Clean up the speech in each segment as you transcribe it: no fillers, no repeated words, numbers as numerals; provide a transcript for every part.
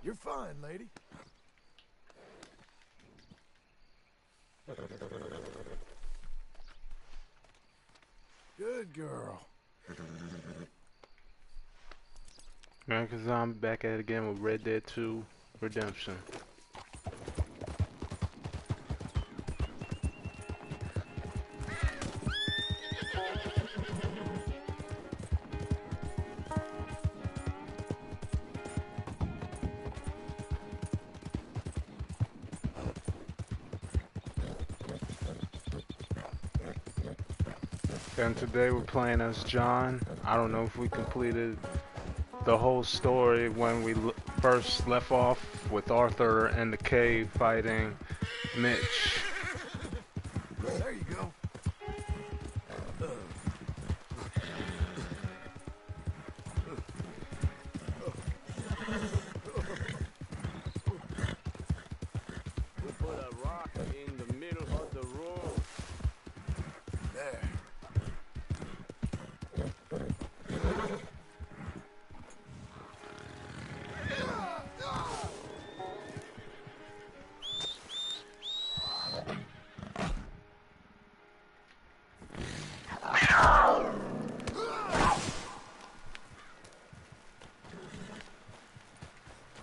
You're fine, lady. Good girl. Cause I'm back at it again with Red Dead 2 Redemption. And today we're playing as John. I don't know if we completed the whole story when we first left off with Arthur in the cave fighting Mitch. There you go. We put a rock in the middle of the room. There.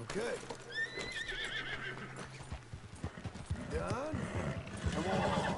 Okay. Done? Come on.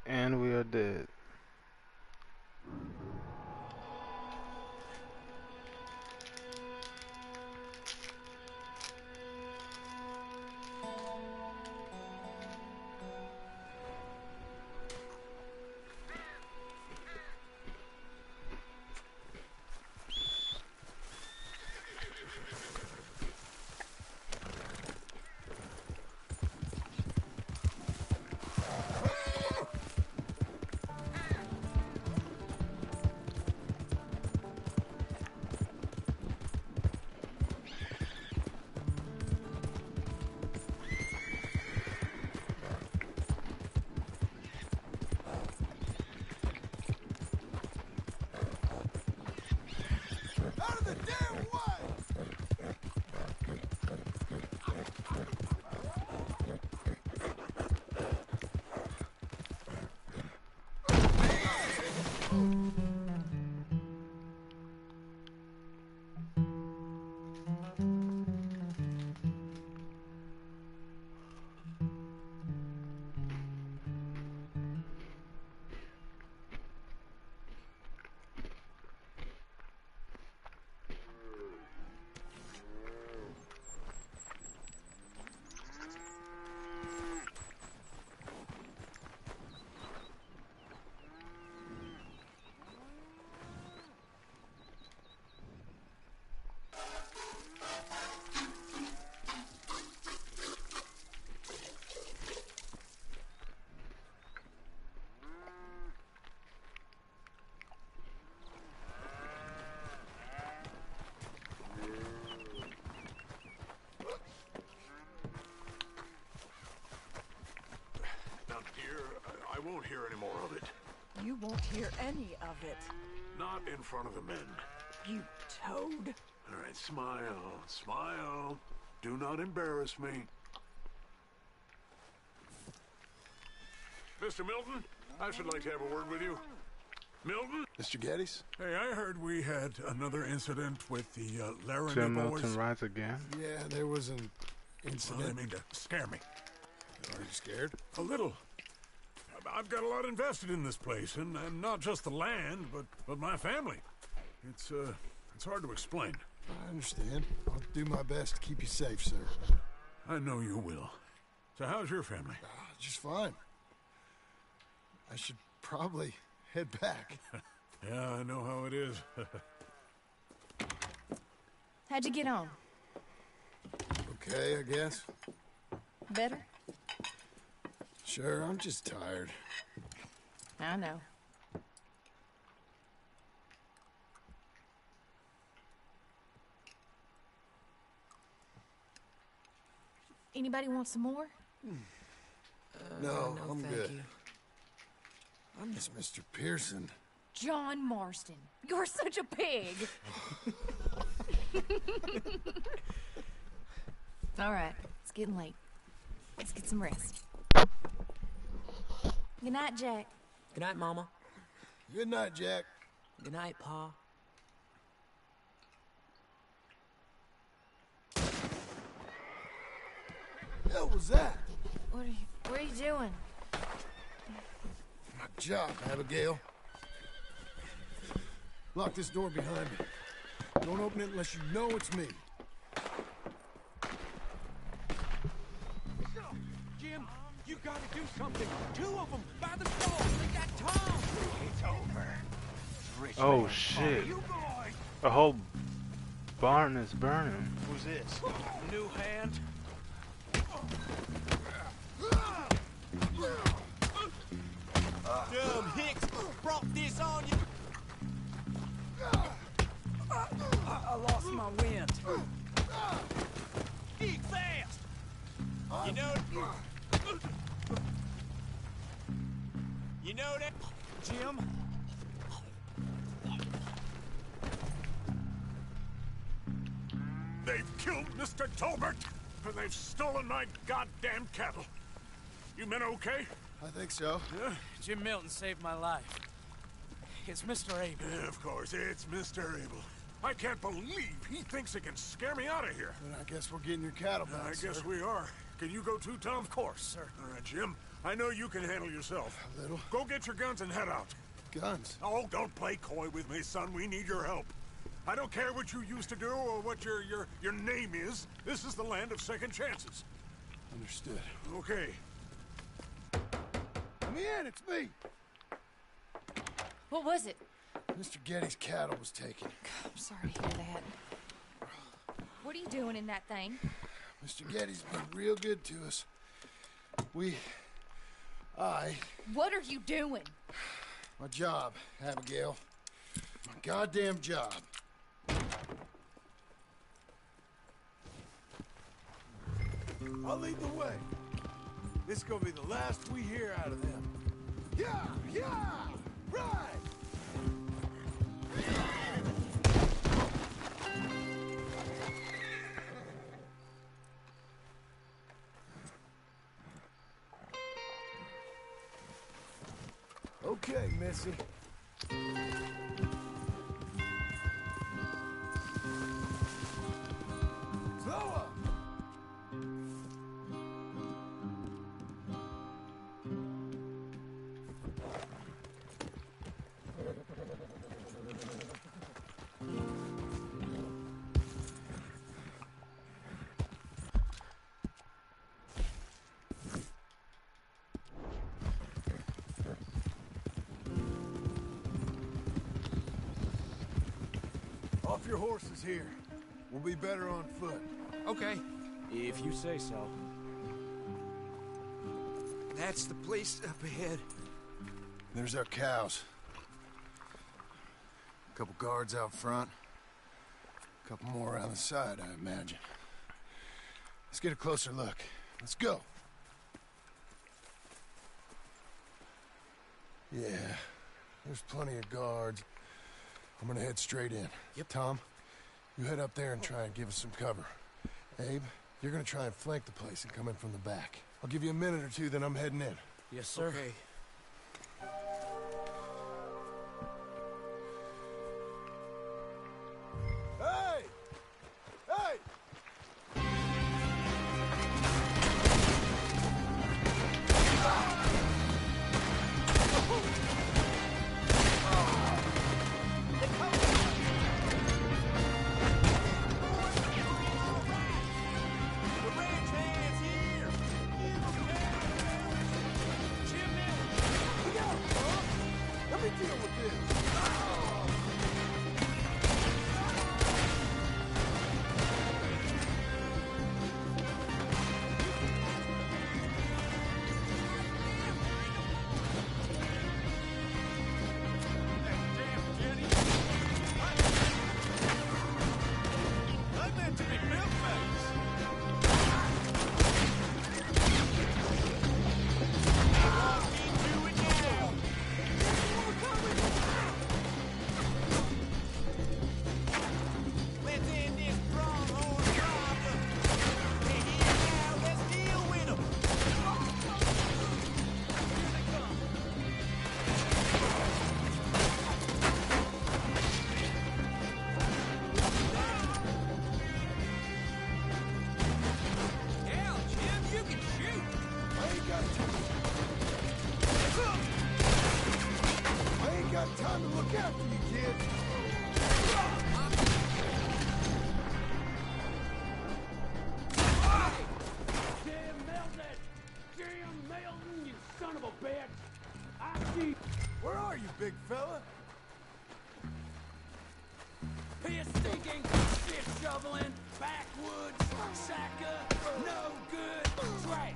And we are dead. Out of the damn way! Down here, I won't hear any more of it. You won't hear any of it. Not in front of the men. You toad. All right, smile, smile. Do not embarrass me. Mr. Milton, I should like to have a word with you. Milton? Mr. Geddes? Hey, I heard we had another incident with the Laramie Tim boys. Milton rise again. Yeah, there was an Well, I incident. didn't mean to scare me. Are you scared? A little. I've got a lot invested in this place, and not just the land, but my family. It's hard to explain. I understand. I'll do my best to keep you safe, sir. I know you will. So how's your family? Just fine. I should probably head back. Yeah, I know how it is. How'd you get on? Okay, I guess. Better? Sure, I'm just tired. I know. Anybody want some more? No, I'm thank good. you. I miss Mr. Pearson. John Marston, you're such a pig. All right, it's getting late. Let's get some rest. Good night, Jack. Good night, Mama. Good night, Jack. Good night, Pa. Hell was that? What are you doing? My job, Abigail. Lock this door behind me. Don't open it unless you know it's me. Jim, you gotta do something. Two of them by themselves. They got Tom. It's over. Rich Oh man. shit. You boys. The whole barn is burning. Who's this? New hand? Dumb Hicks brought this on you. I lost my wind. Dig fast. You know that, Jim? They've killed Mr. Tolbert, and they've stolen my goddamn cattle. You men okay? I think so. Yeah? Jim Milton saved my life. It's Mr. Abel. Yeah, of course, it's Mr. Abel. I can't believe he thinks he can scare me out of here. Then I guess we're getting your cattle back, I guess sir. we are. Can you go too, Tom? Of course, sir. All right, Jim. I know you can handle yourself. A little. Go get your guns and head out. Guns. Oh, don't play coy with me, son. We need your help. I don't care what you used to do or what your name is. This is the land of second chances. Understood. Okay. Let me in, it's me. What was it? Mr. Getty's cattle was taken. I'm sorry to hear that. What are you doing in that thing? Mr. Getty's been real good to us. What are you doing? My job, Abigail. My goddamn job. I'll lead the way. This is gonna be the last we hear out of them. Yeah, right! Okay, Missy. Slower! Off your horses here. We'll be better on foot. Okay, if you say so. That's the place up ahead. There's our cows. A couple guards out front. A couple more around the side, I imagine. Let's get a closer look. Let's go. Yeah, there's plenty of guards. I'm gonna head straight in. Yep. Tom, you head up there and try and give us some cover. Abe, you're gonna try and flank the place and come in from the back. I'll give you a minute or two, then I'm heading in. Yes, sir. Okay. Hey! Hey! The ranch hands here. Give 'em Look after you, kid. Jim Milton! Jim Milton, you son of a bitch! I see Where are you, big fella? piss stinking, shit shoveling, backwoods, sacker, no good, trash!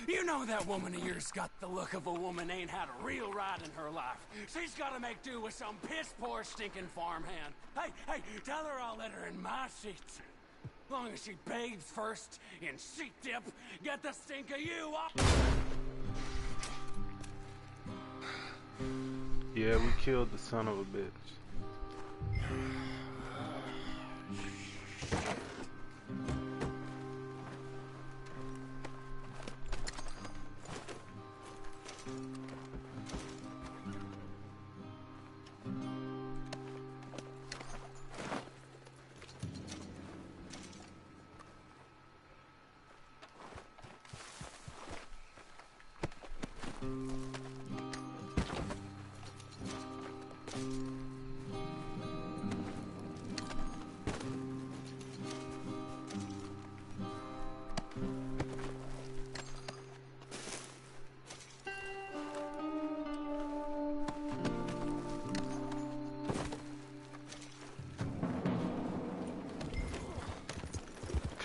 You know that woman of yours got the look of a woman ain't had a real ride in her life. She's gotta make do with some piss-poor stinking farmhand. Hey, tell her I'll let her in my seats. Long as she bathes first in sheep dip, get the stink of you off. Yeah, we killed the son of a bitch.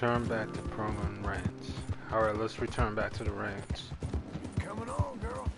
Return back to Perlman Ranch. Alright, let's return back to the ranch. Coming on, girl.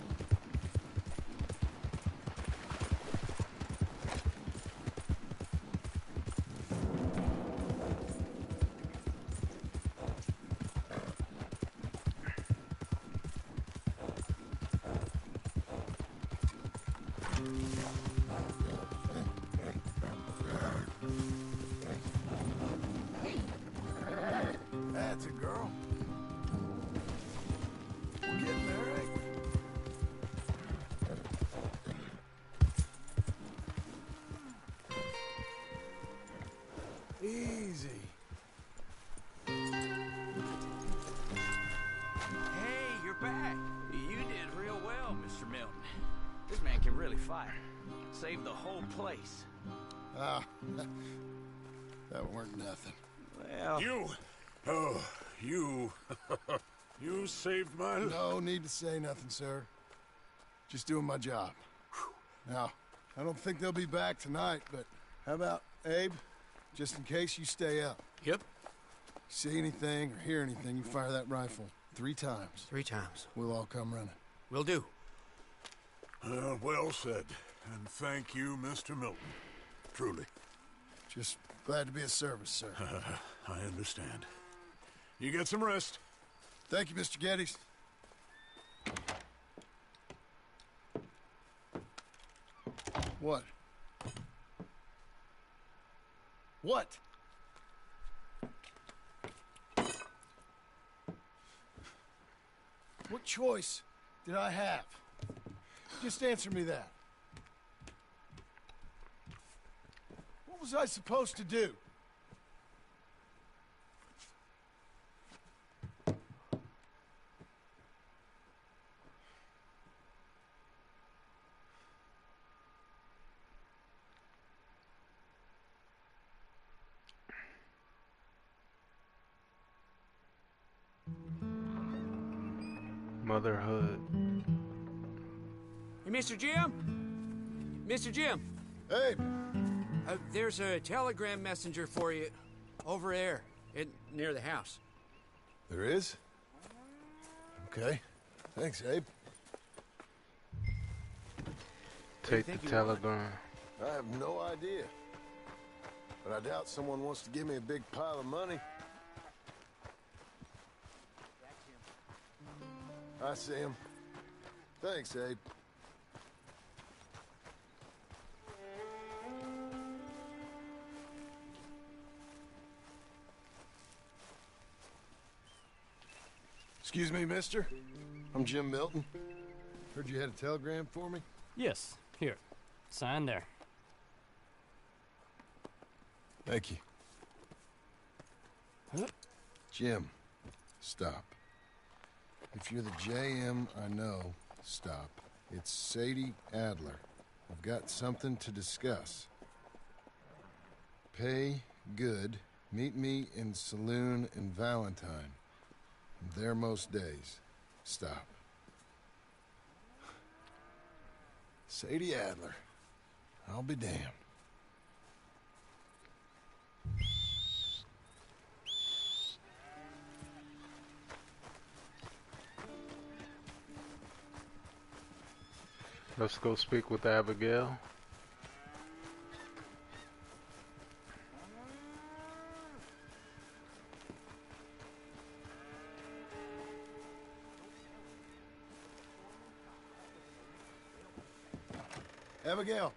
That's a girl. We're getting there, eh? Easy. Hey, you're back. You did real well, Mr. Milton. This man can really fight. Saved the whole place. Ah, that weren't nothing. Well, You! Oh, you. You saved my life. No need to say nothing, sir. Just doing my job. Now, I don't think they'll be back tonight, but how about Abe? Just in case you stay up. Yep, See anything or hear anything, you fire that rifle 3 times. 3 times. We'll all come running. Will do. Well said. And thank you, Mr. Milton. Truly. Just glad to be of service, sir. I understand. You get some rest. Thank you, Mr. Geddes. What? What? What choice did I have? Just answer me that. What was I supposed to do? Motherhood. Hey, Mr. Jim? Mr. Jim, Hey, there's a telegram messenger for you over there near the house. there is? Okay. Thanks, Abe. Take the think you telegram. I have no idea. But I doubt someone wants to give me a big pile of money. I see him. Thanks, Abe. Excuse me, mister. I'm Jim Milton. Heard you had a telegram for me? Yes, here. Sign there. Thank you. Huh? Jim, stop. If you're the JM I know, stop. It's Sadie Adler. I've got something to discuss. Pay good. Meet me in saloon in Valentine. I'm there most days. Stop. Sadie Adler. I'll be damned. Let's go speak with Abigail. Abigail.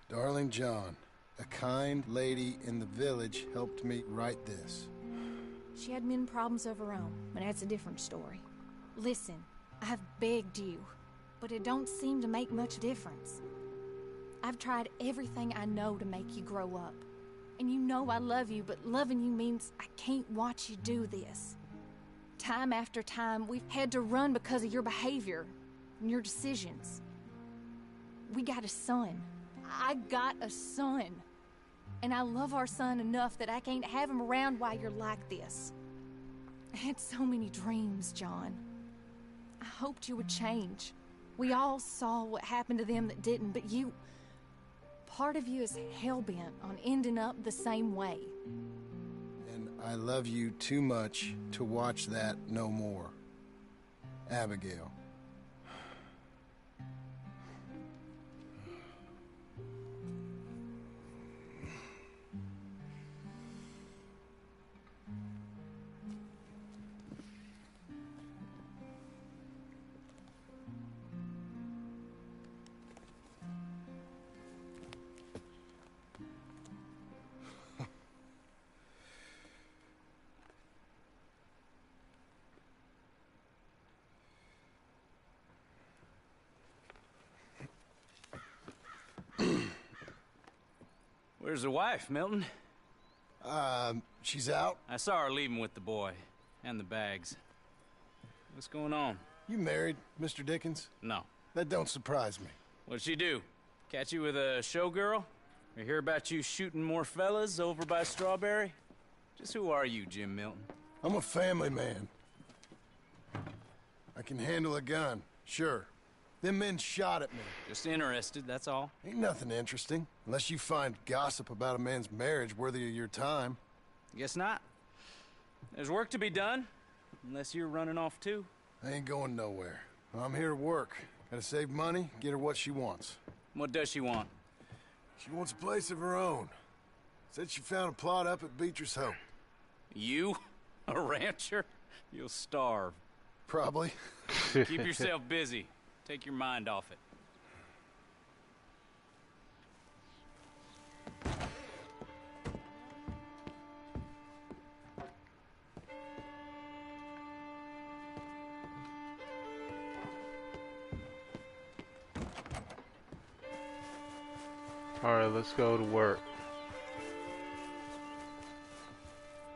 Darling John, a kind lady in the village helped me write this. She had men problems of her own, but that's a different story. Listen, I've begged you, but it don't seem to make much difference. I've tried everything I know to make you grow up. And you know I love you, but loving you means I can't watch you do this. Time after time, we've had to run because of your behavior and your decisions. We got a son. I got a son. And I love our son enough that I can't have him around while you're like this. I had so many dreams, John. I hoped you would change. We all saw what happened to them that didn't, but you... Part of you is hell-bent on ending up the same way. And I love you too much to watch that no more. Abigail. Where's the wife, Milton? She's out. I saw her leaving with the boy. And the bags. What's going on? You married, Mr. Dickens? No. That don't surprise me. What'd she do? Catch you with a showgirl? Or hear about you shooting more fellas over by Strawberry? Just who are you, Jim Milton? I'm a family man. I can handle a gun, sure. Them men shot at me. Just interested, that's all. Ain't nothing interesting, unless you find gossip about a man's marriage worthy of your time. Guess not. There's work to be done, unless you're running off too. I ain't going nowhere. I'm here to work. Gotta save money, get her what she wants. What does she want? She wants a place of her own. Said she found a plot up at Beecher's Hope. You? A rancher? You'll starve. Probably. Keep yourself busy. Take your mind off it. Alright, let's go to work.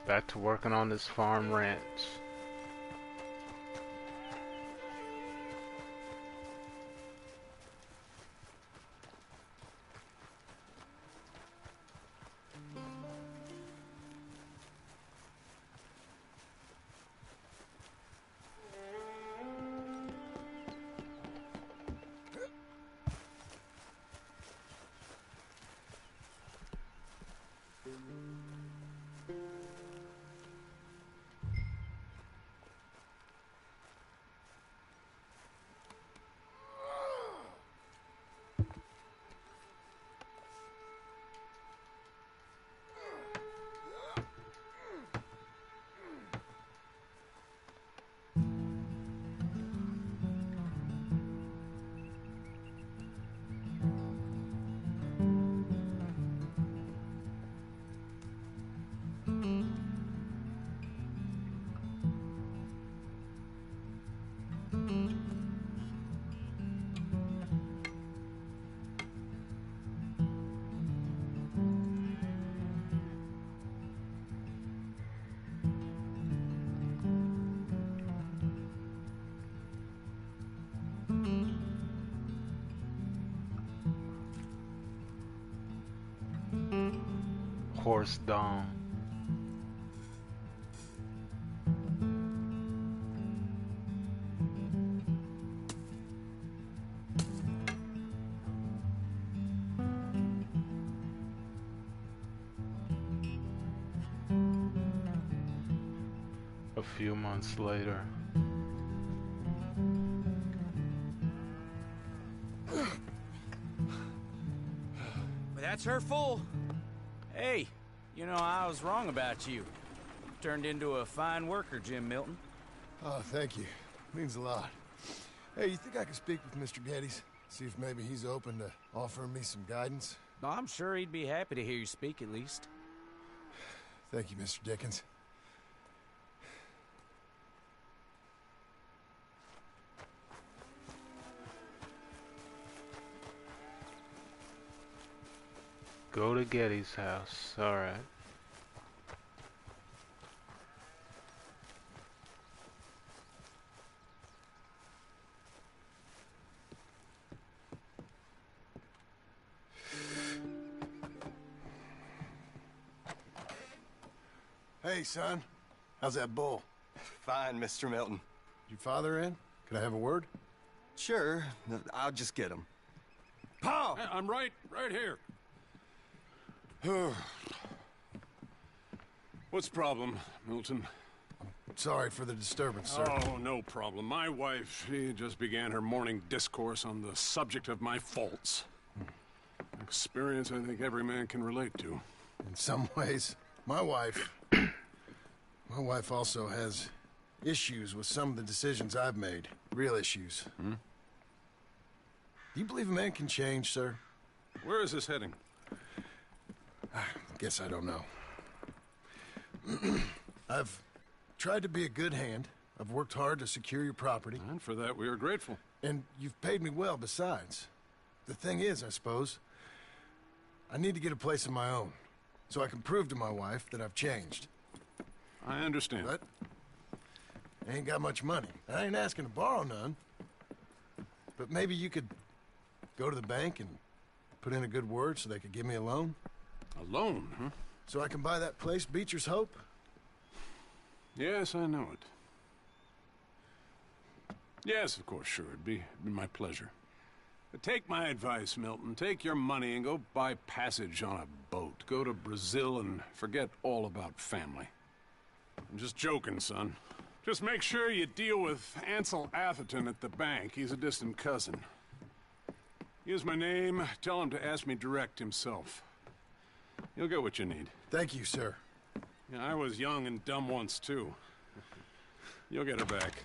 Back to working on this farm ranch. Horse dong. A few months later. That's her full. Hey, you know, I was wrong about you. Turned into a fine worker, Jim Milton. Oh, thank you. Means a lot. Hey, you think I could speak with Mr. Geddes? See if maybe he's open to offering me some guidance? No, I'm sure he'd be happy to hear you speak at least. Thank you, Mr. Dickens. Go to Geddes' house. Alright. Hey, son. How's that bull? Fine, Mr. Milton. Your father in? Could I have a word? Sure, I'll just get him. Pa! I'm right here. What's the problem, Milton? Sorry for the disturbance, sir. Oh, no problem. My wife, she just began her morning discourse on the subject of my faults. Experience I think every man can relate to. In some ways, my wife also has issues with some of the decisions I've made. Real issues. Hmm? Do you believe a man can change, sir? Where is this heading? Guess I don't know. I've tried to be a good hand. I've worked hard to secure your property. And for that, we are grateful. And you've paid me well besides. The thing is, I suppose, I need to get a place of my own, so I can prove to my wife that I've changed. I understand. But I ain't got much money. I ain't asking to borrow none. But maybe you could go to the bank and put in a good word so they could give me a loan? A loan, huh? So I can buy that place, Beecher's Hope? Yes, I know it. Yes, of course, sure. It'd be my pleasure. But take my advice, Milton. Take your money and go buy passage on a boat. Go to Brazil and forget all about family. I'm just joking, son. Just make sure you deal with Ansel Atherton at the bank. He's a distant cousin. Use my name. Tell him to ask me direct himself. You'll get what you need. Thank you, sir. Yeah, I was young and dumb once, too. You'll get her back.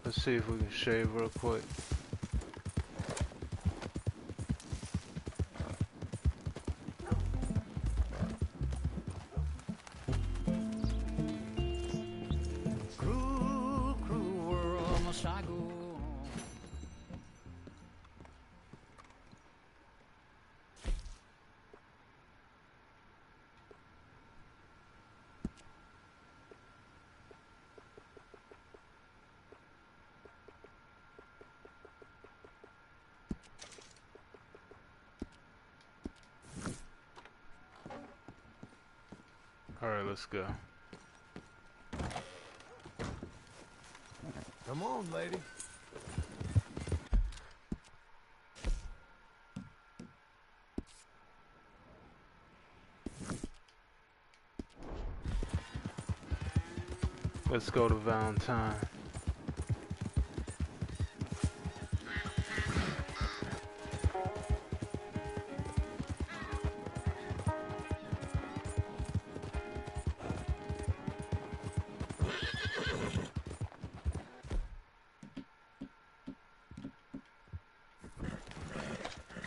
Let's see if we can shave real quick. Cruel, cruel world, must I go on? Alright, let's go. Come on, lady. Let's go to Valentine.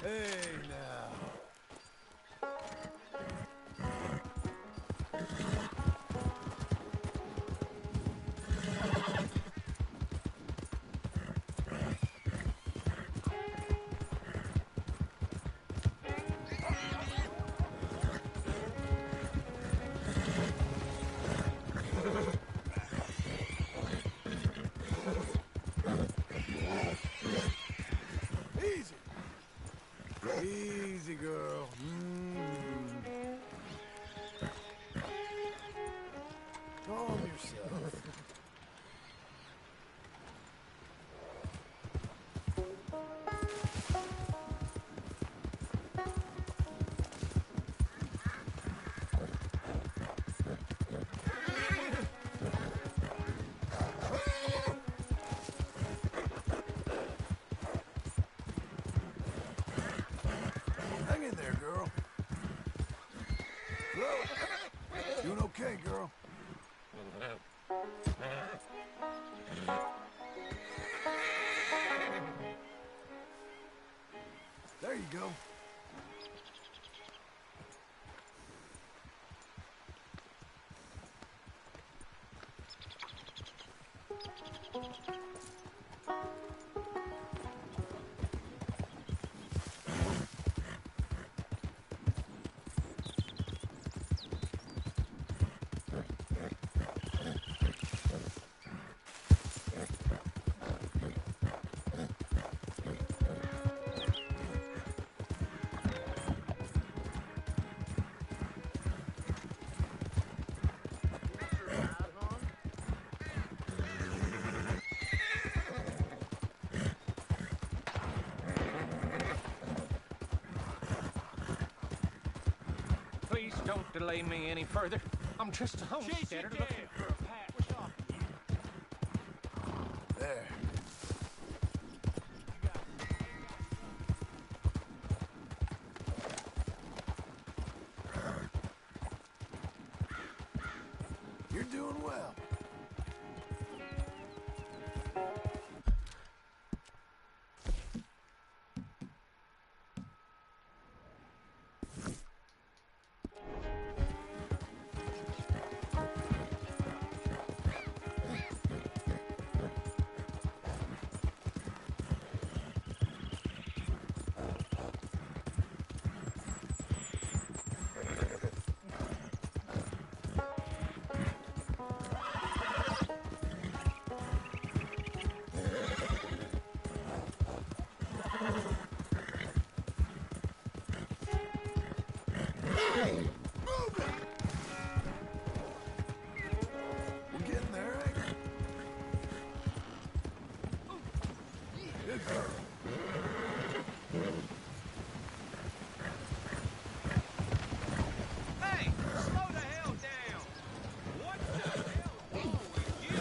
Hey, now. Easy. Easy, girl. Calm yourself. Hang in there, girl. Chloe, doing okay, girl? There you go. Please don't delay me any further. I'm just a homesteader looking for a patch. There. You're doing well. You're getting there, ain't you? Good girl. Hey, slow the hell down! What the hell is wrong with you?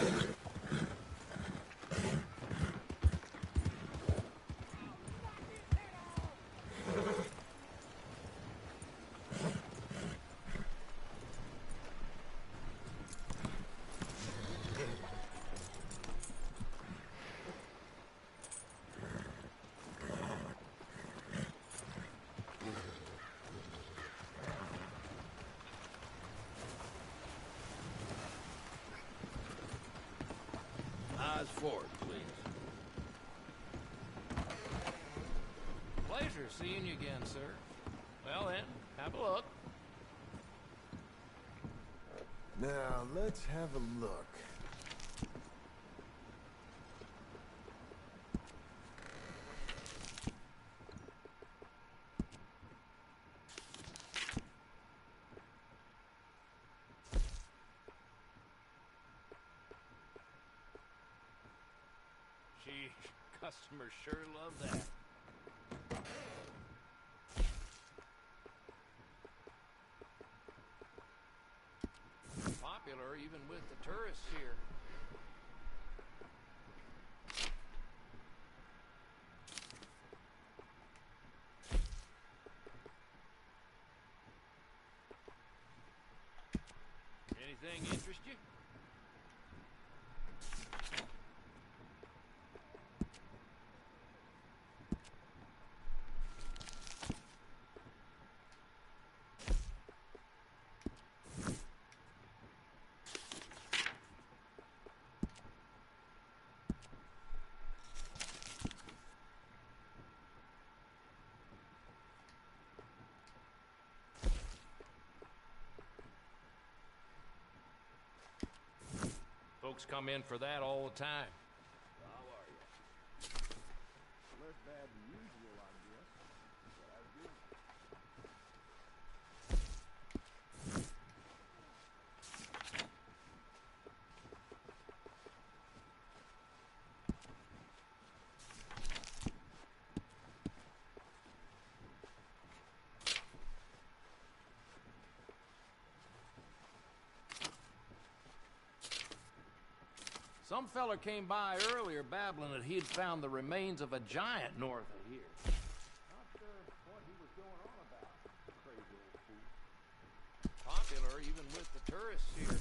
Eyes forward, please. Pleasure seeing you again, sir. Well then, have a look. Now, let's have a look. Sheesh, customers sure love that. Popular even with the tourists here. anything interest you? Folks come in for that all the time. How are you? Less bad than usual, I guess. But I do. Some fella came by earlier babbling that he'd found the remains of a giant north of here. Not sure what he was going on about, crazy old fool. Popular even with the tourists here.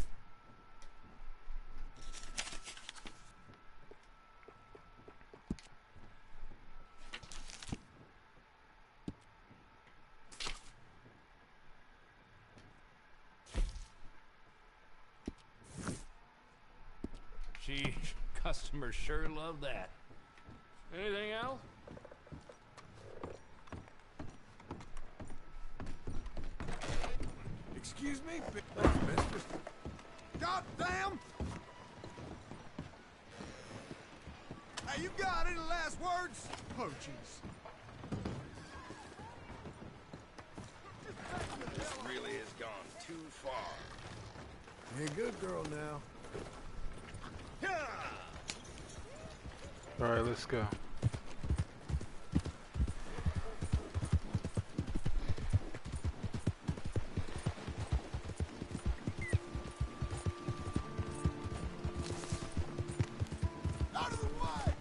Gee, customers sure love that. Anything else? Excuse me, mister. God damn! Hey, you got any last words? Oh, jeez. This really has gone too far. You're a good girl now. Alright, let's go. Out of the way!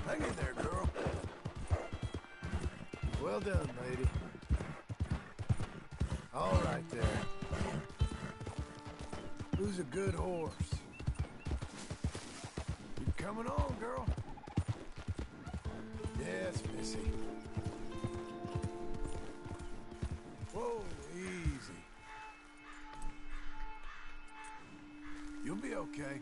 Hang in there, girl. Well done, lady. All right there. Who's a good horse? You coming on, girl? Yes, missy. Whoa, easy. You'll be okay.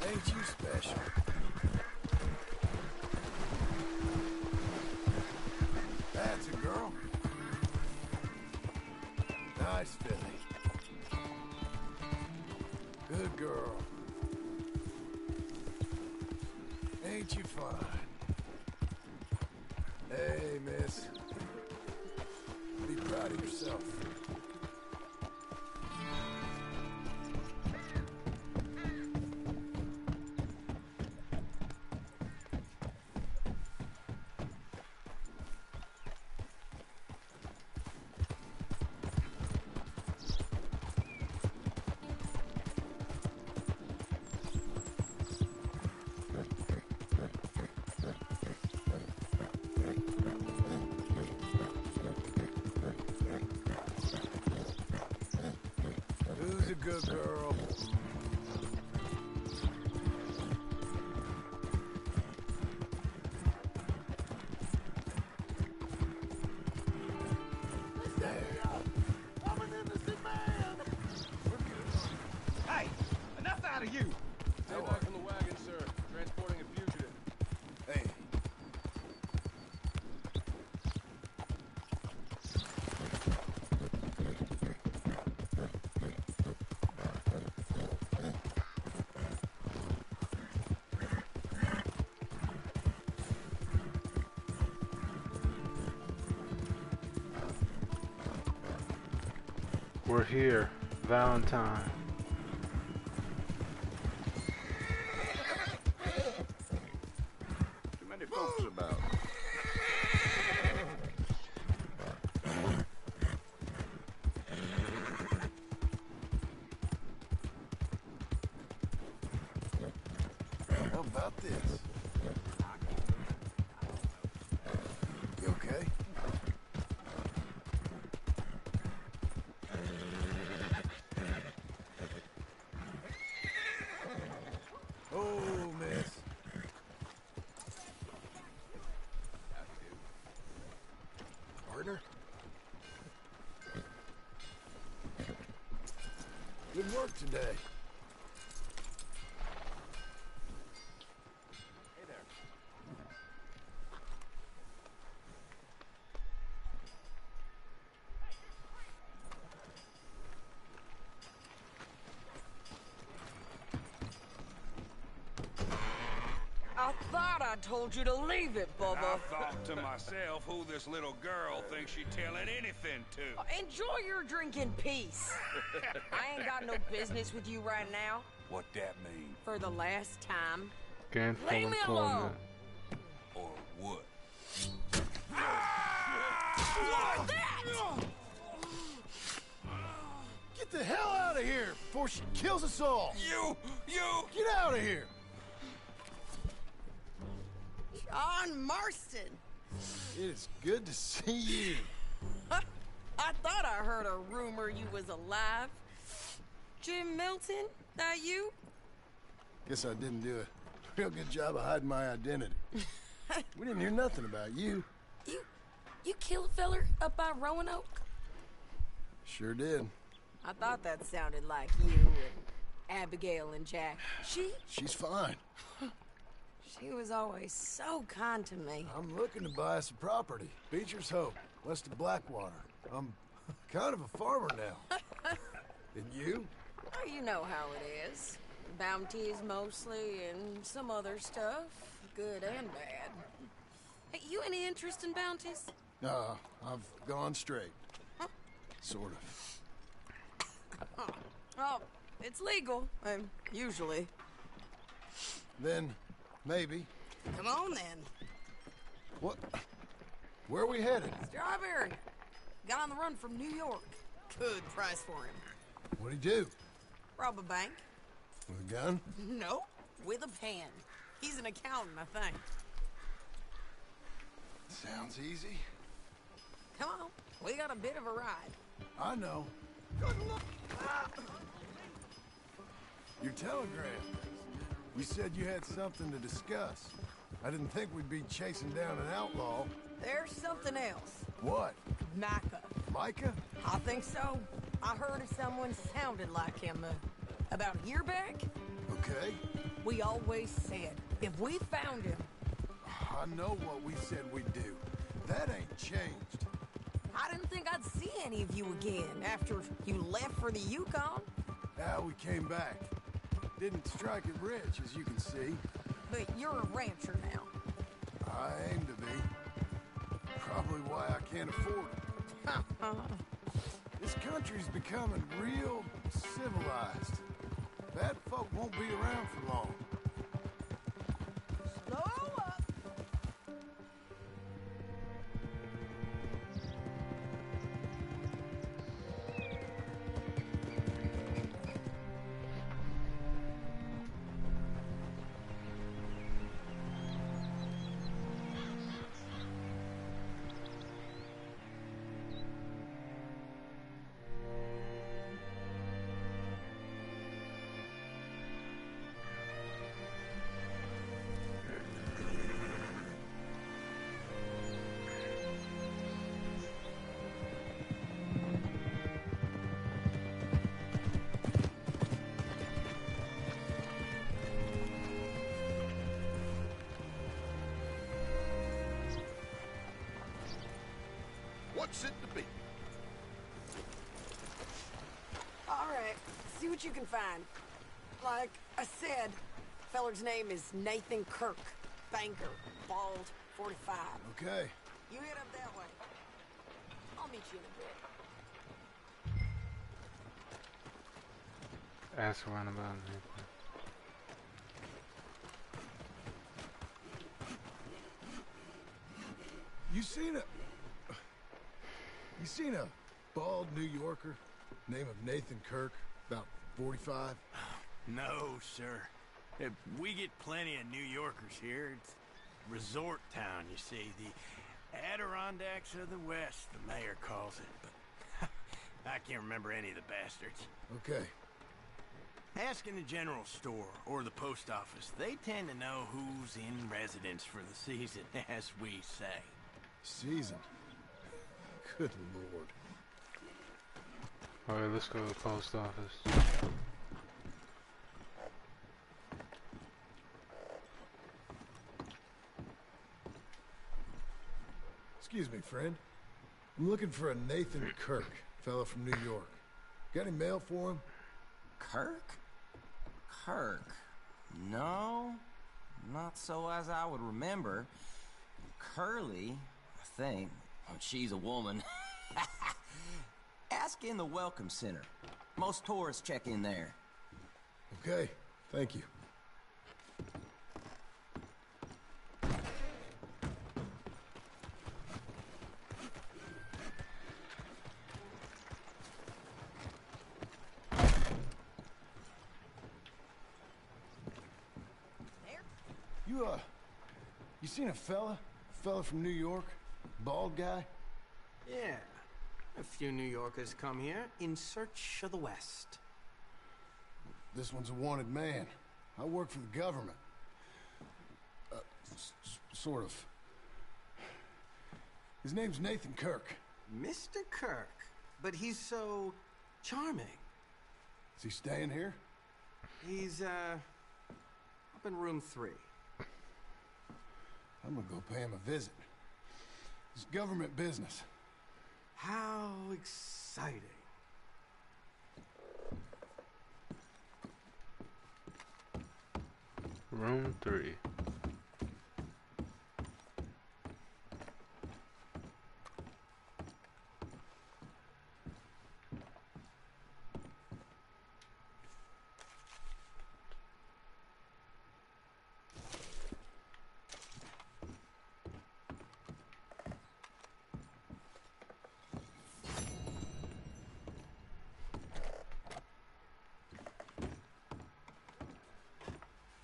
Ain't you special? That's a girl. Nice filly. Good girl. Ain't you fine? Hey, miss. Be proud of yourself. Who's a good girl? There. I'm an innocent man. We're good. Hey, enough out of you! Stay back from the wagon, sir. Transporting a fugitive. Hey. We're here. Valentine. Too many folks about. How about this? You okay? Oh, miss. Partner? Good work today. Hey there. I thought I told you to leave it, Bubba. I thought to myself who this little girl thinks she's telling anything to. Enjoy your drink in peace. I ain't got no business with you right now. What that mean? For the last time. Gainful Leave me employment. alone. Or what? What that? Get the hell out of here before she kills us all! You! Get out of here! John Marston. It is good to see you. I thought I heard a rumor you was alive. Jim Milton, that you? Guess I didn't do a real good job of hiding my identity. We didn't hear nothing about you. You killed a feller up by Roanoke? Sure did. I thought that sounded like you and Abigail and Jack. She's fine. She was always so kind to me. I'm looking to buy us a property. Beecher's Hope, west of Blackwater. I'm kind of a farmer now. And you? Oh, you know how it is. Bounties mostly, and some other stuff, good and bad. Hey, you any interest in bounties? No, I've gone straight. Sort of. Oh, it's legal, usually. Then, maybe. Come on, then. What? Where are we headed? Strawberry. Got on the run from New York. Good price for him. What'd he do? Rob a bank? With a gun? No, with a pen. He's an accountant, I think. Sounds easy. Come on, we got a bit of a ride. I know. Good luck. Your telegram. You said you had something to discuss. I didn't think we'd be chasing down an outlaw. There's something else. What? Micah. Micah? I think so. I heard of someone sounded like him about a year back. Okay. We always said, if we found him... I know what we said we'd do. That ain't changed. I didn't think I'd see any of you again after you left for the Yukon. Yeah, we came back. Didn't strike it rich, as you can see. But you're a rancher now. I aim to be. Probably why I can't afford it. This country's becoming real civilized. Bad folk won't be around for long. Slow up. What's it to be? All right, see what you can find. Like I said, feller's name is Nathan Kirk. Banker, bald, 45. Okay. You head up that way. I'll meet you in a bit. Ask around about Nathan. You seen a bald New Yorker, name of Nathan Kirk, about 45? No, sir. We get plenty of New Yorkers here. It's resort town, you see. The Adirondacks of the West, the mayor calls it. But I can't remember any of the bastards. Okay. Ask in the general store or the post office. They tend to know who's in residence for the season, as we say. Season? Good lord. Alright, let's go to the post office. Excuse me, friend. I'm looking for a Nathan Kirk, fellow from New York. Got any mail for him? Kirk? Kirk? No, not so as I would remember. Curly, I think. Oh, she's a woman. Ask in the Welcome Center. Most tourists check in there. Okay, thank you. You seen a fella from New York? Bald guy? Yeah. A few New Yorkers come here in search of the West. This one's a wanted man. I work for the government. Sort of. His name's Nathan Kirk. Mr. Kirk? But he's so charming. Is he staying here? He's, up in room 3. I'm gonna go pay him a visit. It's government business. How exciting. Room 3.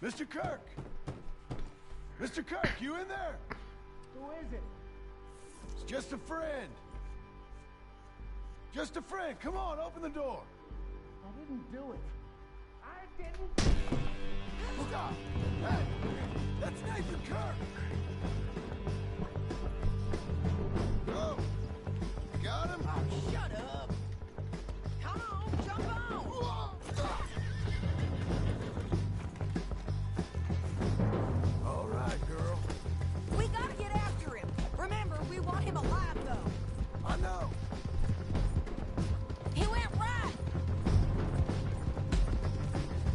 Mr. Kirk! Mr. Kirk, you in there? Who is it? It's just a friend. Just a friend. Come on, open the door. I didn't do it. I didn't. Stop! Hey! That's Nathan Kirk! Go! Got him? Oh, shut up! Come on, jump on! All right, girl. We gotta get after him. Remember, we want him alive, though. I know. He went right.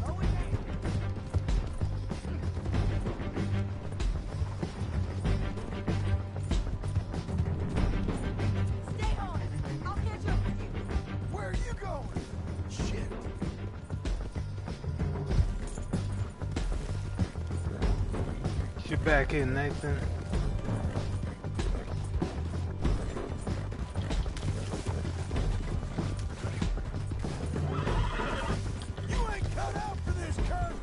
Throw it down. Stay on it. I'll catch up with you. Where are you going? Shit. Get back in, Nathan. You ain't cut out for this, Kirk!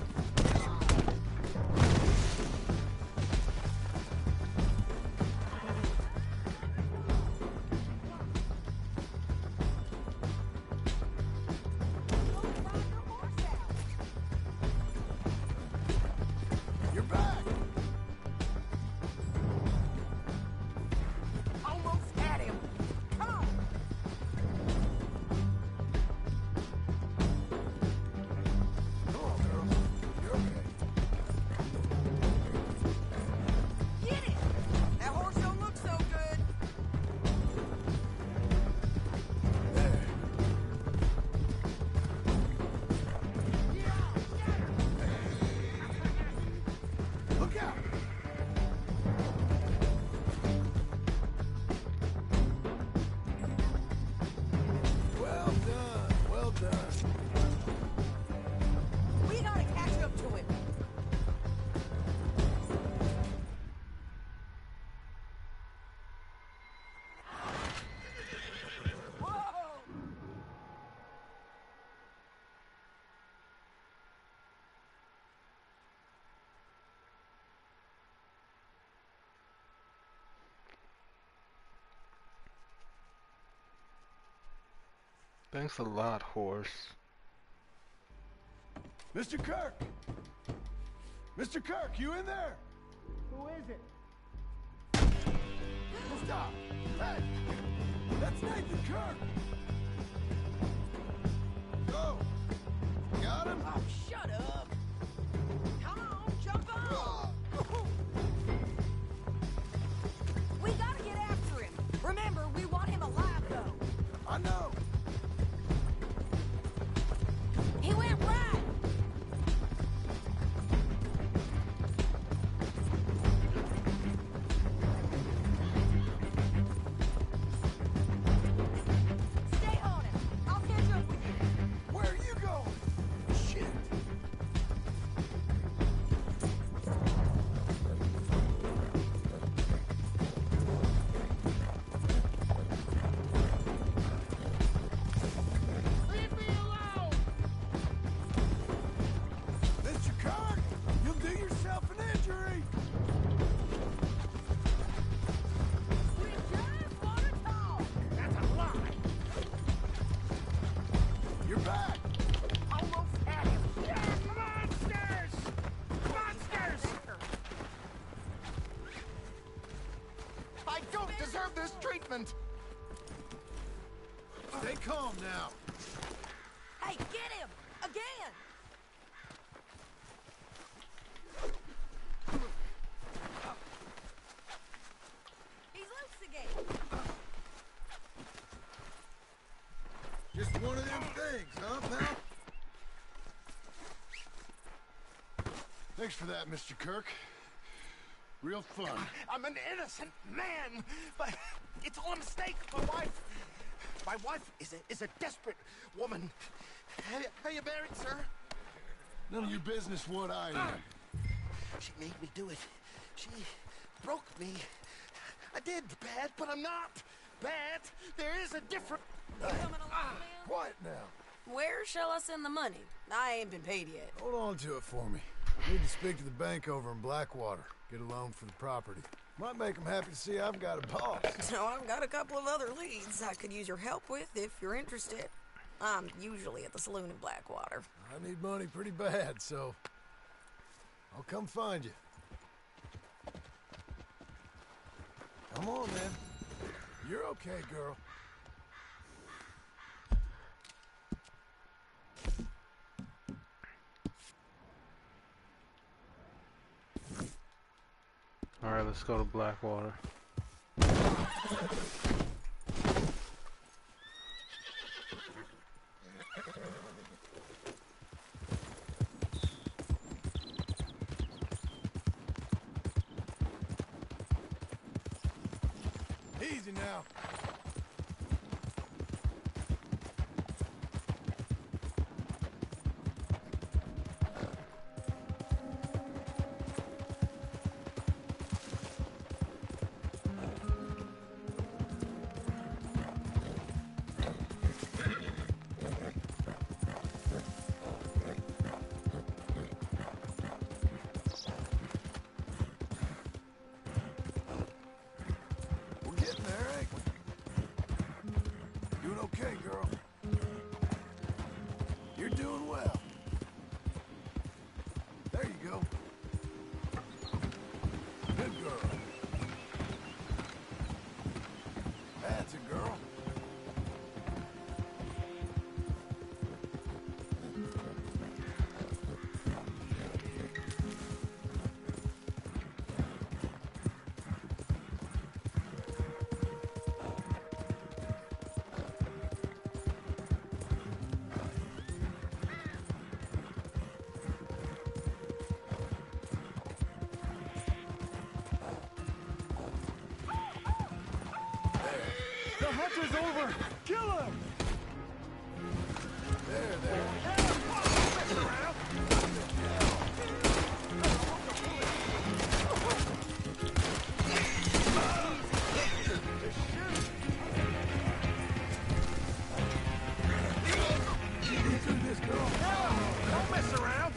You're back! Thanks a lot, horse. Mr. Kirk! Mr. Kirk, you in there? Who is it? Stop! Hey! That's Nathan Kirk! Go! Got him? Oh, shut up! Come on, jump on! We gotta get after him. Remember, we want him alive, though. I know! He went right! Stay on him. I'll catch up with you. Where are you going? Shit! Leave me alone! Mr. Kirk! You'll do yourself an injury! We just want to talk. That's a lie! You're back! Almost had him! Yeah, monsters! Monsters! I don't deserve this treatment! Stay calm now. Hey, get him! Again! He's loose again. Just one of them things, huh, pal? Thanks for that, Mr. Kirk. Real fun. I'm an innocent man, but it's all a mistake. My wife is a desperate woman. Are you married, sir? None of your business what I am. She made me do it. She broke me. I did bad, but I'm not bad. There is a difference. Coming along, man? Quiet now. Where shall I send the money? I ain't been paid yet. Hold on to it for me. I need to speak to the bank over in Blackwater. Get a loan for the property. Might make them happy to see I've got a boss. So I've got a couple of other leads I could use your help with if you're interested. I'm usually at the saloon in Blackwater. I need money pretty bad, so I'll come find you. Come on, man. You're okay, girl. Alright, let's go to Blackwater. Easy now. We're getting there, ain't we? Doing okay, girl. You're doing well. There you go. Good girl. That's a girl. The hunt is over! Kill him! There, there. You do this, girl. Don't mess around!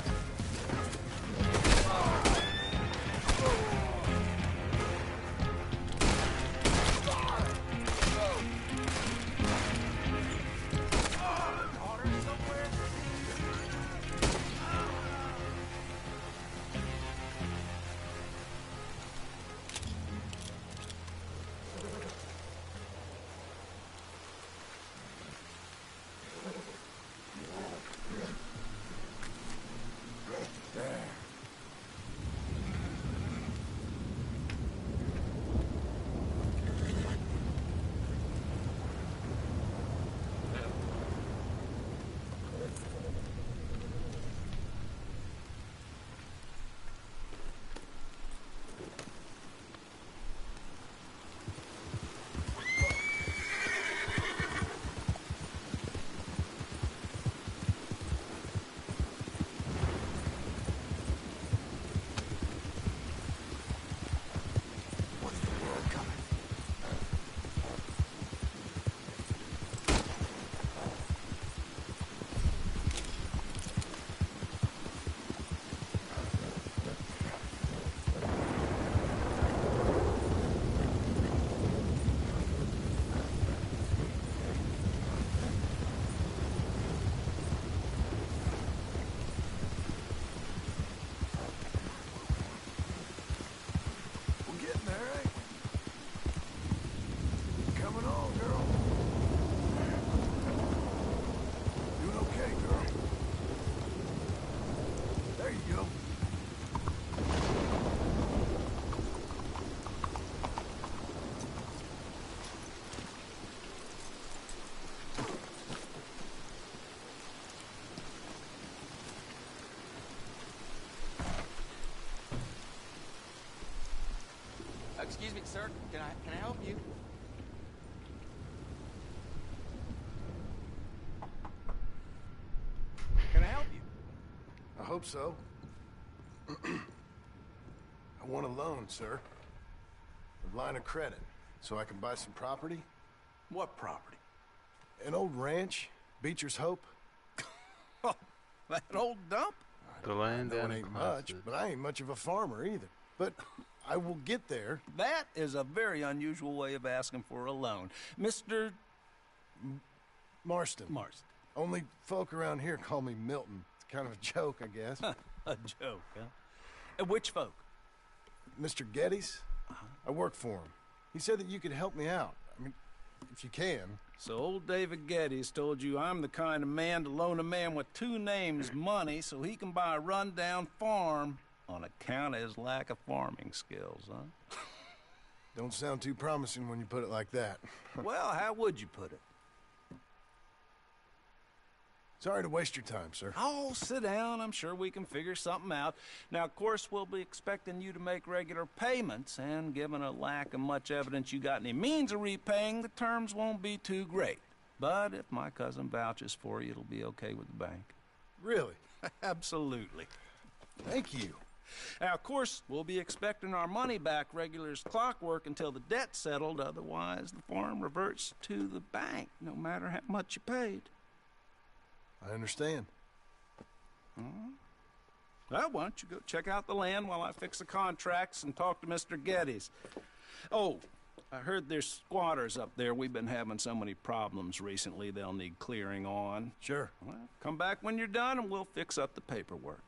Excuse me, sir. Can I help you? Can I help you? I hope so. I want a loan, sir. A line of credit, so I can buy some property. What property? An old ranch, Beecher's Hope. That old dump? The land I know and it ain't much, but I ain't much of a farmer either. But I will get there. That is a very unusual way of asking for a loan. Mr. Marston. Marston. Only folk around here call me Milton. It's kind of a joke, I guess. A joke, huh? Which folk? Mr. Geddes. I work for him. He said that you could help me out. I mean, if you can. So old David Geddes told you I'm the kind of man to loan a man with two names money so he can buy a rundown farm on account of his lack of farming skills, huh? Don't sound too promising when you put it like that. Well, how would you put it? Sorry to waste your time, sir. Oh, sit down. I'm sure we can figure something out. Now, of course, we'll be expecting you to make regular payments, and given a lack of much evidence you got any means of repaying, the terms won't be too great. But if my cousin vouches for you, it'll be okay with the bank. Really? Absolutely. Thank you. Now, of course, we'll be expecting our money back regular as clockwork until the debt's settled. Otherwise, the farm reverts to the bank, no matter how much you paid. I understand. Well, why don't you go check out the land while I fix the contracts and talk to Mr. Geddes. Oh, I heard there's squatters up there. We've been having so many problems recently, they'll need clearing on. Sure. Well, come back when you're done and we'll fix up the paperwork.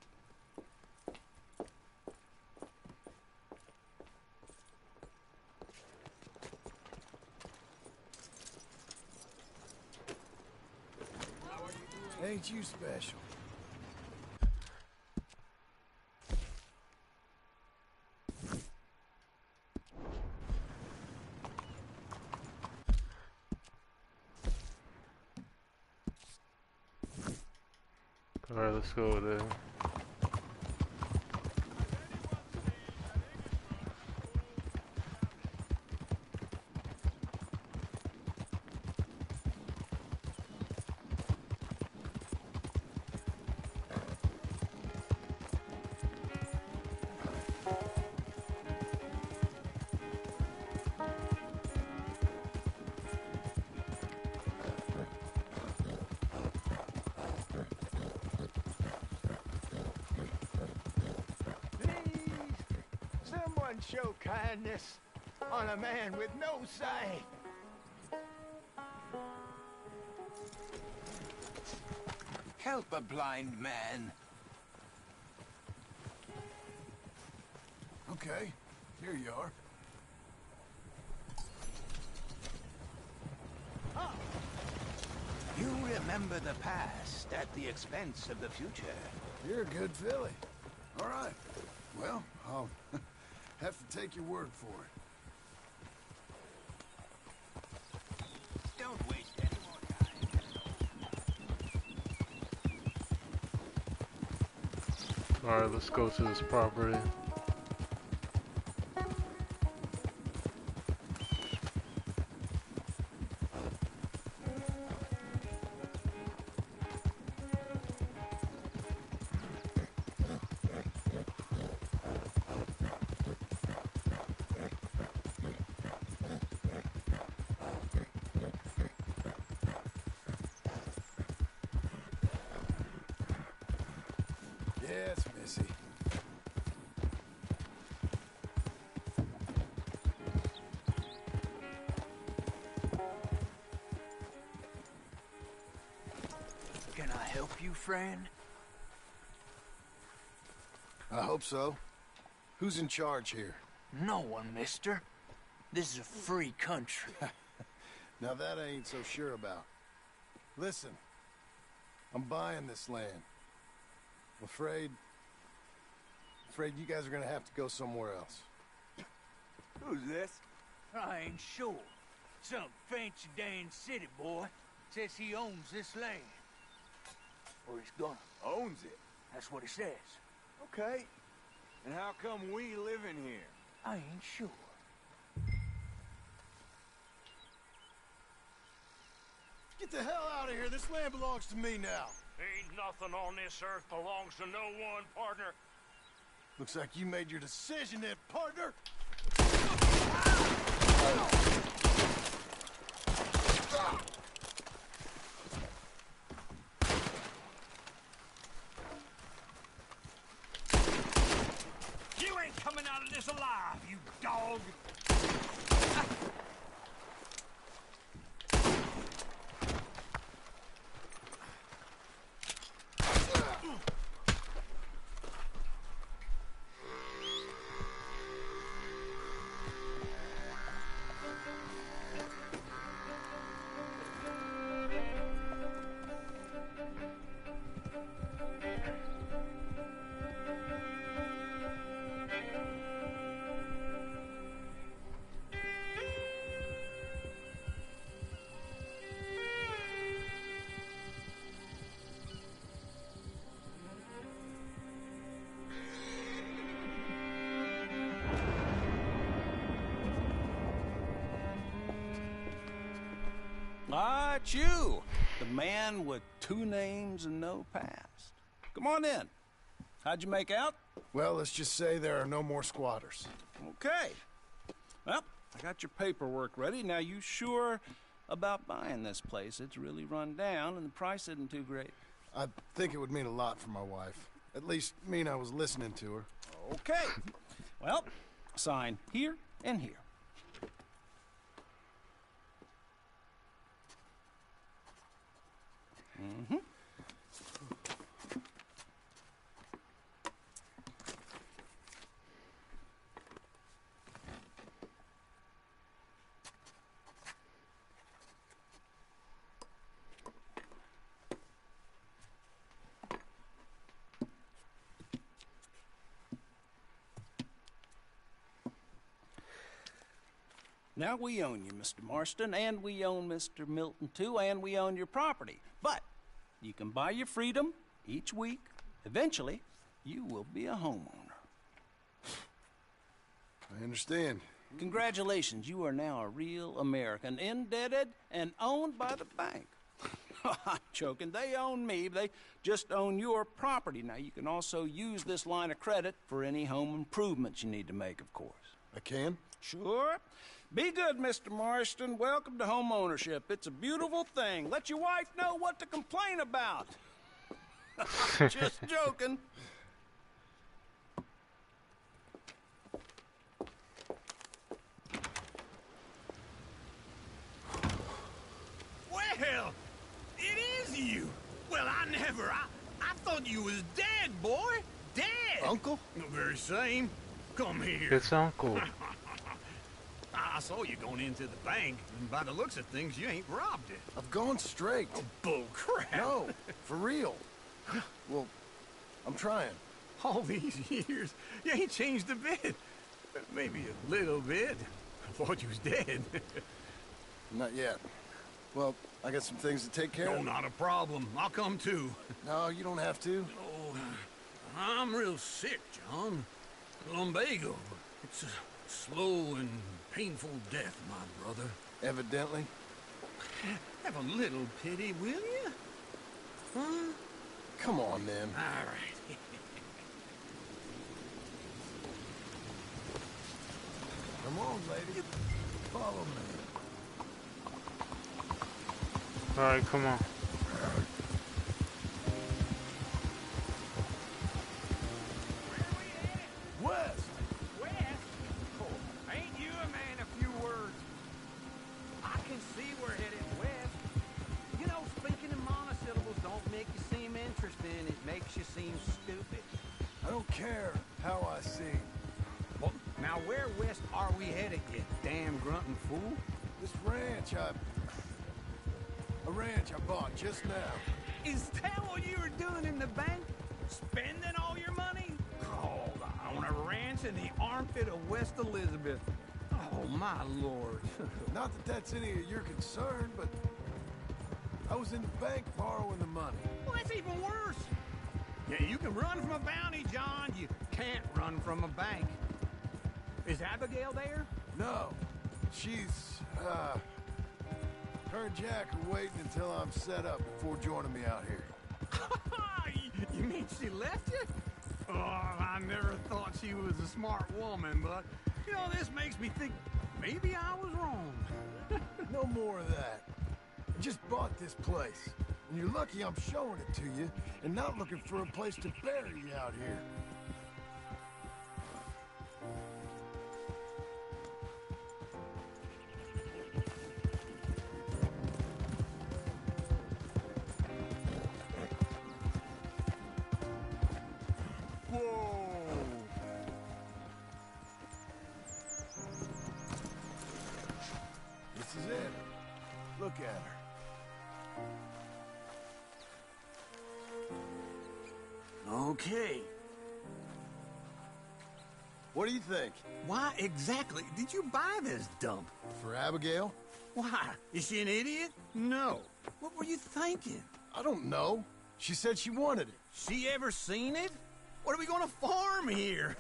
Ain't you special? Alright, let's go there. Someone show kindness on a man with no sight. Help a blind man. Okay, here you are. You remember the past at the expense of the future. You're a good filly. All right. Well, I'll have to take your word for it. Don't waste any more time. Alright, let's go to this property. Yes, Missy. Can I help you, friend? I hope so. Who's in charge here? No one, mister. This is a free country. Now that I ain't so sure about. Listen, I'm buying this land. I'm afraid you guys are gonna have to go somewhere else. Who's this? I ain't sure. Some fancy Dan city boy says he owns this land. Or he's gonna. Owns it. That's what he says. Okay. And how come we live in here? I ain't sure. Get the hell out of here. This land belongs to me now. Ain't nothing on this earth belongs to no one, partner. Looks like you made your decision then, partner. You ain't coming out of this alive, you dog! Ah, it's you, the man with 2 names and no past. Come on in. How'd you make out? Well, let's just say there are no more squatters. Okay. Well, I got your paperwork ready. Now, you sure about buying this place? It's really run down, and the price isn't too great. I think it would mean a lot for my wife. At least mean I was listening to her. Okay. Well, sign here and here. Mm-hmm. Now we own you, Mr. Marston, and we own Mr. Milton, too, and we own your property. But you can buy your freedom each week. Eventually, you will be a homeowner. I understand. Congratulations, you are now a real American, indebted and owned by the bank. I'm joking. They own me. They just own your property. Now, you can also use this line of credit for any home improvements you need to make, of course. I can? Sure. Be good, Mr. Marston. Welcome to home ownership. It's a beautiful thing. Let your wife know what to complain about. Just joking. Well, it is you. Well, I thought you was dead, boy. Dead. Uncle? The very same. Come here. It's Uncle. I saw you going into the bank, and by the looks of things, you ain't robbed it. I've gone straight. Oh, bull crap. No, for real. Well, I'm trying. All these years, you ain't changed a bit. Maybe a little bit. I thought you was dead. Not yet. Well, I got some things to take care of. No, not a problem. I'll come too. No, you don't have to. Oh, I'm real sick, John. Lumbago. It's a slow and painful death, my brother. Evidently. Have a little pity, will you? Huh? Come on, then. All right. Come on, lady. Follow me. Alright, come on. West! West? Oh, ain't you a man of few words? I can see we're headed west. You know, speaking in monosyllables don't make you seem interesting. It makes you seem stupid. I don't care how I see. Well, now where west are we headed, you damn grunting fool? This ranch a ranch I bought just now. Is that what you were doing in the bank? Spending all your money? Oh, on a ranch in the armpit of West Elizabeth. Oh, my lord. Not that that's any of your concern, but I was in the bank borrowing the money. Well, that's even worse. Yeah, you can run from a bounty, John. You can't run from a bank. Is Abigail there? No. She's, Her and Jack are waiting until I'm set up before joining me out here. You mean she left you? Oh, I never thought she was a smart woman, but, you know, this makes me think maybe I was wrong. No more of that. I just bought this place, and you're lucky I'm showing it to you and not looking for a place to bury you out here. This is it. Look at her. Okay. What do you think? Why exactly did you buy this dump? For Abigail? Why? Is she an idiot? No. What were you thinking? I don't know. She said she wanted it. She ever seen it? What are we gonna farm here?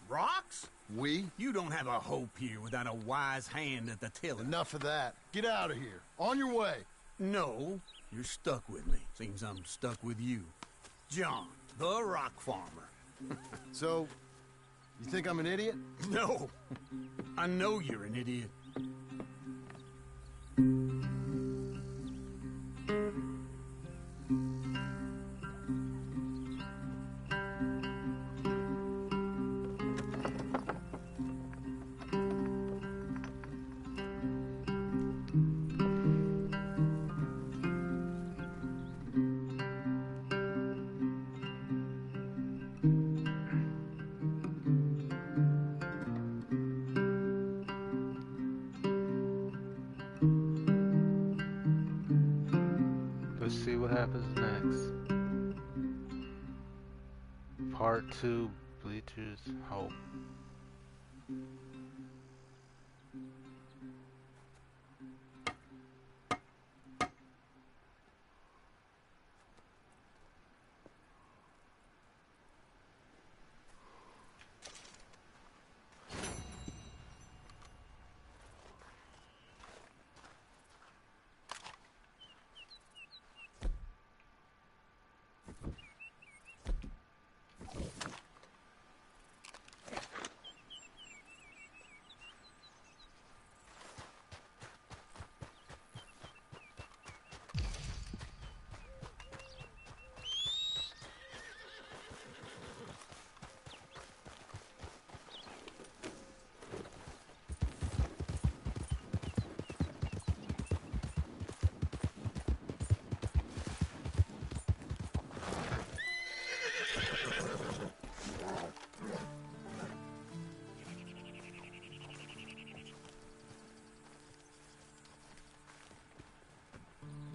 Rocks? We? You don't have a hope here without a wise hand at the tiller. Enough of that. Get out of here. On your way. No, you're stuck with me. Seems I'm stuck with you. John, the rock farmer. So, you think I'm an idiot? No. I know you're an idiot. Let's see what happens next. Part 2, Bleachers Hope.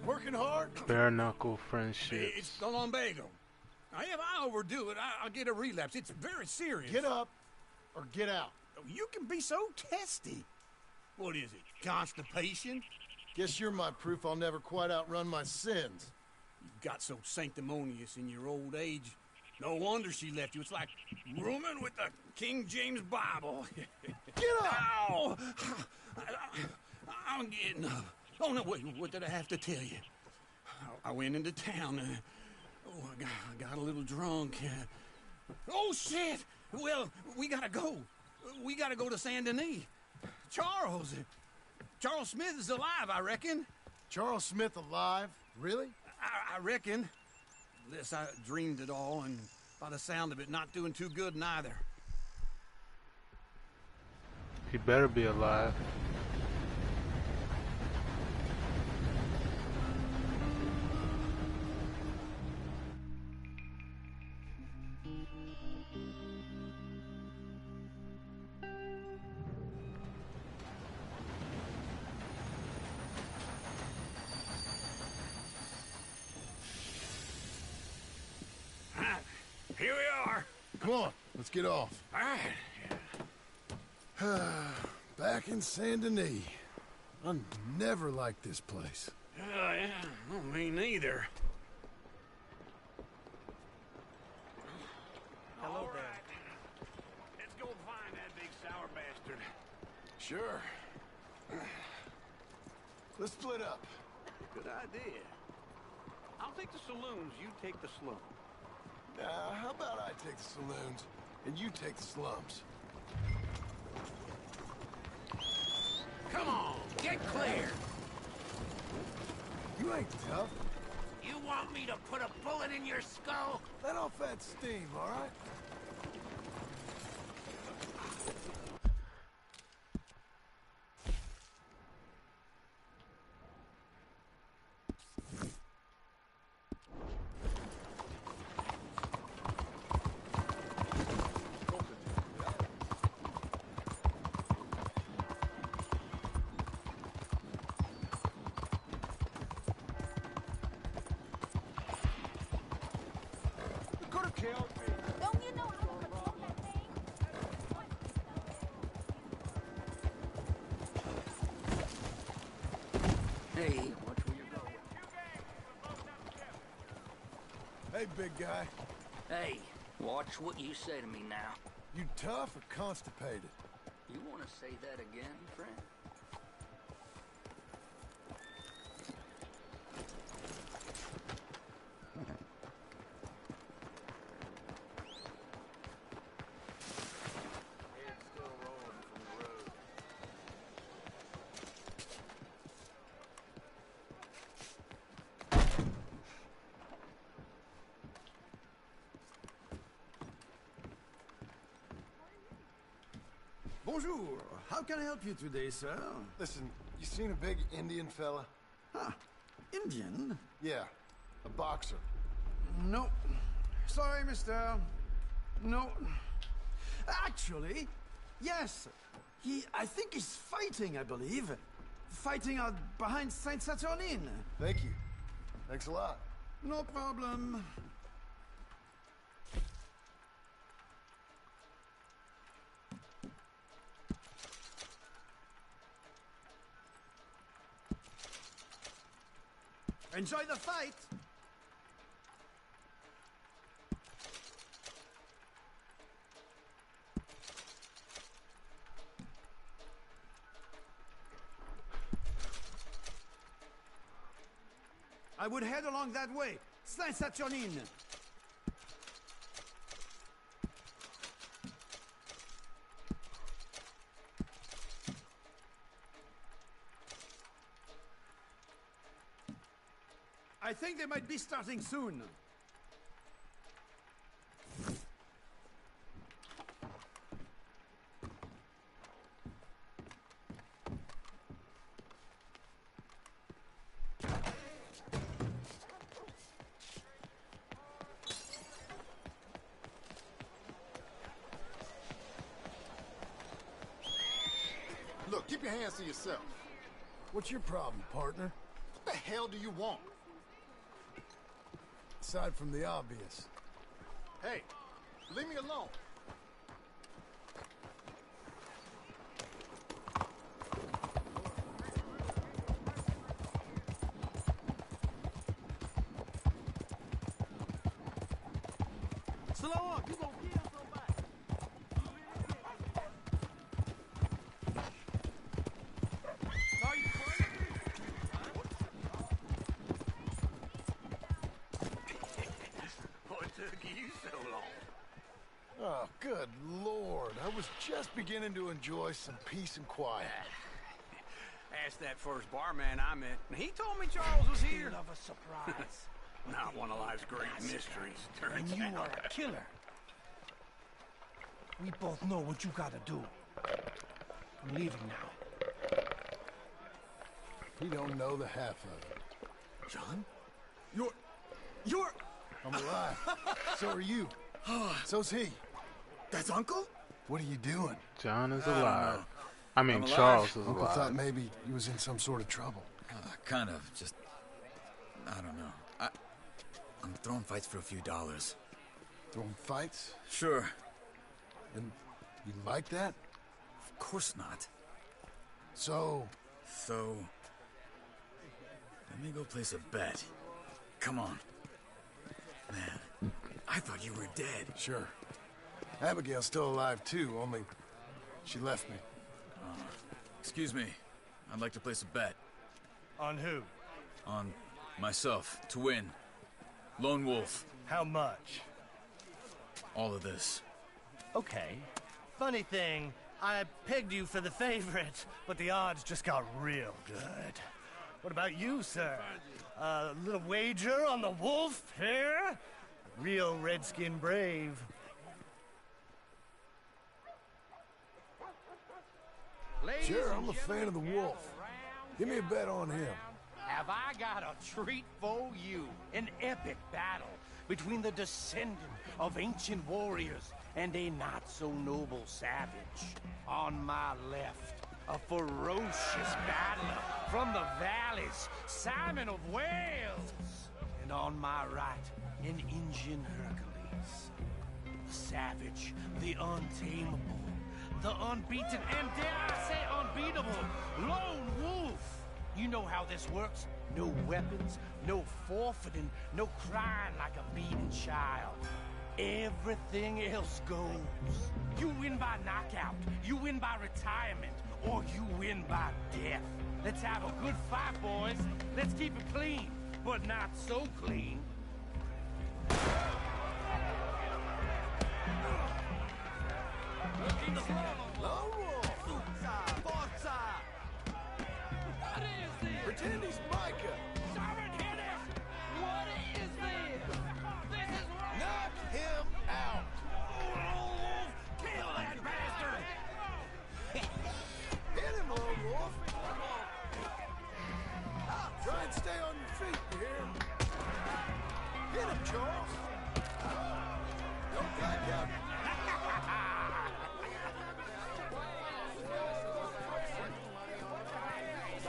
Working hard? Bare knuckle friendship. It's the lumbago. Now, if I overdo it, I'll get a relapse. It's very serious. Get up or get out. You can be so testy. What is it, constipation? Guess you're my proof I'll never quite outrun my sins. You got so sanctimonious in your old age. No wonder she left you. It's like rooming with the King James Bible. Get up! Ow! I'm getting up. Oh, no, wait, what did I have to tell you? I went into town. I got a little drunk. Oh, shit! Well, we gotta go. We gotta go to Saint Denis. Charles Smith is alive, I reckon. Charles Smith alive? Really? I reckon. Unless I dreamed it all, and by the sound of it, not doing too good neither. He better be alive. Here we are. Come on, let's get off. All right. Back in Saint Denis. I never liked this place. Yeah, well, me neither. Hello there. Let's go find that big sour bastard. Sure. Let's split up. Good idea. I'll take the saloons, you take the slums. How about I take the saloons, and you take the slums? Come on, get clear! You ain't tough. You want me to put a bullet in your skull? Let off that steam, all right? Don't you know I don't control that thing? Hey, watch where you're going. Hey, big guy. Hey, watch what you say to me now. You tough or constipated? You want to say that again, friend? Bonjour. How can I help you today, sir? Listen, you seen a big Indian fella? Ah, Indian? Yeah, a boxer. No. Sorry, mister. No. Actually, yes. I think he's fighting, I believe. Fighting out behind Saint Saturnine. Thank you. Thanks a lot. No problem. Enjoy the fight! I would head along that way. Saint Saturnine. I think they might be starting soon. Look, keep your hands to yourself. What's your problem, partner? What the hell do you want? Aside from the obvious. Hey, leave me alone. Slow up, you gonna kill somebody. Are you crazy? What took you so long? Oh, good Lord. I was just beginning to enjoy some peace and quiet. Asked that first barman I met, and he told me Charles was here. Of a surprise. Not one of life's great mysteries, turns And you out. are a killer. We both know what you gotta do. I'm leaving now. He don't know the half of it. John? You're... I'm alive. So are you. So's he. That's Uncle? What are you doing? John is I don't alive. know. I mean, I'm alive. Charles is Uncle alive. thought maybe he was in some sort of trouble. Kind of. Just... I don't know. I'm throwing fights for a few dollars. Throwing fights? Sure. And you like that? Of course not. So... So... Let me go place a bet. Come on. Man, I thought you were dead. Sure. Abigail's still alive, too, only she left me. Excuse me. I'd like to place a bet. On who? On myself, to win. Lone Wolf. How much? All of this. Okay. Funny thing, I pegged you for the favorite, but the odds just got real good. What about you, sir? A little wager on the wolf here? Real redskin brave. Sure, I'm a fan of the wolf. Give me a bet on him. Have I got a treat for you? An epic battle between the descendant of ancient warriors and a not-so-noble savage. On my left, a ferocious battler from the valleys, Simon of Wales. And on my right, an Indian Hercules. The savage, the untamable, the unbeaten, and dare I say unbeatable, Lone Wolf. You know how this works. No weapons, no forfeiting, no crying like a beaten child. Everything else goes. You win by knockout, you win by retirement, or you win by death. Let's have a good fight, boys. Let's keep it clean, but not so clean. Lone Wolf! Forza! Pretend he's Micah! What is this? This is wrong! Knock him out! Kill that bastard! Hit him, Lone Wolf! Try and stay on your feet, you hear? Hit him, Charles! Don't back out!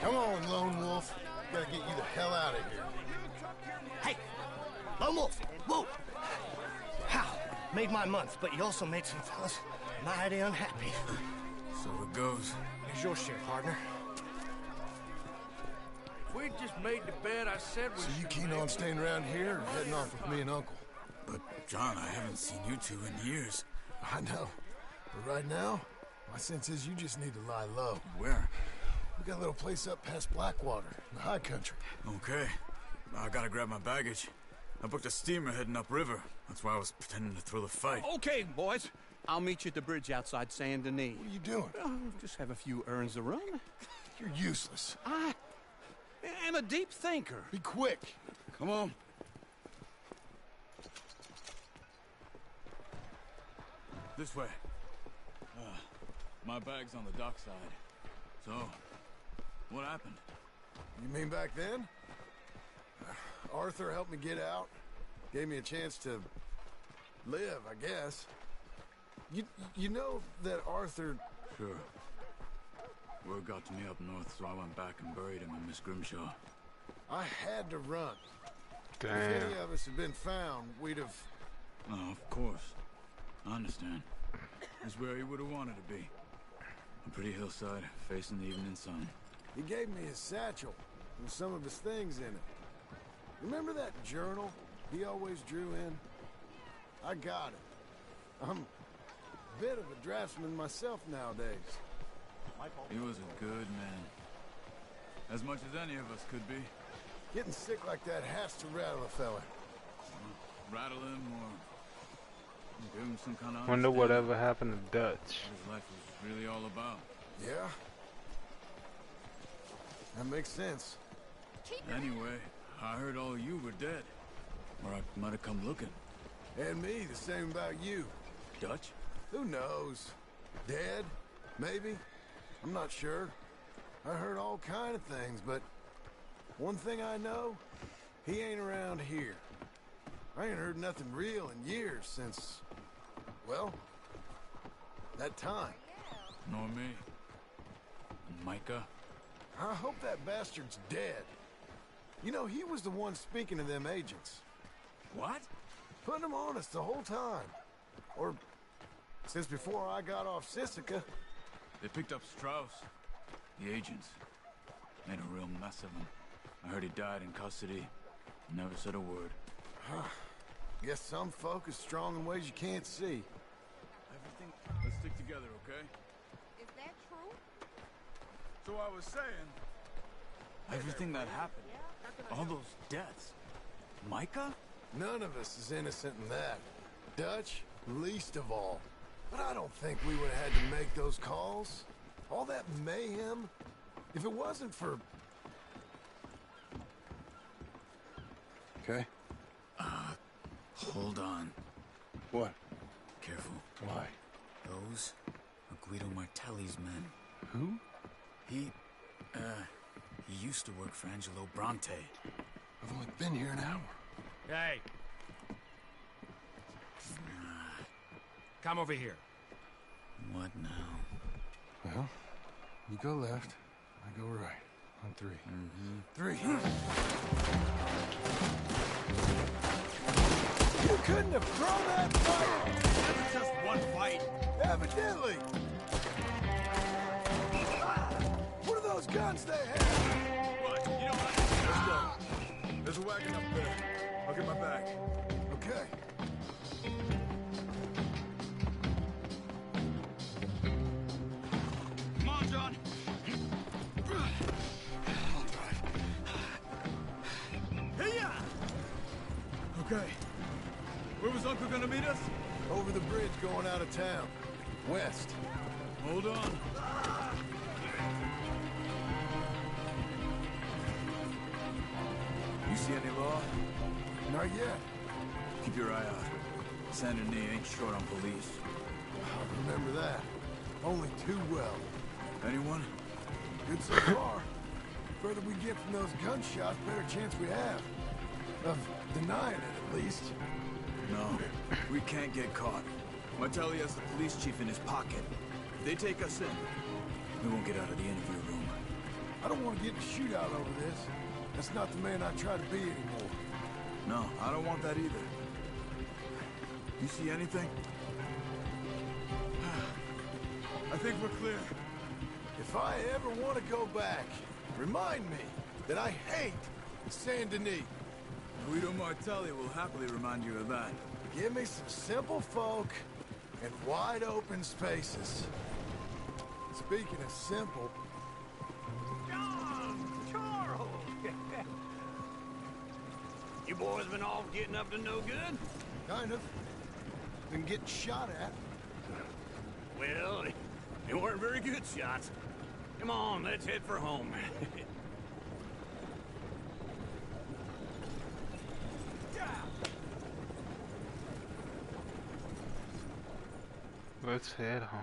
Come on, Lone Wolf. Gotta get you the hell out of here. Hey! Lone Wolf! Whoa! How? Made my month, but you also made some fellas mighty unhappy. So it goes. Here's your share, partner. If we'd just made the bet I said we So you should keen make, on staying around here or heading off with me and Uncle? But, John, I haven't seen you two in years. I know. But right now, my sense is you just need to lie low. Where? We got a little place up past Blackwater, in the high country. Okay. I gotta grab my baggage. I booked a steamer heading upriver. That's why I was pretending to throw the fight. Okay, boys. I'll meet you at the bridge outside Saint Denis. What are you doing? Oh, just have a few errands to run. You're useless. I am a deep thinker. Be quick. Come on. This way. My bag's on the dockside. So, what happened? You mean back then? Arthur helped me get out. Gave me a chance to live, I guess. You know that Arthur... Sure. Word got to me up north, so I went back and buried him in Miss Grimshaw. I had to run. Damn. If any of us had been found, we'd have... Oh, of course. I understand. It's where he would have wanted to be. A pretty hillside, facing the evening sun. He gave me his satchel with some of his things in it. Remember that journal he always drew in? I got it. I'm a bit of a draftsman myself nowadays. He was a good man. As much as any of us could be. Getting sick like that has to rattle a fella. Rattle him or give him some kind of Wonder understanding whatever happened to Dutch. what his life was really all about. Yeah? That makes sense. Anyway, I heard all you were dead. Or I might have come looking. And me, the same about you. Dutch? Who knows? Dead? Maybe? I'm not sure. I heard all kind of things, but one thing I know, he ain't around here. I ain't heard nothing real in years since, well, that time. Nor me. And Micah? I hope that bastard's dead. You know, he was the one speaking to them agents. What? Putting them on us the whole time. Or since before I got off Sisika. They picked up Strauss. The agents. Made a real mess of him. I heard he died in custody. Never said a word. Guess some folk is strong in ways you can't see. Everything... Let's stick together, okay? Is that true? So I was saying... Everything that happened, all those deaths. Micah? None of us is innocent in that. Dutch, least of all. But I don't think we would have had to make those calls. All that mayhem. If it wasn't for... Okay? Hold on. What? Careful. Why? Those are Guido Martelli's men. Who? He used to work for Angelo Bronte. I've only been here an hour. Hey. Come over here. What now? Well, you go left, I go right. On 3. Three. You couldn't have thrown that fight! That's just one fight. Evidently! What are those guns they have? What? You know what? Let's go. There's a wagon up there. I'll get my bag. Okay. Come on, John. I'll drive. Hey-ya! Okay. Where was Uncle gonna meet us? Over the bridge going out of town. West. Hold on. You see any law? Not yet. Keep your eye out. Saint Denis ain't short on police. I'll remember that. Only too well. Anyone? Good so far. Further we get from those gunshots, better chance we have. Of denying it, at least. No, we can't get caught. Martelli has the police chief in his pocket. If they take us in, we won't get out of the interview room. I don't want to get in a shootout over this. That's not the man I try to be anymore. No, I don't want that either. You see anything? I think we're clear. If I ever want to go back, remind me that I hate Saint Denis. Guido Martelli will happily remind you of that. Give me some simple folk and wide open spaces. Speaking of simple... John! Charles! You boys been all getting up to no good? Kind of. Been getting shot at. Well, they weren't very good shots. Come on, let's head for home. Let's head home.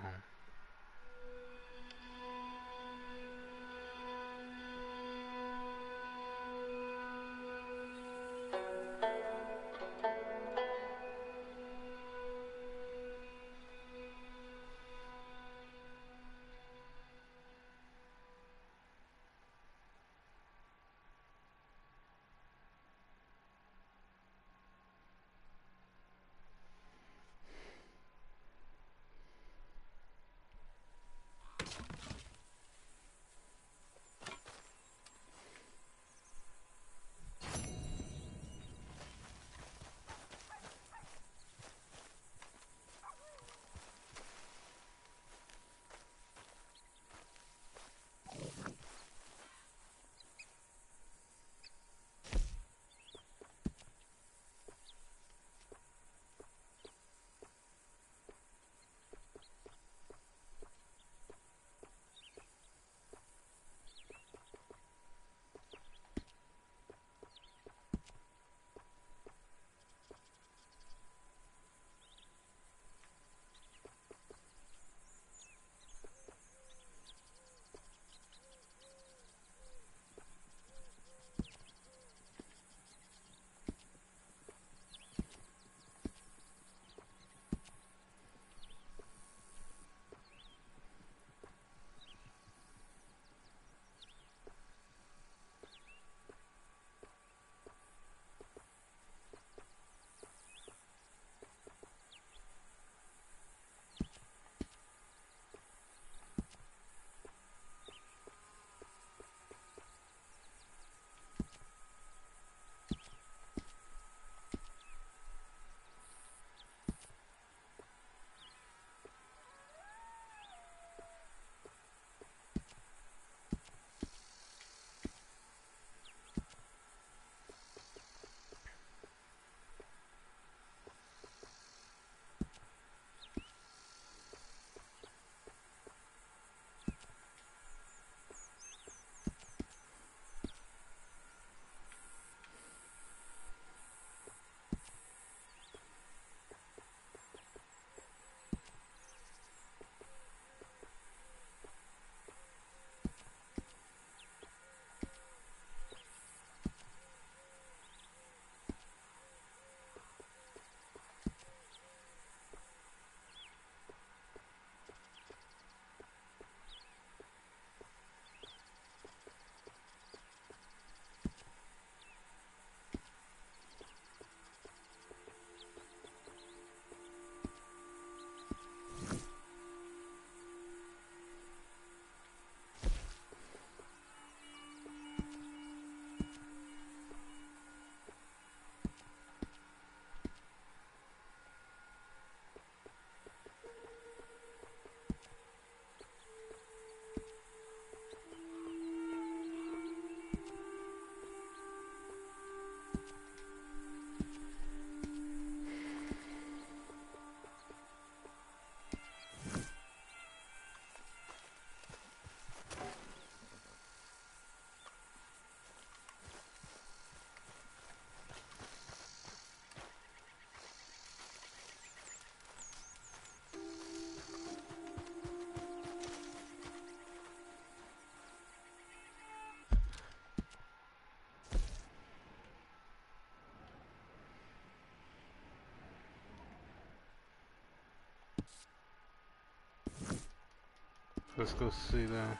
Let's go see that.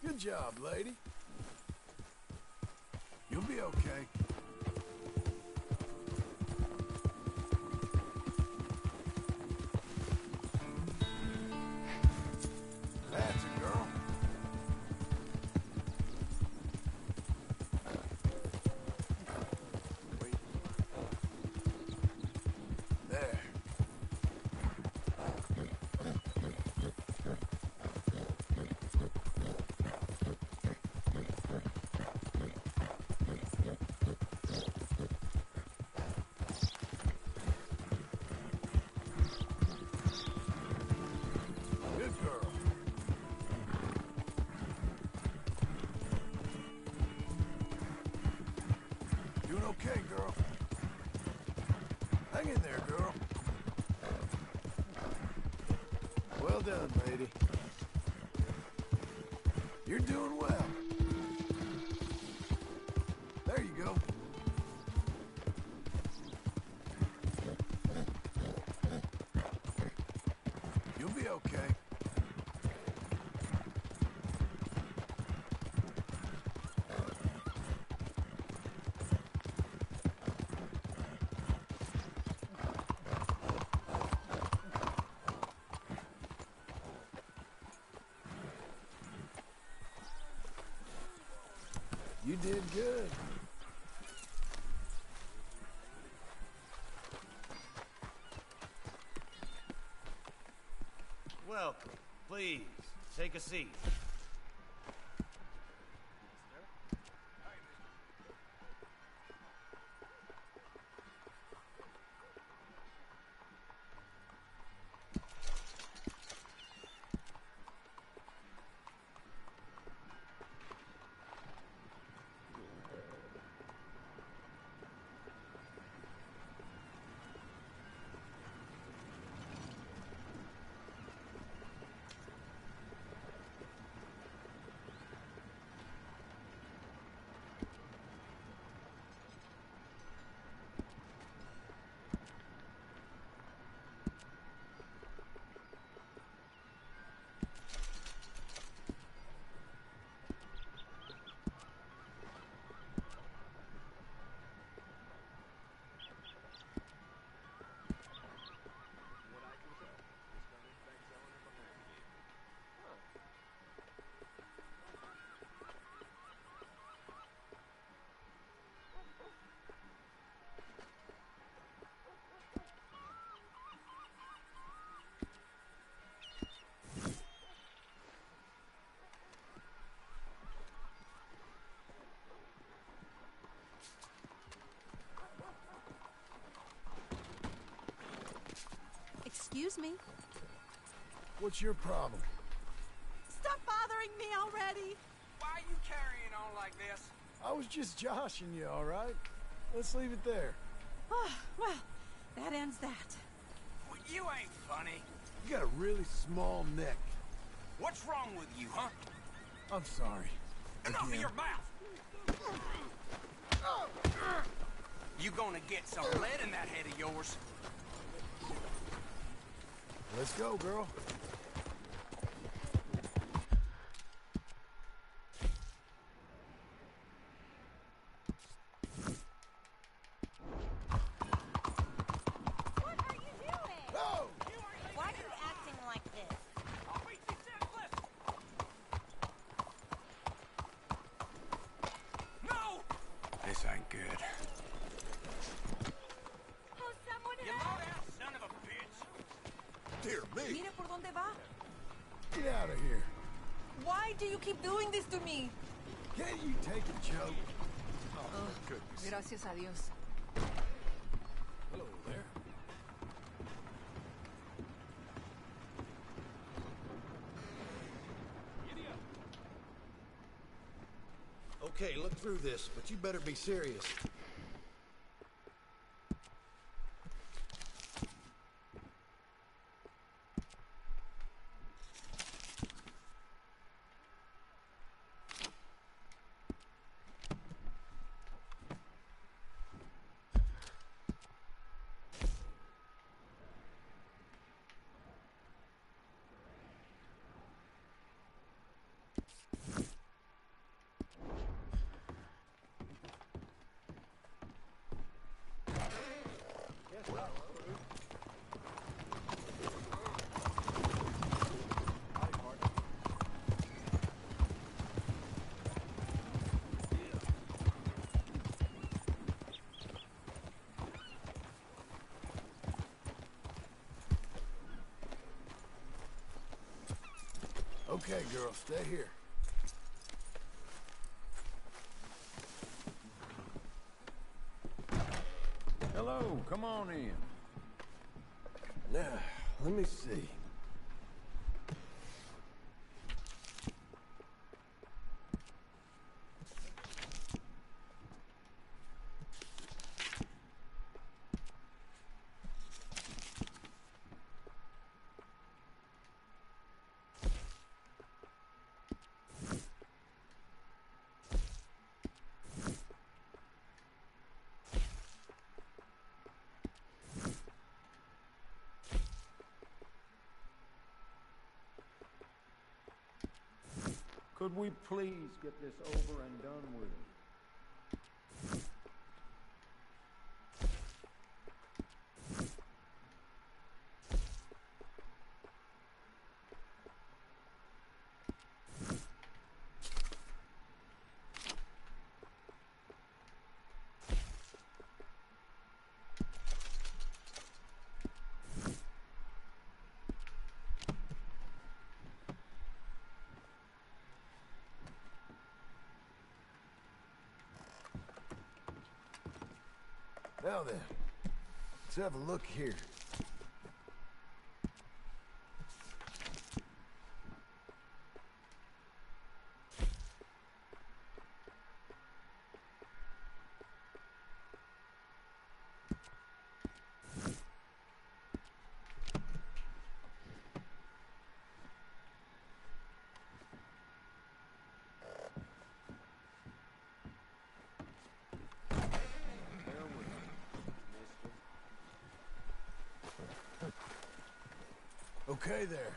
Good job, lady. You'll be okay. That's a girl. There. Good girl. Doing okay, girl. Hang in there, girl. Well done, lady. You're doing well. There you go. You'll be okay. You did good. Welcome. Please, take a seat. Excuse me. What's your problem? Stop bothering me already. Why are you carrying on like this? I was just joshing you, all right? Let's leave it there. Oh, well, that ends that. Well, you ain't funny. You got a really small neck. What's wrong with you, huh? I'm sorry. Enough of Again. your mouth! You gonna get some lead in that head of yours? Let's go, girl. What are you doing? No! Why are you acting like this? I'll beat you senseless! No! This ain't good. Oh, someone You low-down son of a bitch! Dear me. Mire por dónde va. Get out of here. Why do you keep doing this to me? Can't you take a joke? Oh, my goodness. Gracias a Dios. Hello there. Okay, look through this, but you better be serious. Okay, girl, stay here. Hello, come on in. Now, let me see. Could we please get this over and done with? Now then, let's have a look here. Okay there.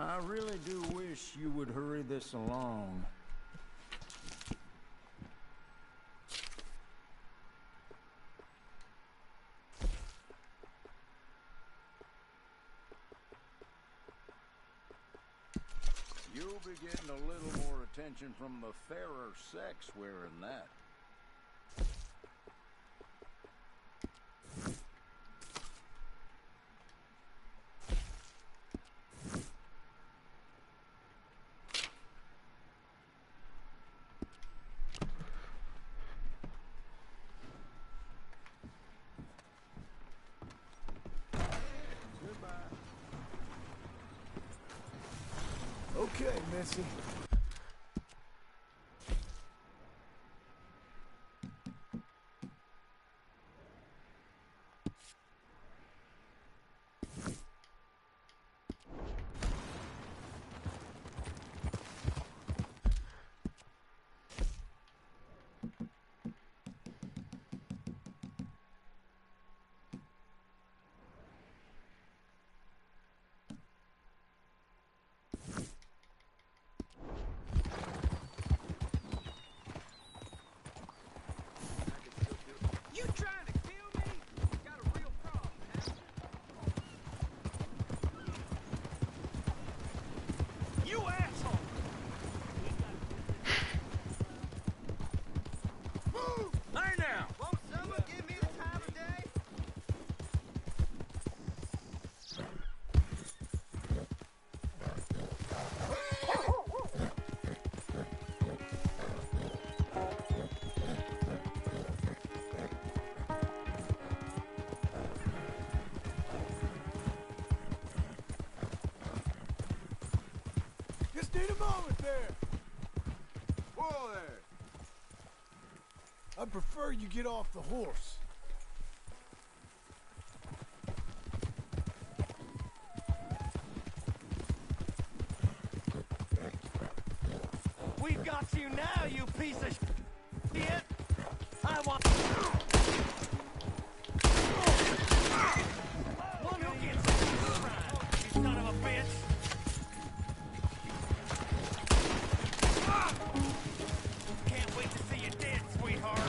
I really do wish you would hurry this along. You'll be getting a little more attention from the fairer sex wearing that. Okay, Missy. You trying to kill me? Got a real problem, haven't you? You asshole! Move! Hey now! Won't someone give me the time of day? Just need a moment there. Whoa there. I'd prefer you get off the horse. We've got you now, you piece of shit! I want... One who gets you son of a bitch! Can't wait to see you dead, sweetheart!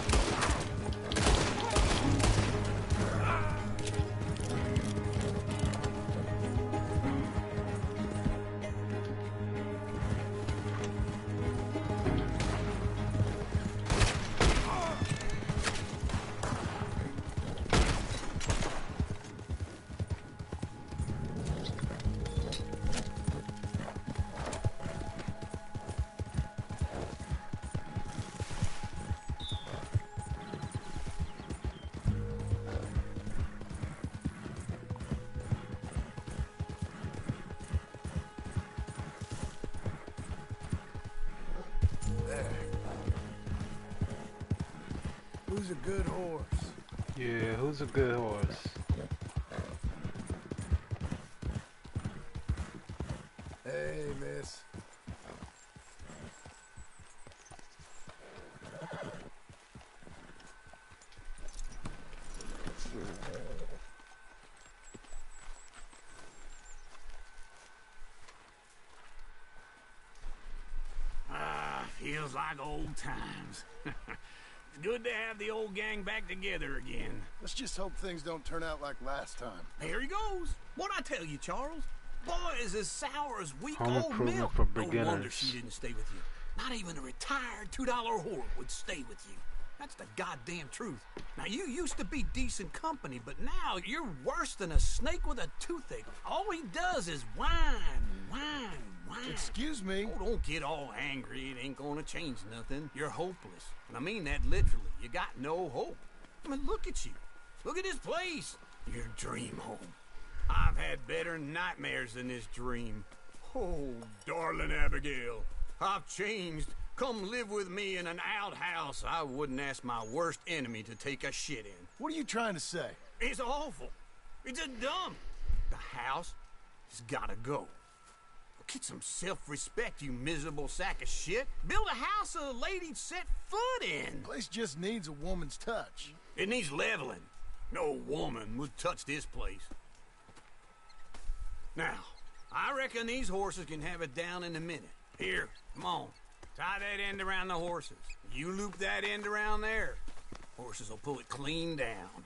Who's a good horse? Yeah, who's a good horse? Hey, miss. Feels like old times. It's good to have the old gang back together again. Let's just hope things don't turn out like last time. Here he goes. What'd I tell you, Charles? Boy is as sour as weak Home old improvement milk. for No wonder beginners. she didn't stay with you. Not even a retired $2 whore would stay with you. That's the goddamn truth. Now, you used to be decent company, but now you're worse than a snake with a toothache. All he does is whine, whine, whine. Excuse me? Oh, don't get all angry. It ain't gonna change nothing. You're hopeless. And I mean that literally. You got no hope. I mean, look at you. Look at this place. Your dream home. I've had better nightmares than this dream. Oh, darling Abigail, I've changed. Come live with me in an outhouse I wouldn't ask my worst enemy to take a shit in. What are you trying to say? It's awful. It's a dump. The house has gotta go. Get some self-respect, you miserable sack of shit. Build a house a lady'd set foot in. The place just needs a woman's touch. It needs leveling. No woman would touch this place. Now, I reckon these horses can have it down in a minute. Here, come on. Tie that end around the horses. You loop that end around there. Horses will pull it clean down.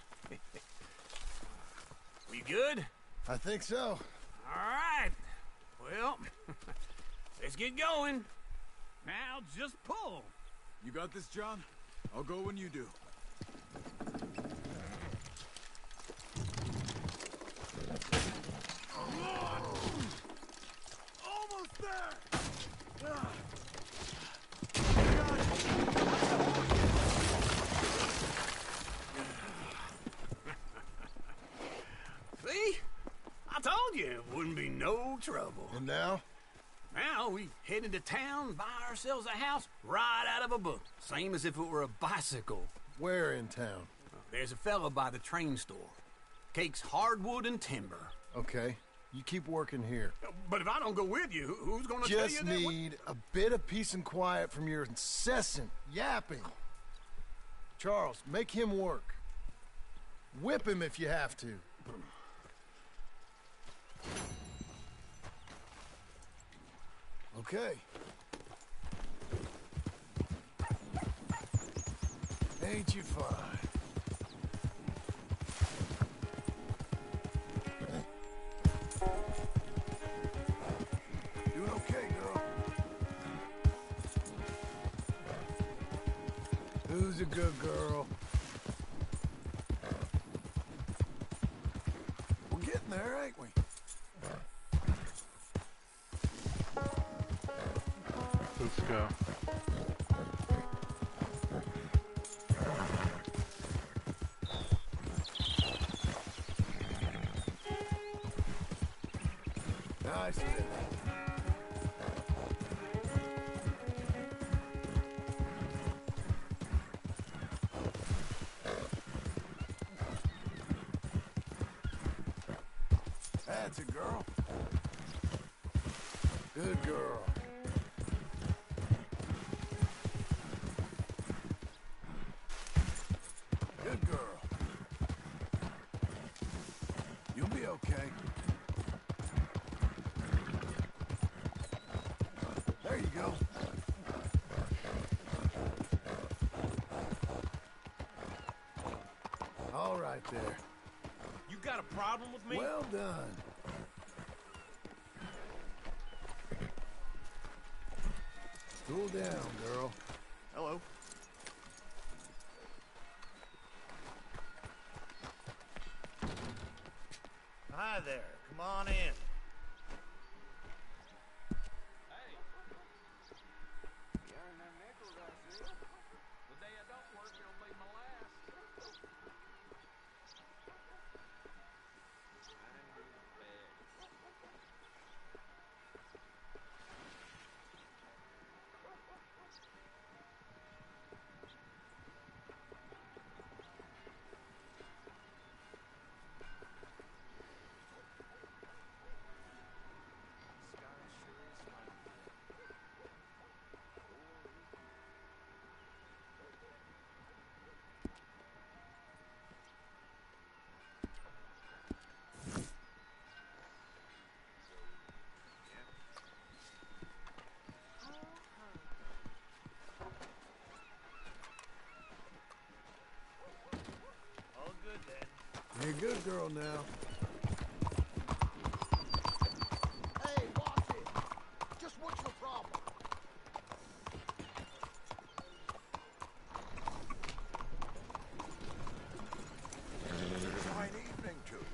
We good? I think so. All right. Well, let's get going. Now just pull. You got this, John? I'll go when you do. Almost there! See? I told you it wouldn't be no trouble. And now? Now we head into town, buy ourselves a house right out of a book. Same as if it were a bicycle. Where in town? There's a fella by the train store. Cakes hardwood and timber. Okay, you keep working here. But if I don't go with you, who's gonna tell you Just that? need a bit of peace and quiet from your incessant yapping. Charles, make him work. Whip him if you have to. Okay. Ain't you fine? Doing okay, girl. Who's a good girl? We're getting there, ain't we? Let's go. Nice fit. That's a girl. Good girl. There you go. All right there. You got a problem with me? Well done. Cool down, girl. Hello. Hi there. Come on in. You're a good girl now. Hey, watch it. Just what's your problem? Fine evening to you.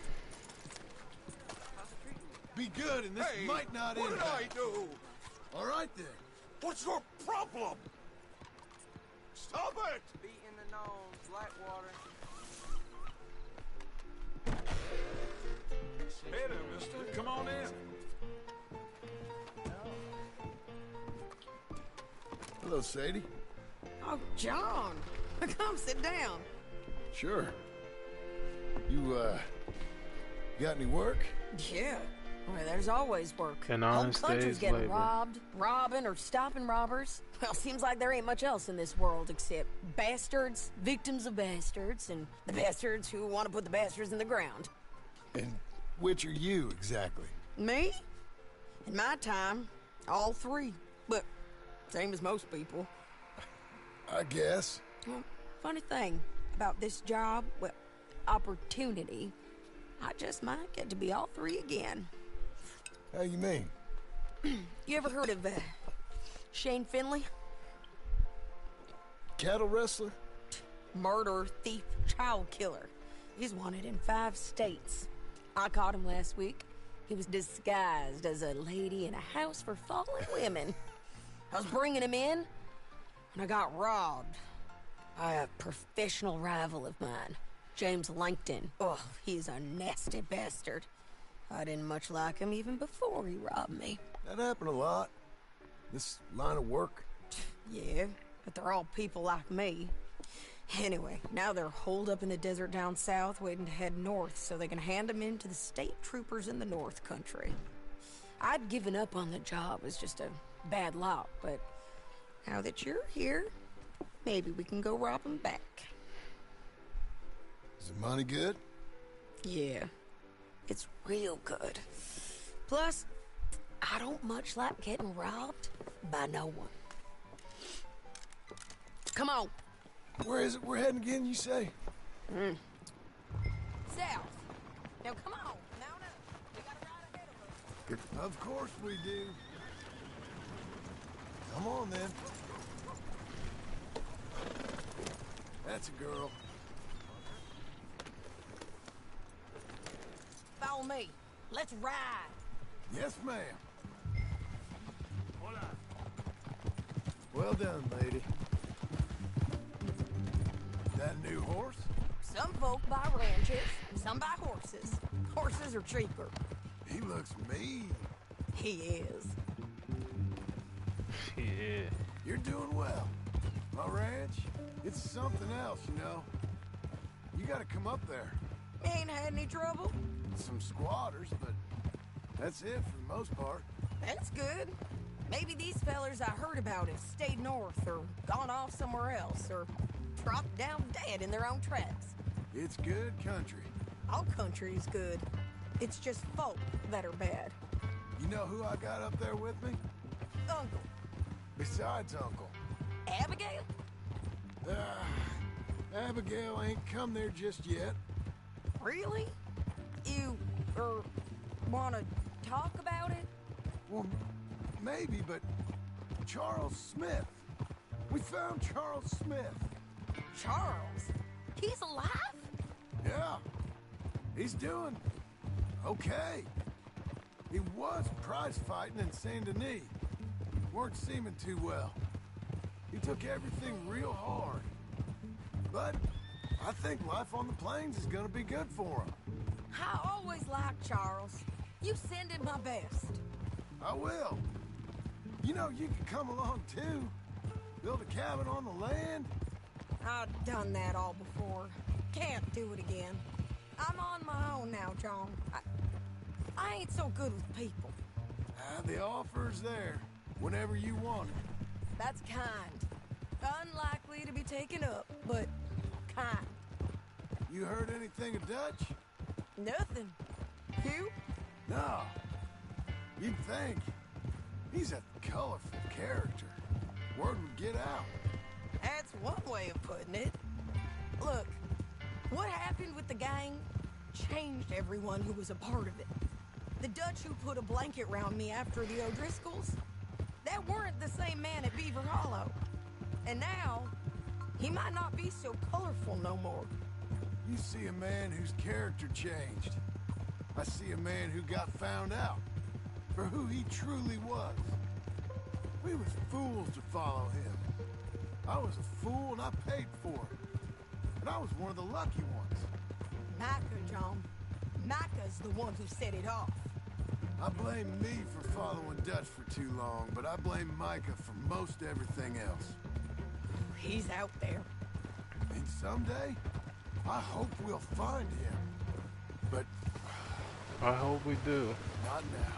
Be good, and this might not end. What did I do? All right then. What's your problem? Stop it! Beating the nose, Blackwater. Hey there, mister. Come on in. Hello, Sadie. Oh, John. Come sit down. Sure. You, got any work? Yeah. Well, there's always work. An Whole honest country's day's getting labor. robbed, robbing, or stopping robbers. Well, seems like there ain't much else in this world except bastards, victims of bastards, and the bastards who want to put the bastards in the ground. And which are you, exactly? Me? In my time, all three. But same as most people. I guess. Well, funny thing about this job, well, opportunity, I just might get to be all three again. How you mean? You ever heard of Shane Finley? Cattle wrestler? Murderer, thief, child killer. He's wanted in 5 states. I caught him last week. He was disguised as a lady in a house for fallen women. I was bringing him in, and I got robbed by a professional rival of mine, James Langton. Oh, he's a nasty bastard. I didn't much like him even before he robbed me. That happened a lot. This line of work. Yeah, but they're all people like me. Anyway, now they're holed up in the desert down south, waiting to head north so they can hand him in to the state troopers in the North Country. I'd given up on the job as just a bad lot, but now that you're here, maybe we can go rob him back. Is the money good? Yeah, it's real good. Plus, I don't much like getting robbed by no one. Come on. Where is it we're heading again, you say? South. Now come on. Mount up. We got a ride ahead of us. Of course we do. Come on, then. That's a girl. Follow me. Let's ride. Yes, ma'am. Well done, lady. That new horse? Some folk buy ranches, some buy horses. Horses are cheaper. He looks mean. He is. Yeah. You're doing well. My ranch, it's something else, you know. You gotta come up there. Ain't had any trouble? Some squatters, but that's it for the most part. That's good. Maybe these fellers I heard about have stayed north or gone off somewhere else or dropped down dead in their own tracks. It's good country. All country is good. It's just folk that are bad. You know who I got up there with me? Uncle. Besides Uncle. Abigail? Abigail ain't come there just yet. Really? You, wanna talk about it? Well, maybe, but Charles Smith. We found Charles Smith. Charles? He's alive? Yeah. He's doing okay. He was prize fighting in Saint Denis. Weren't seeming too well. He took everything real hard. But I think life on the plains is gonna be good for him. I always liked Charles. You send him my best. I will. You know, you can come along too. Build a cabin on the land. I've done that all before. Can't do it again. I'm on my own now, John. I ain't so good with people. The offer's there, whenever you want it. That's kind. Unlikely to be taken up, but kind. You heard anything of Dutch? Nothing. You? No. You'd think. He's a colorful character. Word would get out. That's one way of putting it. Look, what happened with the gang changed everyone who was a part of it. The Dutch who put a blanket round me after the O'Driscolls, that weren't the same man at Beaver Hollow. And now, he might not be so colorful no more. You see a man whose character changed. I see a man who got found out for who he truly was. We was fools to follow him. I was a fool and I paid for it. But I was one of the lucky ones. Micah, John. Micah's the one who set it off. I blame me for following Dutch for too long, but I blame Micah for most everything else. He's out there. And someday, I hope we'll find him. But I hope we do. Not now.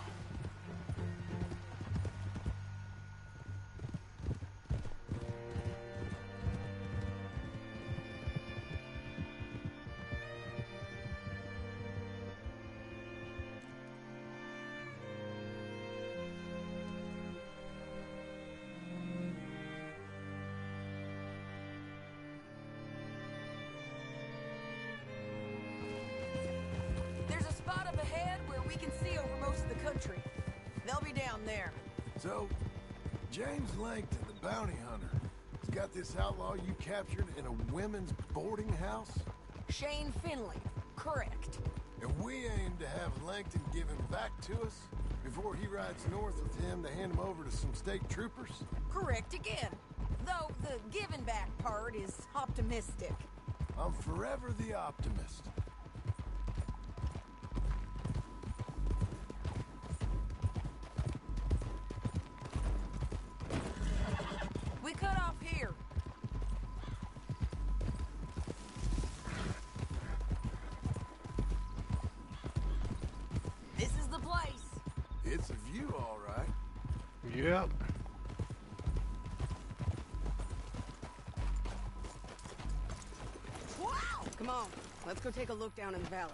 So, James Langton, the bounty hunter, has got this outlaw you captured in a women's boarding house? Shane Finley, correct. And we aim to have Langton give him back to us before he rides north with him to hand him over to some state troopers? Correct again. Though the giving back part is optimistic. I'm forever the optimist. We cut off here. This is the place. It's a view, all right. Yep. Wow! Come on, let's go take a look down in the valley.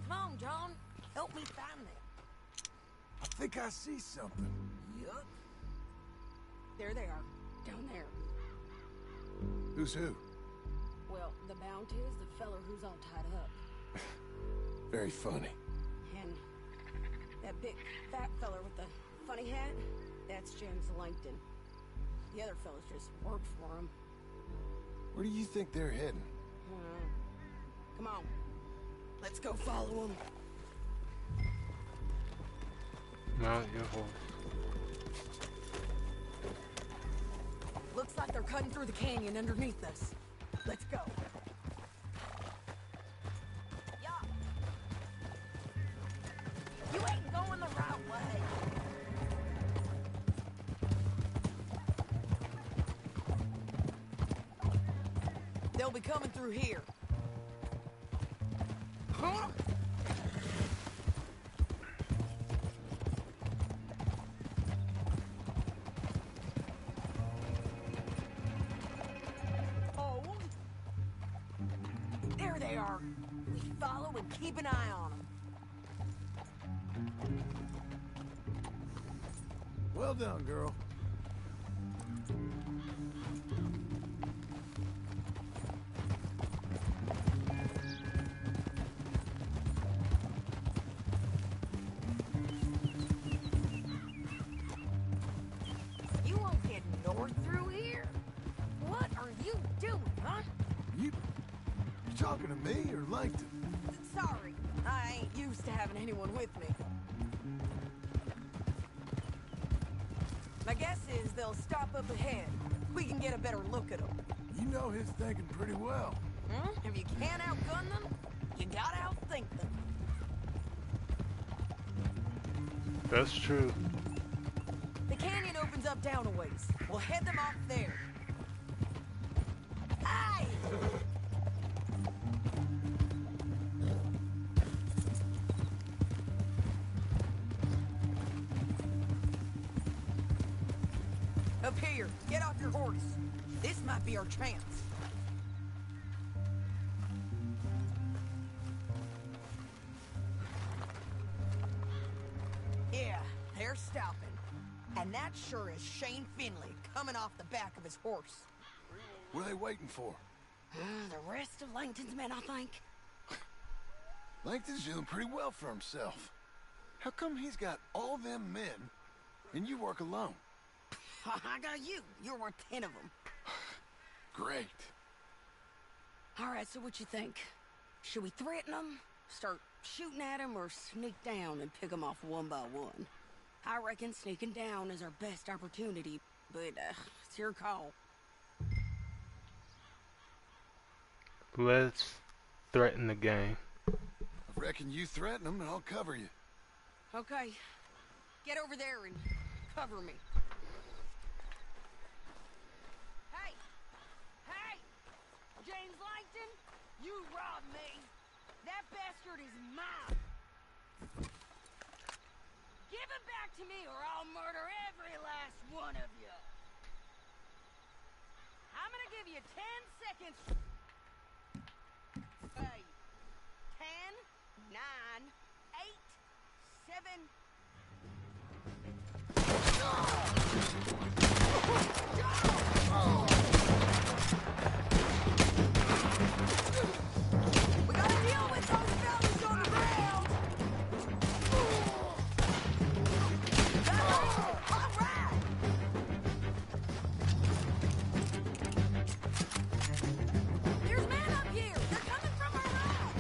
Come on, John. Help me find them. I think I see something. Yup. There they are, down there. Who's who? Well, the Bounty is the feller who's all tied up. Very funny. And that big fat feller with the funny hat, that's James Langton. The other fellas just work for him. Where do you think they're heading? Come on. Let's go follow them. Mount your horse. Looks like they're cutting through the canyon underneath us. Let's go. Yeah. You ain't going the right way. They'll be coming through here. Huh? they are. We follow and keep an eye on them. Well done, girl. You won't head north through here? What are you doing, huh? You talking to me or Langton? Sorry, I ain't used to having anyone with me. My guess is they'll stop up ahead. We can get a better look at them. You know his thinking pretty well. Hmm? If you can't outgun them, you gotta outthink them. That's true. The canyon opens up down a ways. We'll head them off there. Aye! Up here, get off your horse. This might be our chance. Yeah, they're stopping. And that sure is Shane Finley coming off the back of his horse. What are they waiting for? The rest of Langton's men, I think. Langton's doing pretty well for himself. How come he's got all them men and you work alone? I got you. You're worth 10 of them. Great. All right, so what you think? Should we threaten them, start shooting at them, or sneak down and pick them off one by one? I reckon sneaking down is our best opportunity, but it's your call. Let's threaten the gang. I reckon you threaten them and I'll cover you. Okay. Get over there and cover me. Hey! Hey! James Langton, you robbed me. That bastard is mine. Give it back to me or I'll murder every last one of you. I'm gonna give you 10 seconds. Hey. 10, 9, 8, 7... We gotta deal with those fellas on the ground! All right! There's men up here! They're coming from our house!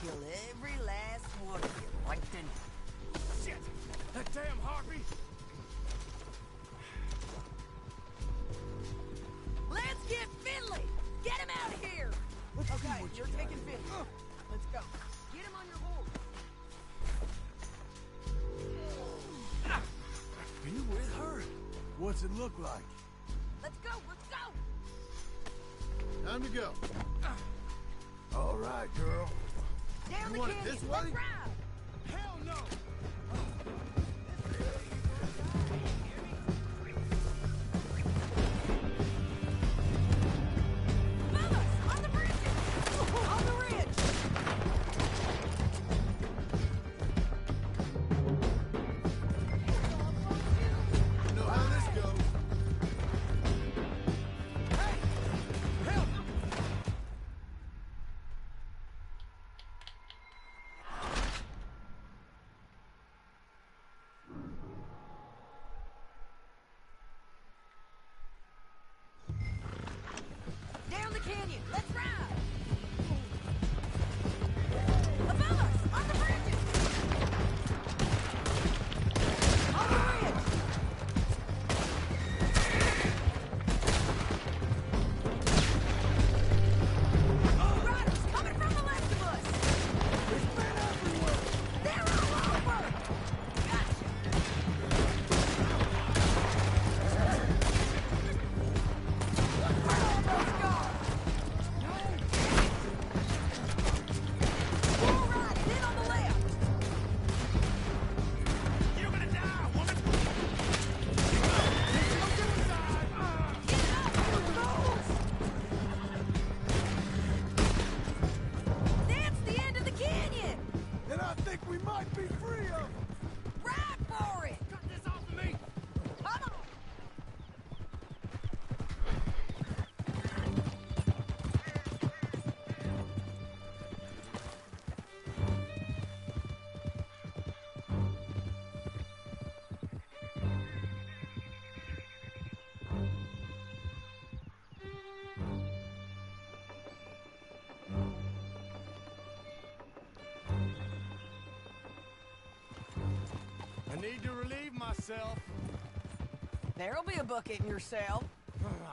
kill every last one of you, Langton. Shit! That damn harpy! Let's get Finley! Get him out of here! Okay, you're taking Finley. Let's go. Get him on your horse. Are you with her? What's it look like? Let's go, let's go! Time to go. All right, girl. Down You the want it canyon, this let's way? ride! Hell no! Fellas, on the bridges! On the ridge! You know how this goes. Down the canyon, let's ride! Fellas, on the bridges! On the ridge! Riders coming from the left of us! There's men everywhere! They're all over! Gotcha! We're almost gone! Bull riding in on the left! You're gonna die, woman! Get up, you fools! That's the end of the canyon! And I think we might be free of them. Ride for it! Cut this off of me! Come on! I need to relieve myself. There'll be a bucket in your cell.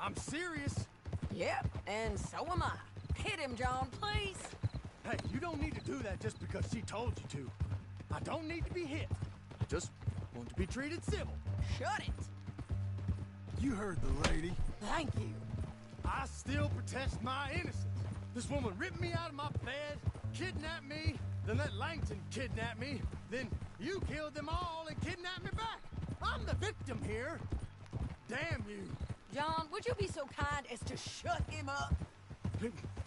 I'm serious. Yep, and so am I. Hit him, John, please. Hey, you don't need to do that just because she told you to. I don't need to be hit. I just want to be treated civil. Shut it. You heard the lady. Thank you. I still protest my innocence. This woman ripped me out of my bed, kidnapped me, then let Langton kidnap me, then you killed them all and kidnapped me back. I'm the victim here. Damn you. John, would you be so kind as to shut him up?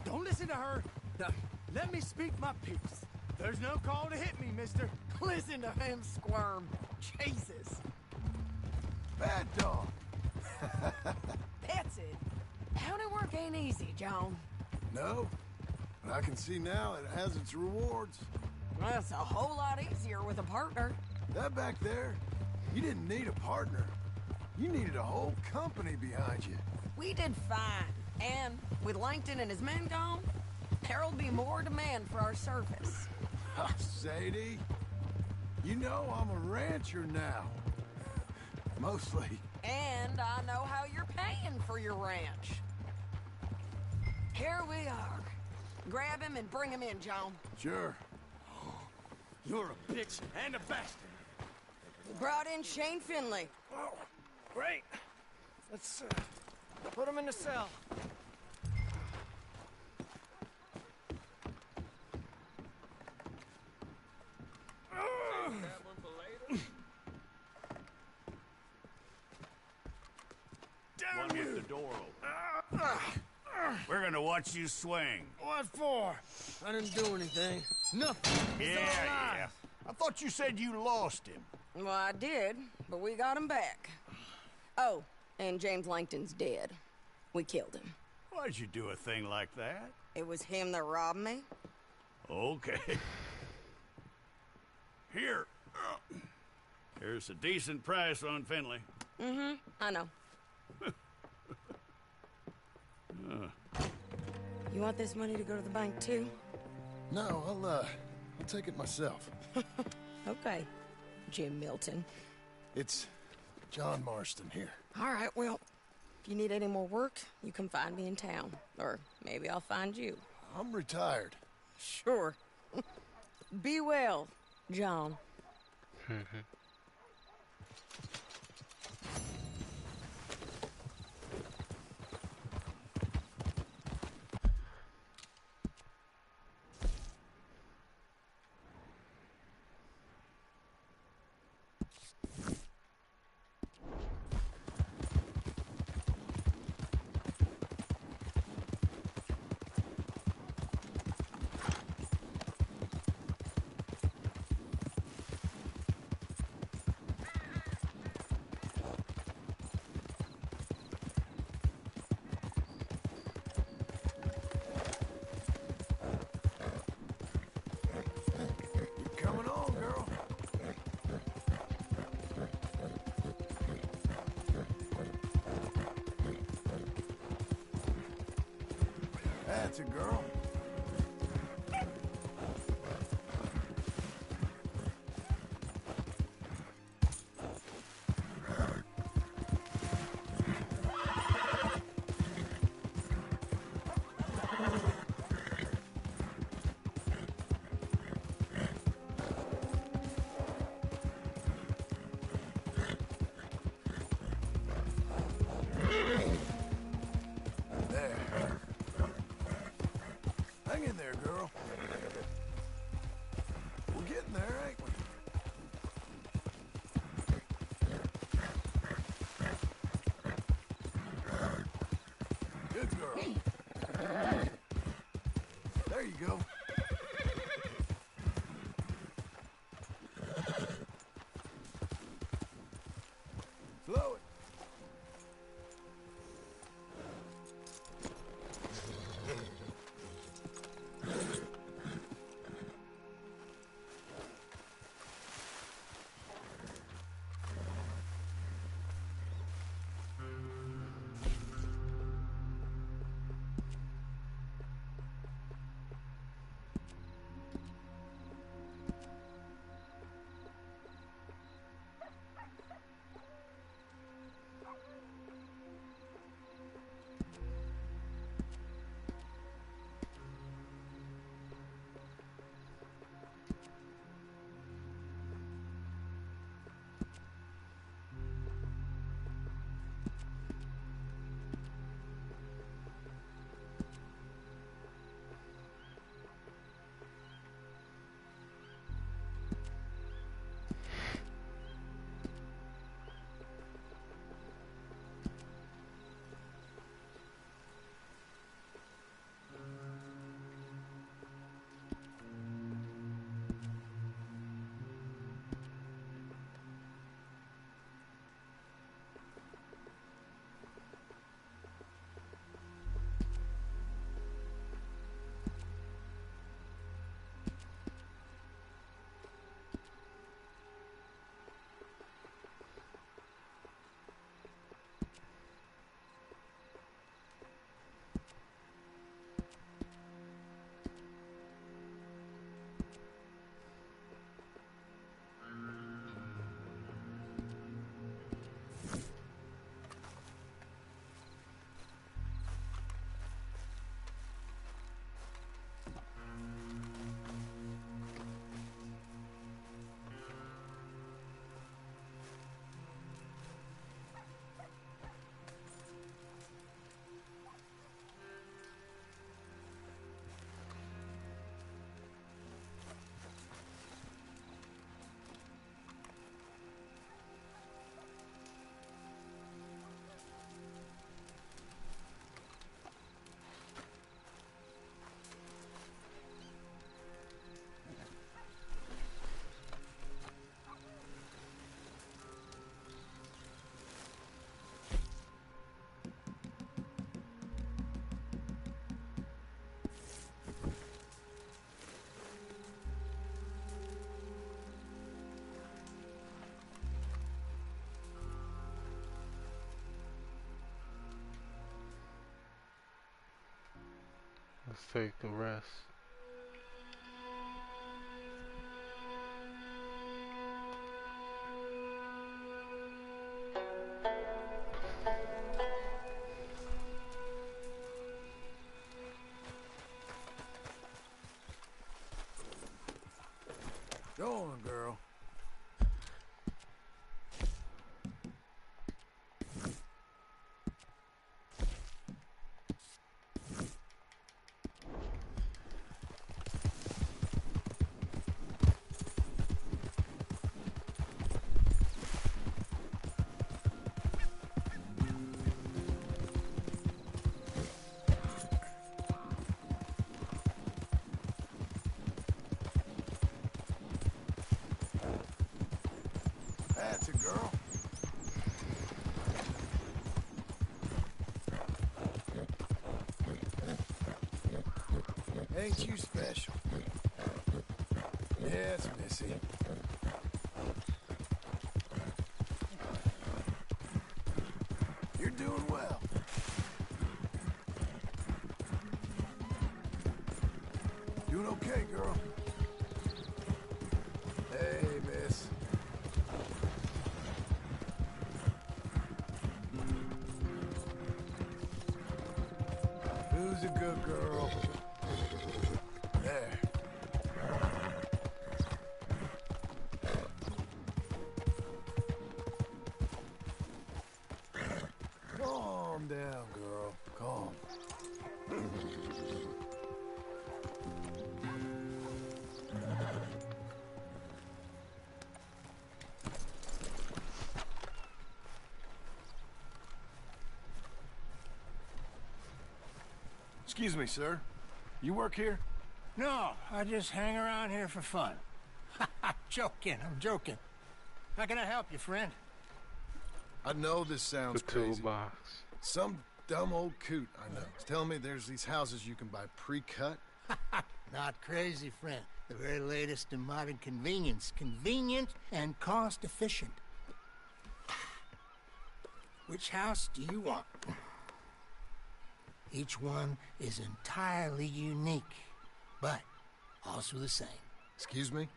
Don't listen to her. Now, let me speak my piece. There's no call to hit me, mister. Listen to him squirm. Jesus. Bad dog. That's it. County work ain't easy, John. No, but I can see now it has its rewards. Well, it's a whole lot easier with a partner. That back there, you didn't need a partner. You needed a whole company behind you. We did fine. And with Langton and his men gone, there'll be more demand for our service. Sadie, you know I'm a rancher now. Mostly. And I know how you're paying for your ranch. Here we are. Grab him and bring him in, John. Sure. You're a bitch and a bastard. We brought in Shane Finley. Oh, great. Let's put him in the cell. Damn you! The door open. We're gonna watch you swing. What for? I didn't do anything. Nothing. It's all Yeah. lies. I thought you said you lost him. Well, I did, but we got him back. Oh, and James Langton's dead. We killed him. Why'd you do a thing like that? It was him that robbed me. Okay. Here. Here's a decent price on Finley. Mm-hmm, I know. You want this money to go to the bank, too? No, I'll take it myself. Okay, Jim Milton. It's John Marston here. All right, well, if you need any more work, you can find me in town. Or maybe I'll find you. I'm retired. Sure. Be well, John. Coming on, girl. That's a girl. There. Hang in there, girl. We're getting there, ain't we? Good girl. There you go. Slow it. Let's take a rest. Ain't you special? Yes, Missy. You're doing well. Doing okay, girl. Hey, miss. Who's a good girl? There. Calm down, girl. Calm. Excuse me, sir. You work here? No, I just hang around here for fun. I'm joking. How can I help you, friend? I know this sounds The crazy. toolbox. Some dumb old coot I know is telling me there's these houses you can buy pre-cut. Not crazy, friend. The very latest in modern convenience. Convenient and cost efficient. Which house do you want? Each one is entirely unique, but also the same. Excuse me?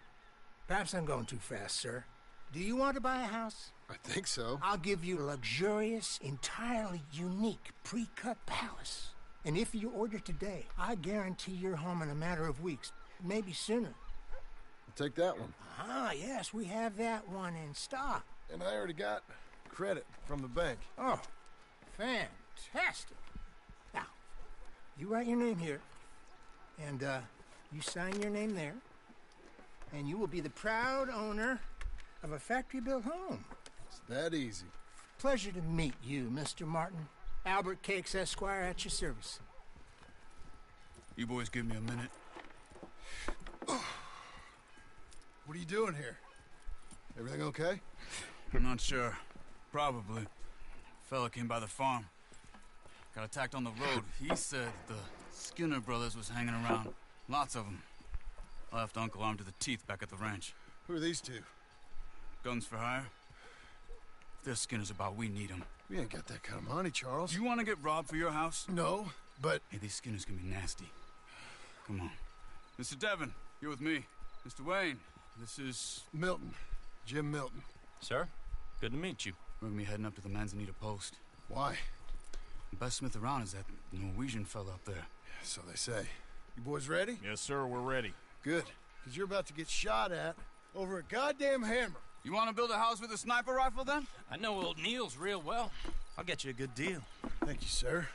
Perhaps I'm going too fast, sir. Do you want to buy a house? I think so. I'll give you a luxurious, entirely unique pre-cut palace. And if you order today, I guarantee you're home in a matter of weeks, maybe sooner. I'll take that one. Ah, yes, we have that one in stock. And I already got credit from the bank. Oh, fantastic. Now, you write your name here, and you sign your name there, and you will be the proud owner of a factory-built home. It's that easy. Pleasure to meet you, Mr. Martin. Albert Cakes, Esquire, at your service. You boys give me a minute. What are you doing here? Everything okay? I'm not sure. Probably. Fella came by the farm. Got attacked on the road. He said the Skinner brothers was hanging around. Lots of them. I left Uncle armed to the teeth back at the ranch. Who are these two? Guns for hire. If they're Skinner's about, we need them. We ain't got that kind of money, Charles. You want to get robbed for your house? No, but... Hey, these Skinners can be nasty. Come on. Mr. Devon, you're with me. Mr. Wayne, this is... Milton. Jim Milton. Sir, good to meet you. We're gonna be heading up to the Manzanita Post. Why? The best smith around is that Norwegian fella up there. Yeah, so they say. You boys ready? Yes, sir, we're ready. Good, because you're about to get shot at over a goddamn hammer. You want to build a house with a sniper rifle, then? I know old Neil's real well. I'll get you a good deal. Thank you, sir.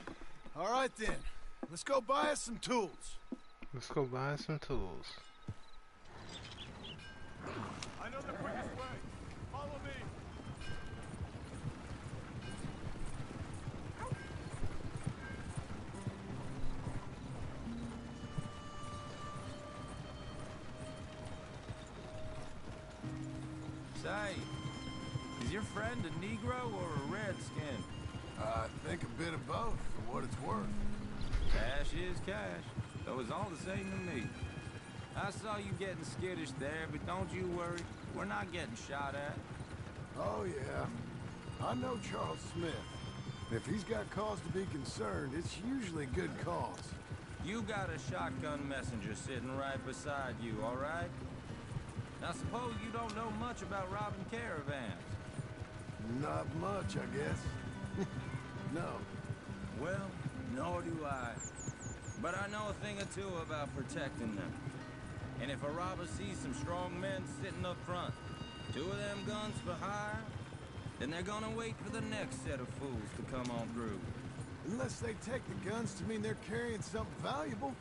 All right, then. Let's go buy us some tools. Let's go buy some tools. I know the quickest way. Follow me. Say, is your friend a Negro or a Redskin? I think a bit of both, for what it's worth. Cash is cash, though it's all the same to me. I saw you getting skittish there, but don't you worry. We're not getting shot at. Oh, yeah. I know Charles Smith. If he's got cause to be concerned, it's usually good cause. You got a shotgun messenger sitting right beside you, all right? Now suppose you don't know much about robbing caravans. Not much, I guess. No. Well, nor do I. But I know a thing or two about protecting them. And if a robber sees some strong men sitting up front, 2 of them guns for hire, then they're gonna wait for the next set of fools to come on through. Unless they take the guns to mean they're carrying something valuable.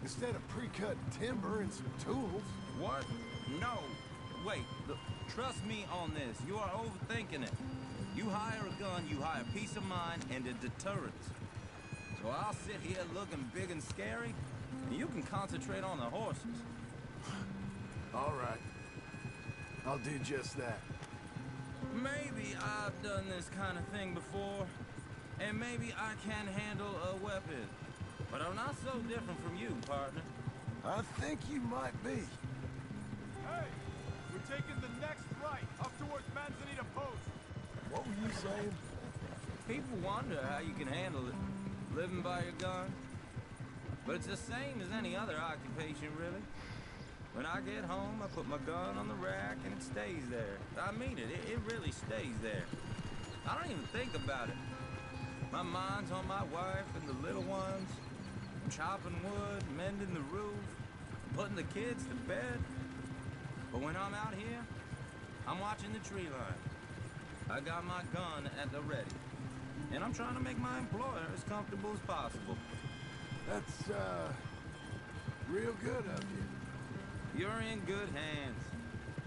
Instead of pre-cut timber and some tools. What? No. Wait, look, trust me on this. You are overthinking it. You hire a gun, you hire peace of mind and a deterrence. So I'll sit here looking big and scary, and you can concentrate on the horses. All right. I'll do just that. Maybe I've done this kind of thing before, and maybe I can handle a weapon. But But I'm not so different from you, partner. I think you might be. Hey, we're taking the next right up towards Manzanita Post. What were you saying? People wonder how you can handle it, living by your gun. But it's the same as any other occupation, really. When I get home, I put my gun on the rack and it stays there. I mean it, it really stays there. I don't even think about it. My mind's on my wife and the little ones. I'm chopping wood, mending the roof, putting the kids to bed. But when I'm out here, I'm watching the tree line. I got my gun at the ready. And I'm trying to make my employer as comfortable as possible. That's, real good of you. You're in good hands.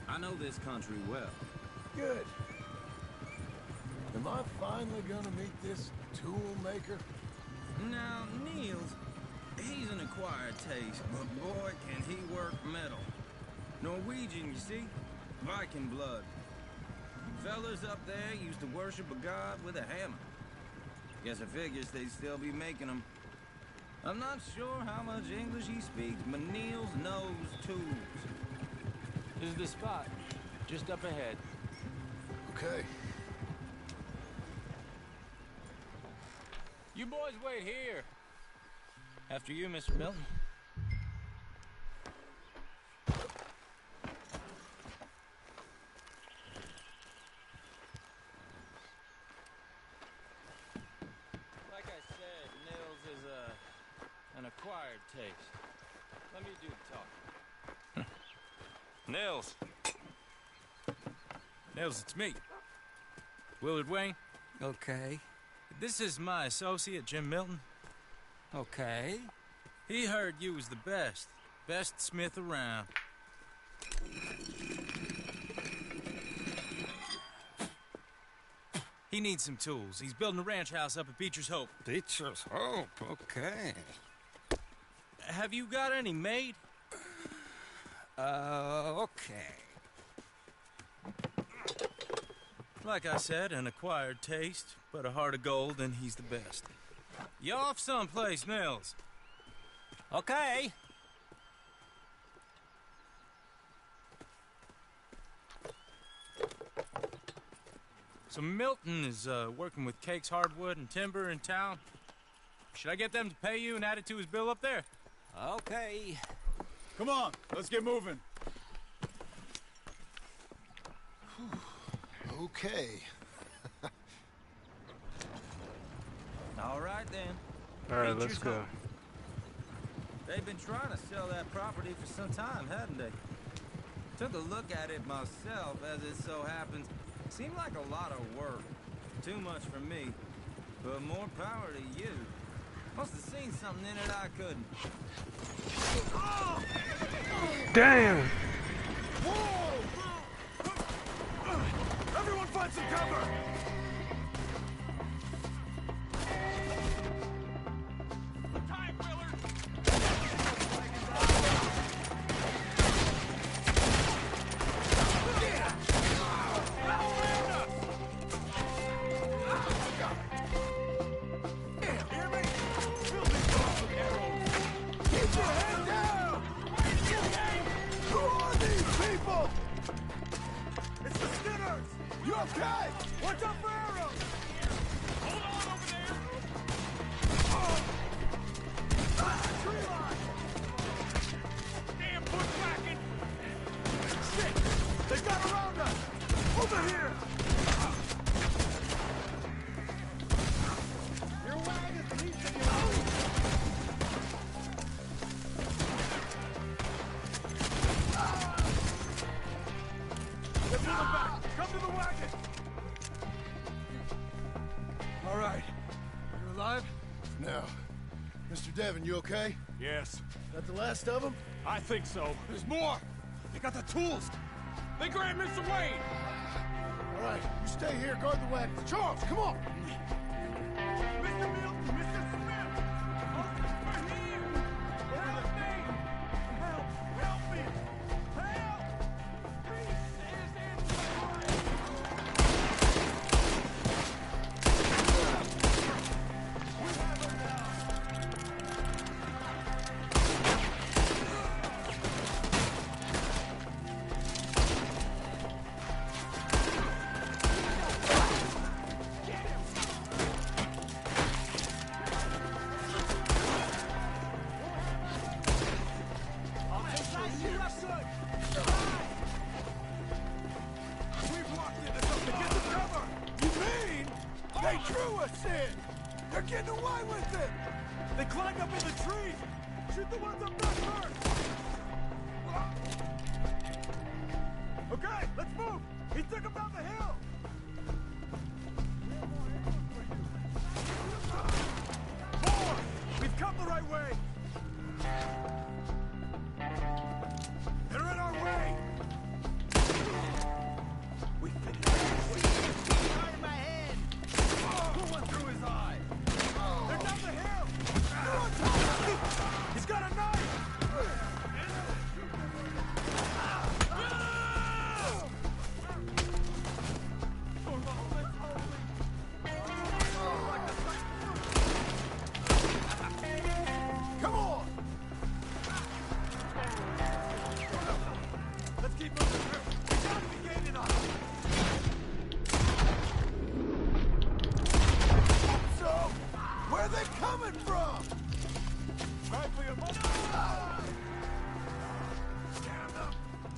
I know this country well. Good. Am I finally gonna meet this tool maker? Now, Niels, he's an acquired taste, but boy, can he work metal. Norwegian, you see? Viking blood. Fellas up there used to worship a god with a hammer. Guess I figures they'd still be making them. I'm not sure how much English he speaks, but Niels knows tools. This is the spot, just up ahead. Okay. You boys wait here. After you, Mr. Milton. Like I said, Nils is an acquired taste. Let me do the talking. Nils. Nils, it's me. Willard Wayne. Okay. This is my associate, Jim Milton. Okay. He heard you was the best. Best smith around. He needs some tools. He's building a ranch house up at Beecher's Hope. Beecher's Hope, okay. Have you got any made? Okay. Like I said, an acquired taste, but a heart of gold, and he's the best. You off someplace, Nils? Okay. So Milton is working with Cakes Hardwood and Timber in town. Should I get them to pay you and add it to his bill up there? Okay. Come on, let's get moving. Okay. All right, then. All right, Beecher's let's go. Hope. They've been trying to sell that property for some time, hadn't they? Took a look at it myself, as it so happens. Seemed like a lot of work. Too much for me. But more power to you. Must have seen something in it I couldn't. Damn! Everyone find some cover! Time, Willard! Hear me? Fill these off with arrows! Keep your head down! Who are these people? It's the Skinners! You okay? Watch out for arrows! Hold on over there! Tree line! Damn bushwhacking! Shit! They got around us! Over here! Your wagon leads to your own! They're pulling back! Come to the wagon! All right. You alive? No. Mr. Devon, you okay? Yes. That the last of them? I think so. There's more! They got the tools! They grabbed Mr. Wayne! All right, you stay here, guard the wagon. Charles, come on! Mr. Milton! Mr. Smith! Over here! Help me! Help! Help me! Help! Reese is inside! We have her now! getting away with it! They climbed up in the trees! Shoot the ones up there first! Okay, let's move! He took him down the hill! More! We've come the right way! They're in our way! We finished. Right in my head! Who went through his eye? They're down the hill! He's got a knife! Come on! Let's keep moving. We gotta be gaining on them. So, where are they coming from? Right for your money. Stand up.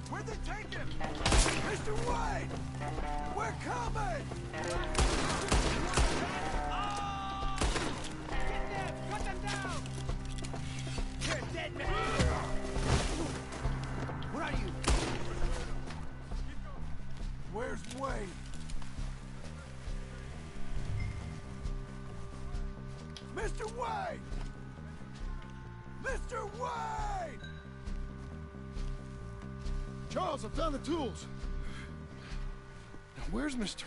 Where'd they take him? Mr. Wade! We're coming! Get them! Cut them down! You're a dead man! What are you? Where's Wade? Mr. Wade! Mr. Wade! Charles, I've found the tools. Now, where's Mr.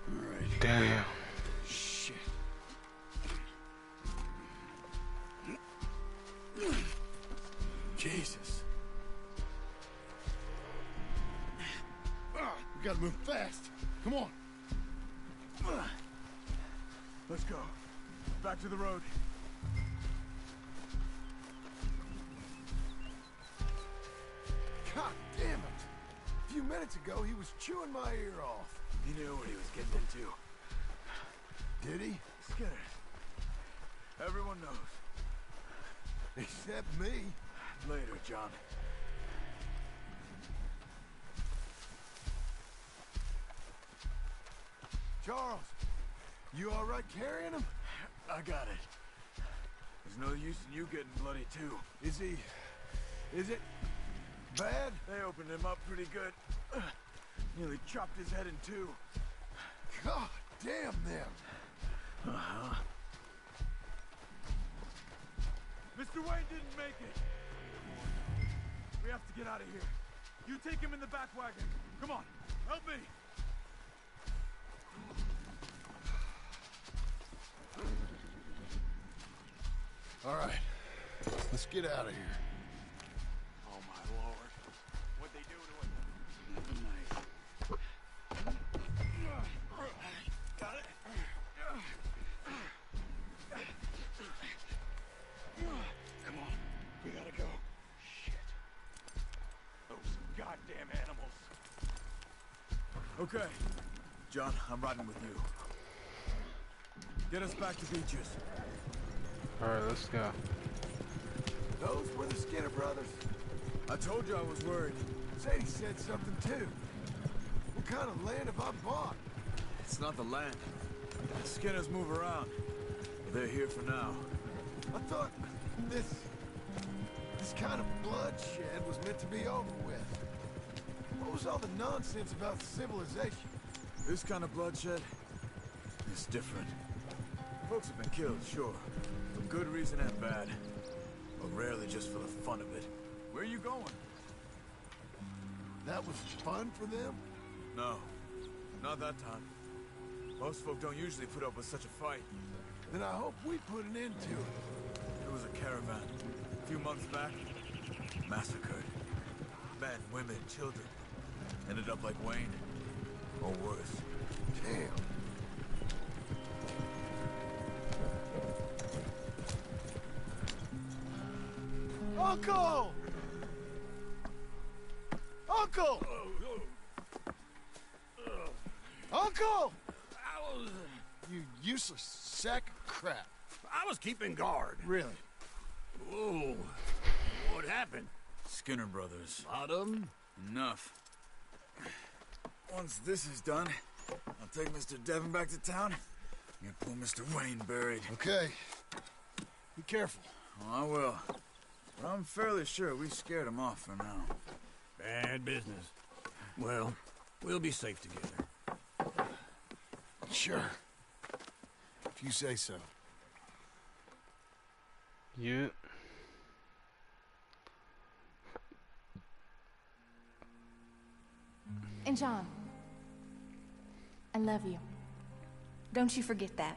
All right. Damn. Shit. Jesus. We gotta move fast. Come on. Let's go. Back to the road. God damn it! A few minutes ago, he was chewing my ear off. He knew what he was getting into. Did he? Skinner. Everyone knows. Except me. Later, John. Charles, you all right carrying him? I got it. There's no use in you getting bloody too. Is he... is it... bad? They opened him up pretty good. Nearly chopped his head in two. God damn them! Uh-huh. Mr. Wayne didn't make it! We have to get out of here. You take him in the back wagon. Come on, help me! All right, let's get out of here. Oh, my Lord. What'd they do to him? Nice. Got it? Come on, we gotta go. Shit. Those goddamn animals. Okay. John, I'm riding with you. Get us back to Beaches. Alright, let's go. Those were the Skinner brothers. I told you I was worried. Sadie said something too. What kind of land have I bought? It's not the land. The Skinners move around. But they're here for now. I thought this kind of bloodshed was meant to be over with. What was all the nonsense about civilization? This kind of bloodshed is different. Folks have been killed, sure. For good reason and bad. But rarely just for the fun of it. Where are you going? That was fun for them? No. Not that time. Most folk don't usually put up with such a fight. Then I hope we put an end to it. There was a caravan. A few months back. Massacred. Men, women, children. Ended up like Wayne. Or worse. Damn. Uncle! Uncle! Uncle! You useless sack of crap. I was keeping guard. Really? Whoa. What happened? Skinner brothers. Lot of them? Enough. Once this is done, I'll take Mr. Devon back to town. I'm gonna pull Mr. Wayne buried. Okay. Be careful. Oh, I will. But I'm fairly sure we scared him off for now. Bad business. Well, we'll be safe together. Sure. If you say so. You... And John, I love you. Don't you forget that.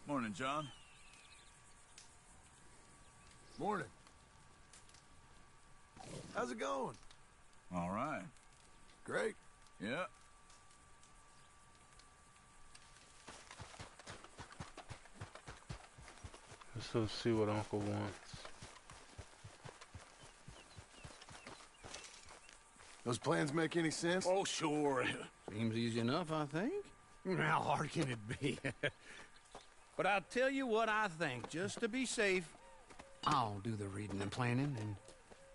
Morning, John. Morning. How's it going? All right. Great. Yeah. Let's go see what Uncle wants. Those plans make any sense? Oh, sure. Seems easy enough, I think. How hard can it be? But I'll tell you what I think, just to be safe, I'll do the reading and planning, and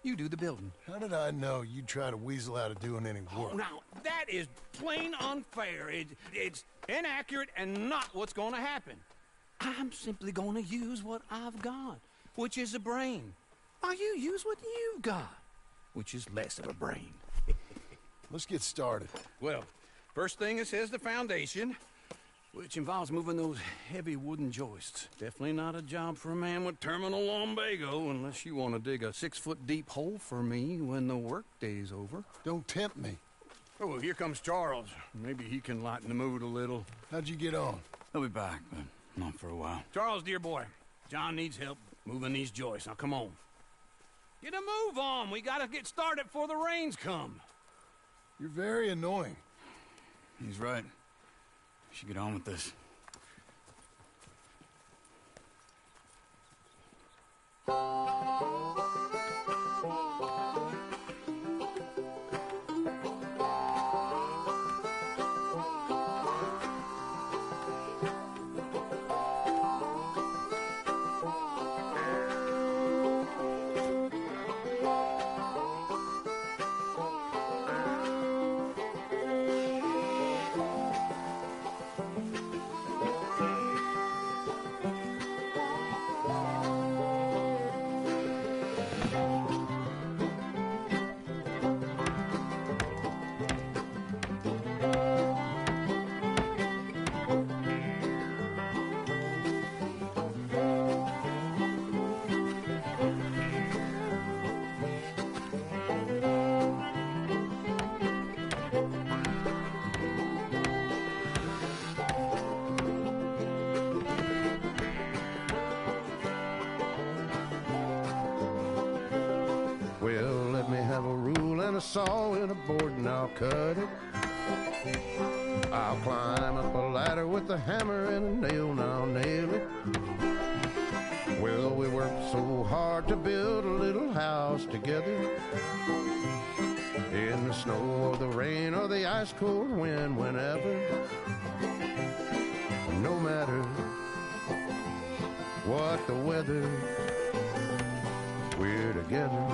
you do the building. How did I know you'd try to weasel out of doing any work? Oh, now, that is plain unfair. It's inaccurate and not what's going to happen. I'm simply going to use what I've got, which is a brain. While you use what you've got, which is less of a brain. Let's get started. Well, first thing it says the foundation, which involves moving those heavy wooden joists. Definitely not a job for a man with terminal lumbago, unless you want to dig a 6-foot deep hole for me when the workday's over. Don't tempt me. Oh, well, here comes Charles. Maybe he can lighten the mood a little. How'd you get on? He'll be back, but not for a while. Charles, dear boy, John needs help moving these joists. Now, come on. Get a move on. We gotta get started before the rains come. You're very annoying. He's right. We should get on with this. Well, let me have a rule and a saw and a board and I'll cut it. I'll climb up a ladder with a hammer and a nail and I'll nail it. Well, we worked so hard to build a little house together. In the snow or the rain or the ice cold wind, whenever. No matter what the weather, we're together.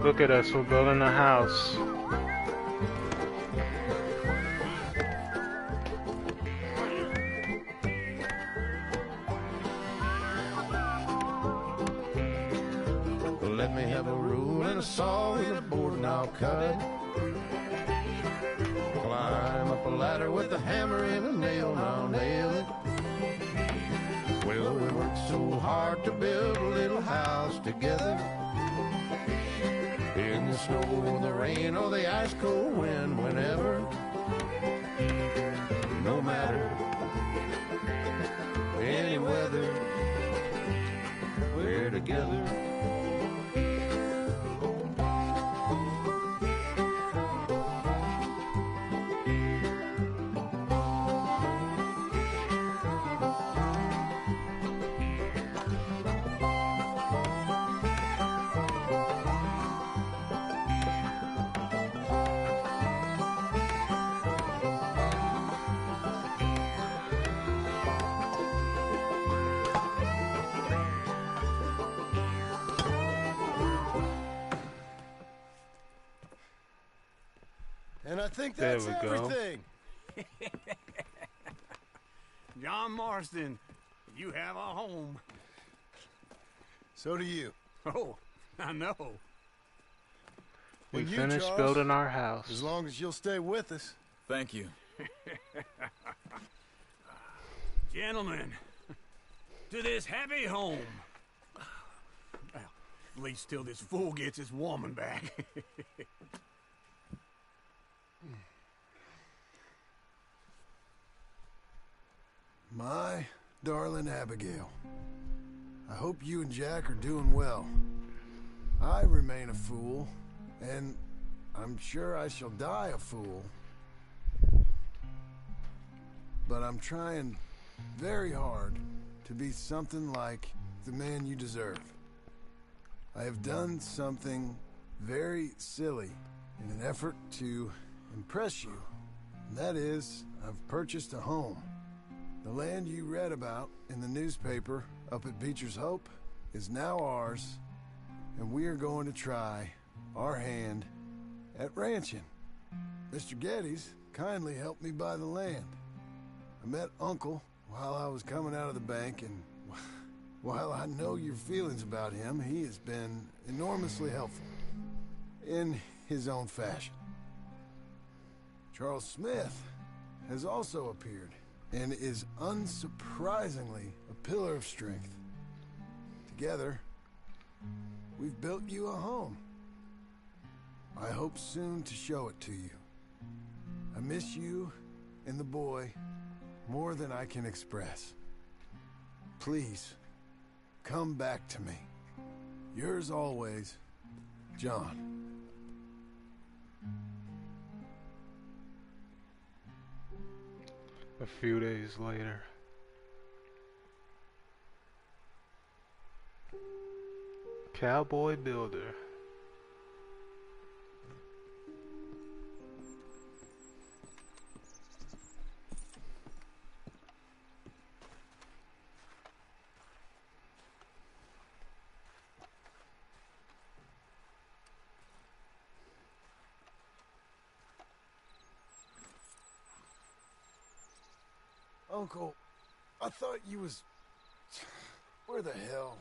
Look at us, we're building a house. me have a rule and a saw and a board and I'll cut it. Climb up a ladder with a hammer and a nail and I'll nail it. Well, we worked so hard to build a little house together. In the snow, in the rain, or the ice cold wind, whenever. No matter any weather, we're together. And I think that's everything. John Marston, you have a home. So do you. Oh, I know. We And you, finished Charles, building our house. As long as you'll stay with us. Thank you. Gentlemen, to this happy home. Well, at least till this fool gets his woman back. My darling Abigail, I hope you and Jack are doing well. I remain a fool, and I'm sure I shall die a fool. But I'm trying very hard to be something like the man you deserve. I have done something very silly in an effort to impress you. And that is, I've purchased a home. The land you read about in the newspaper up at Beecher's Hope is now ours, and we are going to try our hand at ranching. Mr. Geddes kindly helped me buy the land. I met Uncle while I was coming out of the bank, and while I know your feelings about him, he has been enormously helpful in his own fashion. Charles Smith has also appeared and is unsurprisingly a pillar of strength. Together, we've built you a home. I hope soon to show it to you. I miss you and the boy more than I can express. Please, come back to me. Yours always, John. A few days later. Cowboy Builder. Uncle, I thought you was... Where the hell?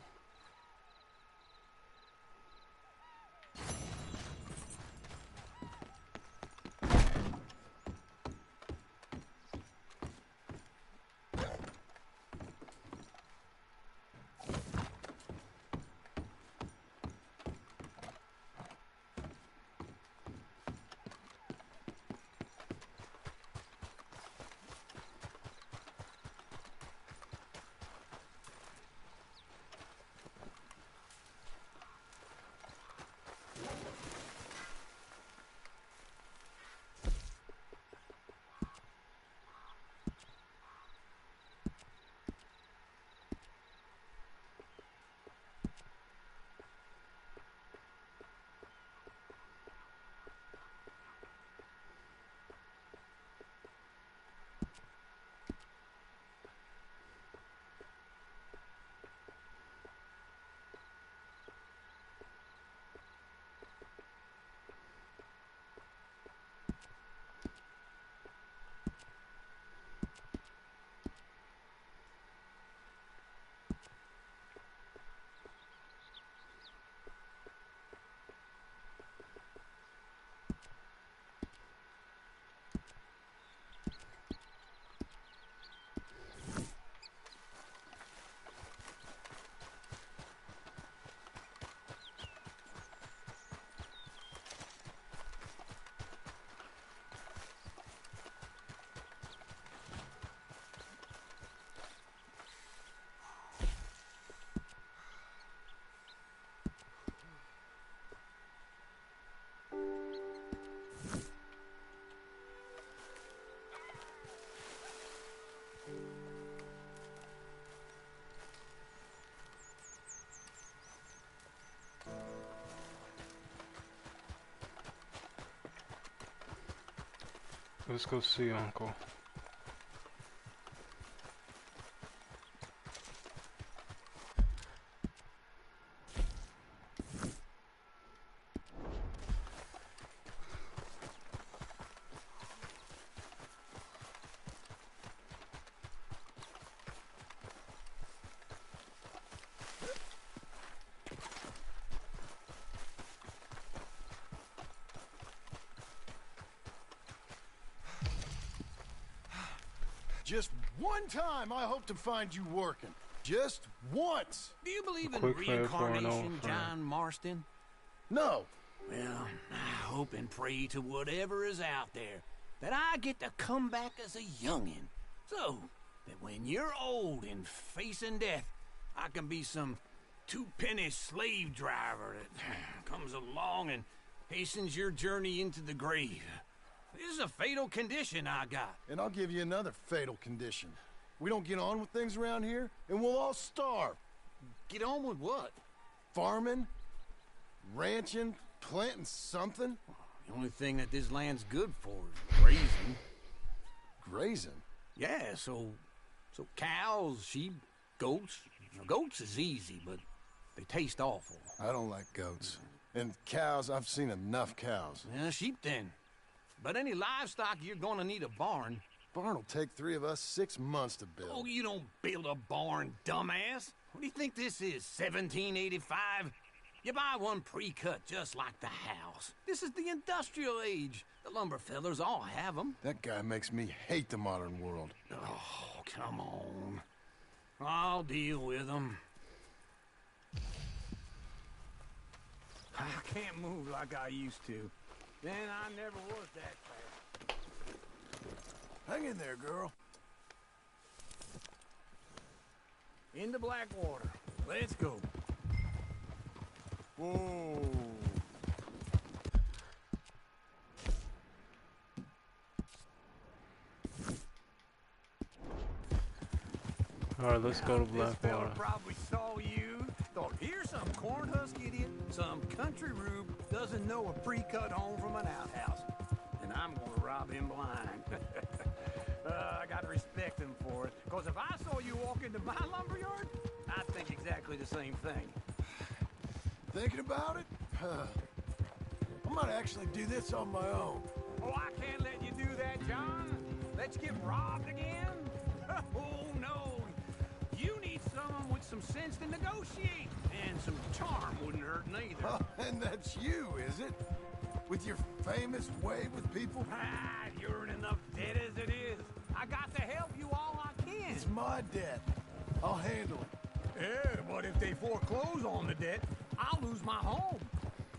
Let's go see Uncle. Just one time I hope to find you working. Just once. Do you believe in Quick fare for an old reincarnation, friend. John Marston? No. Well, I hope and pray to whatever is out there that I get to come back as a youngin'. So that when you're old and facing death, I can be some two-penny slave driver that comes along and hastens your journey into the grave. This is a fatal condition I got. And I'll give you another fatal condition. We don't get on with things around here, and we'll all starve. Get on with what? Farming, ranching, planting something. The only thing that this land's good for is grazing. Grazing? Yeah, so cows, sheep, goats. Now, goats is easy, but they taste awful. I don't like goats. And cows, I've seen enough cows. Yeah, sheep then. But any livestock, you're gonna need a barn. Barn will take 3 of us 6 months to build. Oh, you don't build a barn, dumbass. What do you think this is, 1785? You buy one pre-cut just like the house. This is the industrial age. The lumber fellers all have them. That guy makes me hate the modern world. Oh, come on. I'll deal with them. I can't move like I used to. Then I never was that fast. Hang in there, girl. Into Blackwater. Let's go. Whoa. Alright, let's go to This fella Blackwater. probably saw you. Thought, here's some corn husk idiot, some country rube doesn't know a pre-cut home from an outhouse. And I'm gonna rob him blind. I gotta respect him for it. Because if I saw you walk into my lumberyard, I'd think exactly the same thing. Thinking about it? I might actually do this on my own. Oh, I can't let you do that, John. Let you get robbed again? Oh, no. You need someone with some sense to negotiate. And some charm wouldn't hurt neither. And that's you, is it? With your famous way with people? Ah, you're in enough debt as it is. I got to help you all I can. It's my debt. I'll handle it. Yeah, but if they foreclose on the debt, I'll lose my home.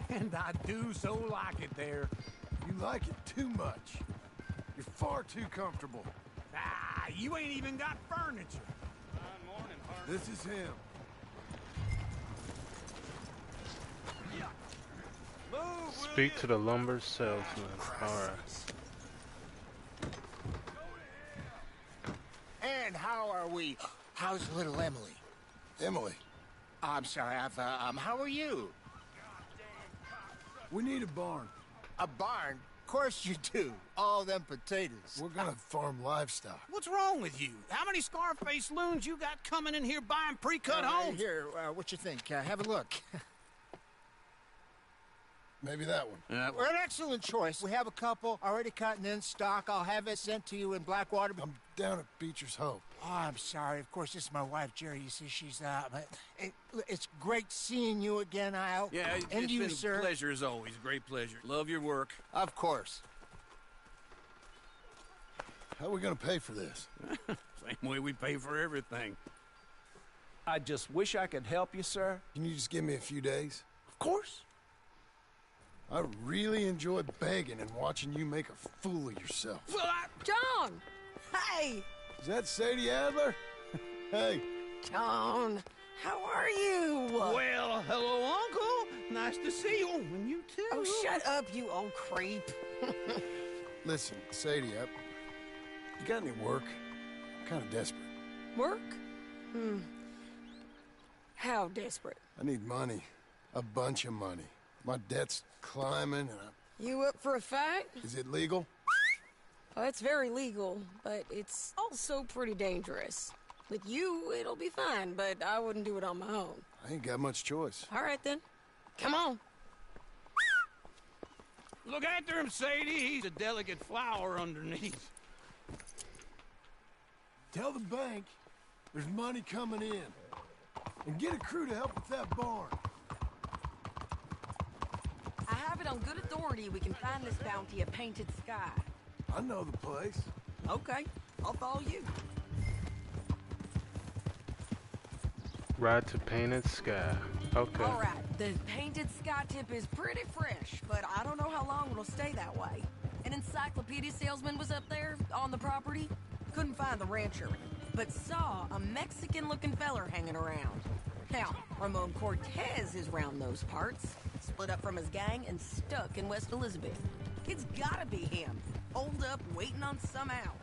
And I do so like it there. You like it too much. You're far too comfortable. Ah, you ain't even got furniture. This is him. Speak to the lumber salesman. Alright. And how are we? How's little Emily? Emily. I'm sorry, how are you? We need a barn. A barn? Of course you do. All them potatoes. We're gonna farm livestock. What's wrong with you? How many Scarface loons you got coming in here buying pre-cut homes? Here, what you think? Have a look. Maybe that one. We're an excellent choice. We have a couple already cut and in stock. I'll have it sent to you in Blackwater. I'm down at Beecher's Hope. Oh, I'm sorry. Of course, this is my wife, Jerry. You see, she's it's great seeing you again, Al. Yeah, and it's you, been sir. a pleasure as always. Great pleasure. Love your work. Of course. How are we gonna pay for this? Same way we pay for everything. I just wish I could help you, sir. Can you just give me a few days? Of course. I really enjoy begging and watching you make a fool of yourself. John! Hey! Is that Sadie Adler? Hey. John, how are you? Well, hello, Uncle. Nice to see you. And you too. Oh, shut up, you old creep. Listen, Sadie, you got any work? I'm kind of desperate. Work? How desperate? I need money. A bunch of money. My debt's climbing and You up for a fight? Is it legal? Oh, it's very legal, but it's also pretty dangerous. With you, it'll be fine, but I wouldn't do it on my own. I ain't got much choice. All right, then. Come on. Look after him, Sadie. He's a delicate flower underneath. Tell the bank there's money coming in. And get a crew to help with that barn. I have it on good authority we can find this bounty at Painted Sky. I know the place. Okay, I'll follow you. Ride to Painted Sky. Okay. All right, the Painted Sky tip is pretty fresh, but I don't know how long it'll stay that way. An encyclopedia salesman was up there on the property. Couldn't find the rancher, but saw a Mexican-looking feller hanging around. Now, Ramon Cortez is round those parts, split up from his gang and stuck in West Elizabeth. It's gotta be him, holed up waiting on some out.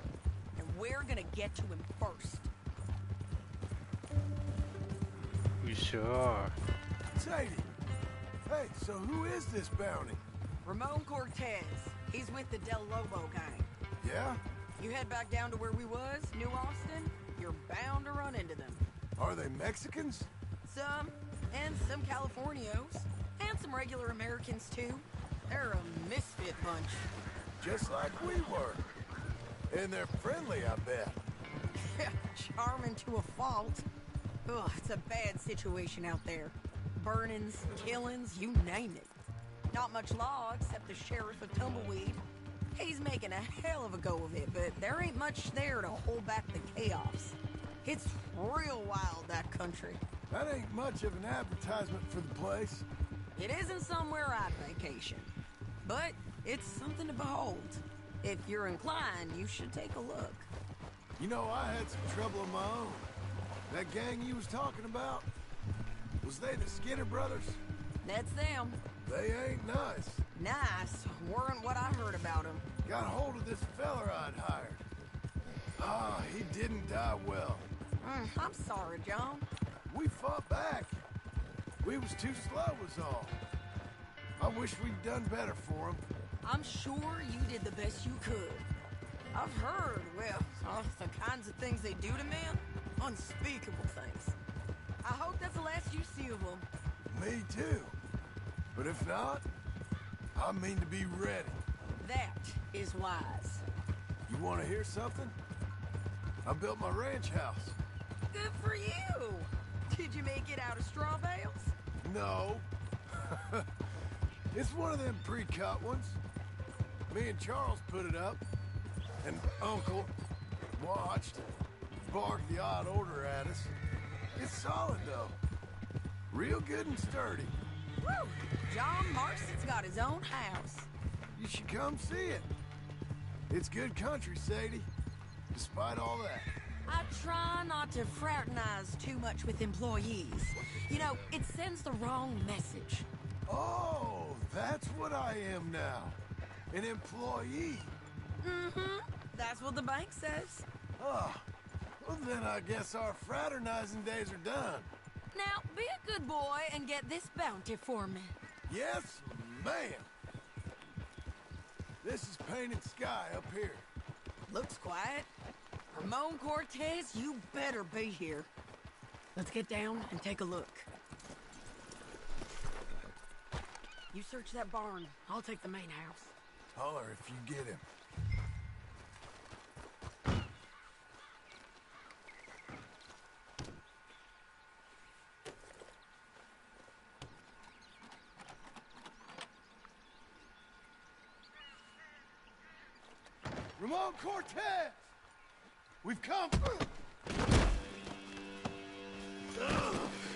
And we're gonna get to him first. We sure are. Sadie! Hey, so who is this bounty? Ramon Cortez. He's with the Del Lobo gang. Yeah? You head back down to where we was, New Austin, you're bound to run into them. Are they Mexicans? Some, and some Californios, and some regular Americans too. They're a misfit bunch. Just like we were. And they're friendly, I bet. Charming to a fault. Ugh, it's a bad situation out there. Burnings, killings, you name it. Not much law except the sheriff of Tumbleweed. He's making a hell of a go of it, but there ain't much there to hold back the chaos. It's real wild, that country. That ain't much of an advertisement for the place. It isn't somewhere I'd vacation, but it's something to behold. If you're inclined, you should take a look. You know, I had some trouble of my own. That gang you was talking about, was they the Skinner brothers? That's them. They ain't nice. Nice weren't what I heard about them. Got hold of this feller I'd hired. Ah, he didn't die well. I'm sorry, John. We fought back. We was too slow was all. I wish we'd done better for him. I'm sure you did the best you could. I've heard, well, the kinds of things they do to men. Unspeakable things. I hope that's the last you see of them. Me too. But if not, I mean to be ready. That is wise. You want to hear something? I built my ranch house. Good for you. Did you make it out of straw bales? No. It's one of them pre-cut ones. Me and Charles put it up. And Uncle watched, barked the odd order at us. It's solid, though. Real good and sturdy. Woo! John Marston's got his own house. You should come see it. It's good country, Sadie. Despite all that. I try not to fraternize too much with employees. You know, it sends the wrong message. Oh, that's what I am now. An employee. Mm-hmm. That's what the bank says. Oh, well then I guess our fraternizing days are done. Now, be a good boy and get this bounty for me. Yes, ma'am. This is Painted Sky up here. Looks quiet. Ramon Cortez, you better be here. Let's get down and take a look. You search that barn. I'll take the main house. Holler if you get him. Ramon Cortez! We've come!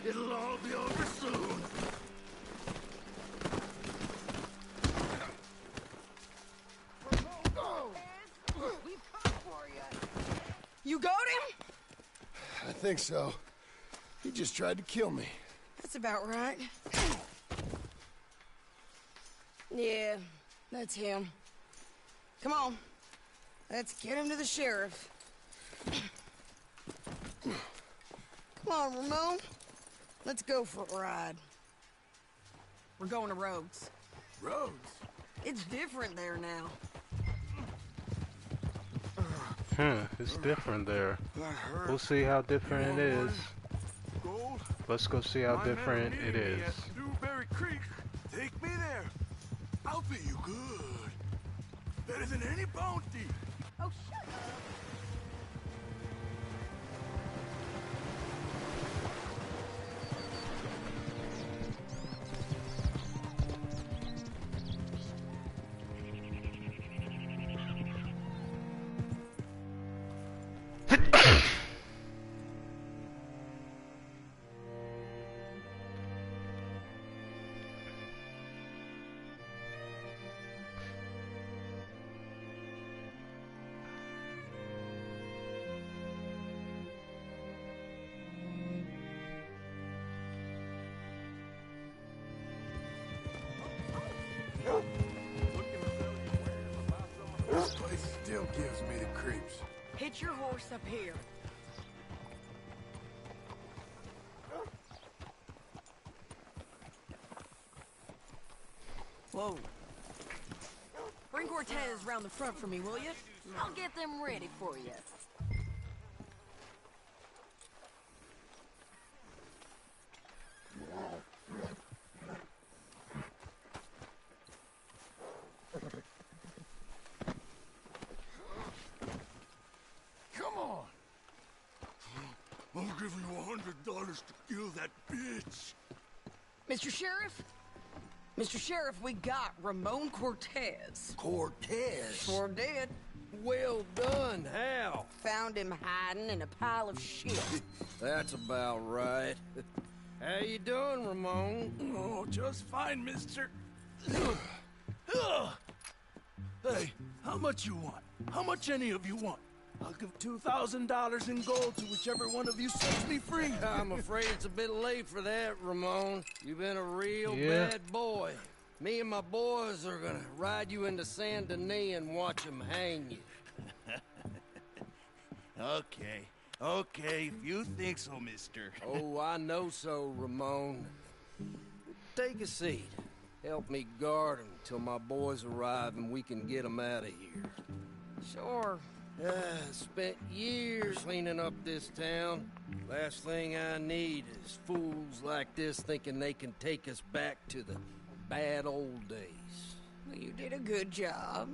It'll all be over soon. We've come for you. You got him? I think so. He just tried to kill me. That's about right. Yeah, that's him. Come on. Let's get him to the sheriff. Come on, Ramon. Let's go for a ride. We're going to Rhodes. Rhodes? It's different there now. It's different there. We'll see how different it is. Let's go see how different it is. Newberry Creek. Take me there. I'll pay you good. Better than any bounty. Oh, shut up. This place still gives me the creeps. Hitch your horse up here. Whoa. Bring Cortez round the front for me, will you? I'll get them ready for you. Come on. I'll give you $100 to kill that bitch. Mr. Sheriff? Mr. Sheriff, we got Ramon Cortez. Cortez? Sure did. Well done. How? Found him hiding in a pile of shit. That's about right. How you doing, Ramon? Oh, just fine, mister. Hey, how much you want? How much any of you want? I'll give $2,000 in gold to whichever one of you sets me free. I'm afraid it's a bit late for that, Ramon. You've been a real bad boy. Me and my boys are gonna ride you into Saint Denis and watch them hang you. Okay, if you think so, mister. Oh, I know so, Ramon. Take a seat. Help me guard them till my boys arrive and we can get them out of here. Sure. Spent years cleaning up this town. Last thing I need is fools like this thinking they can take us back to the bad old days. Well, you did a good job.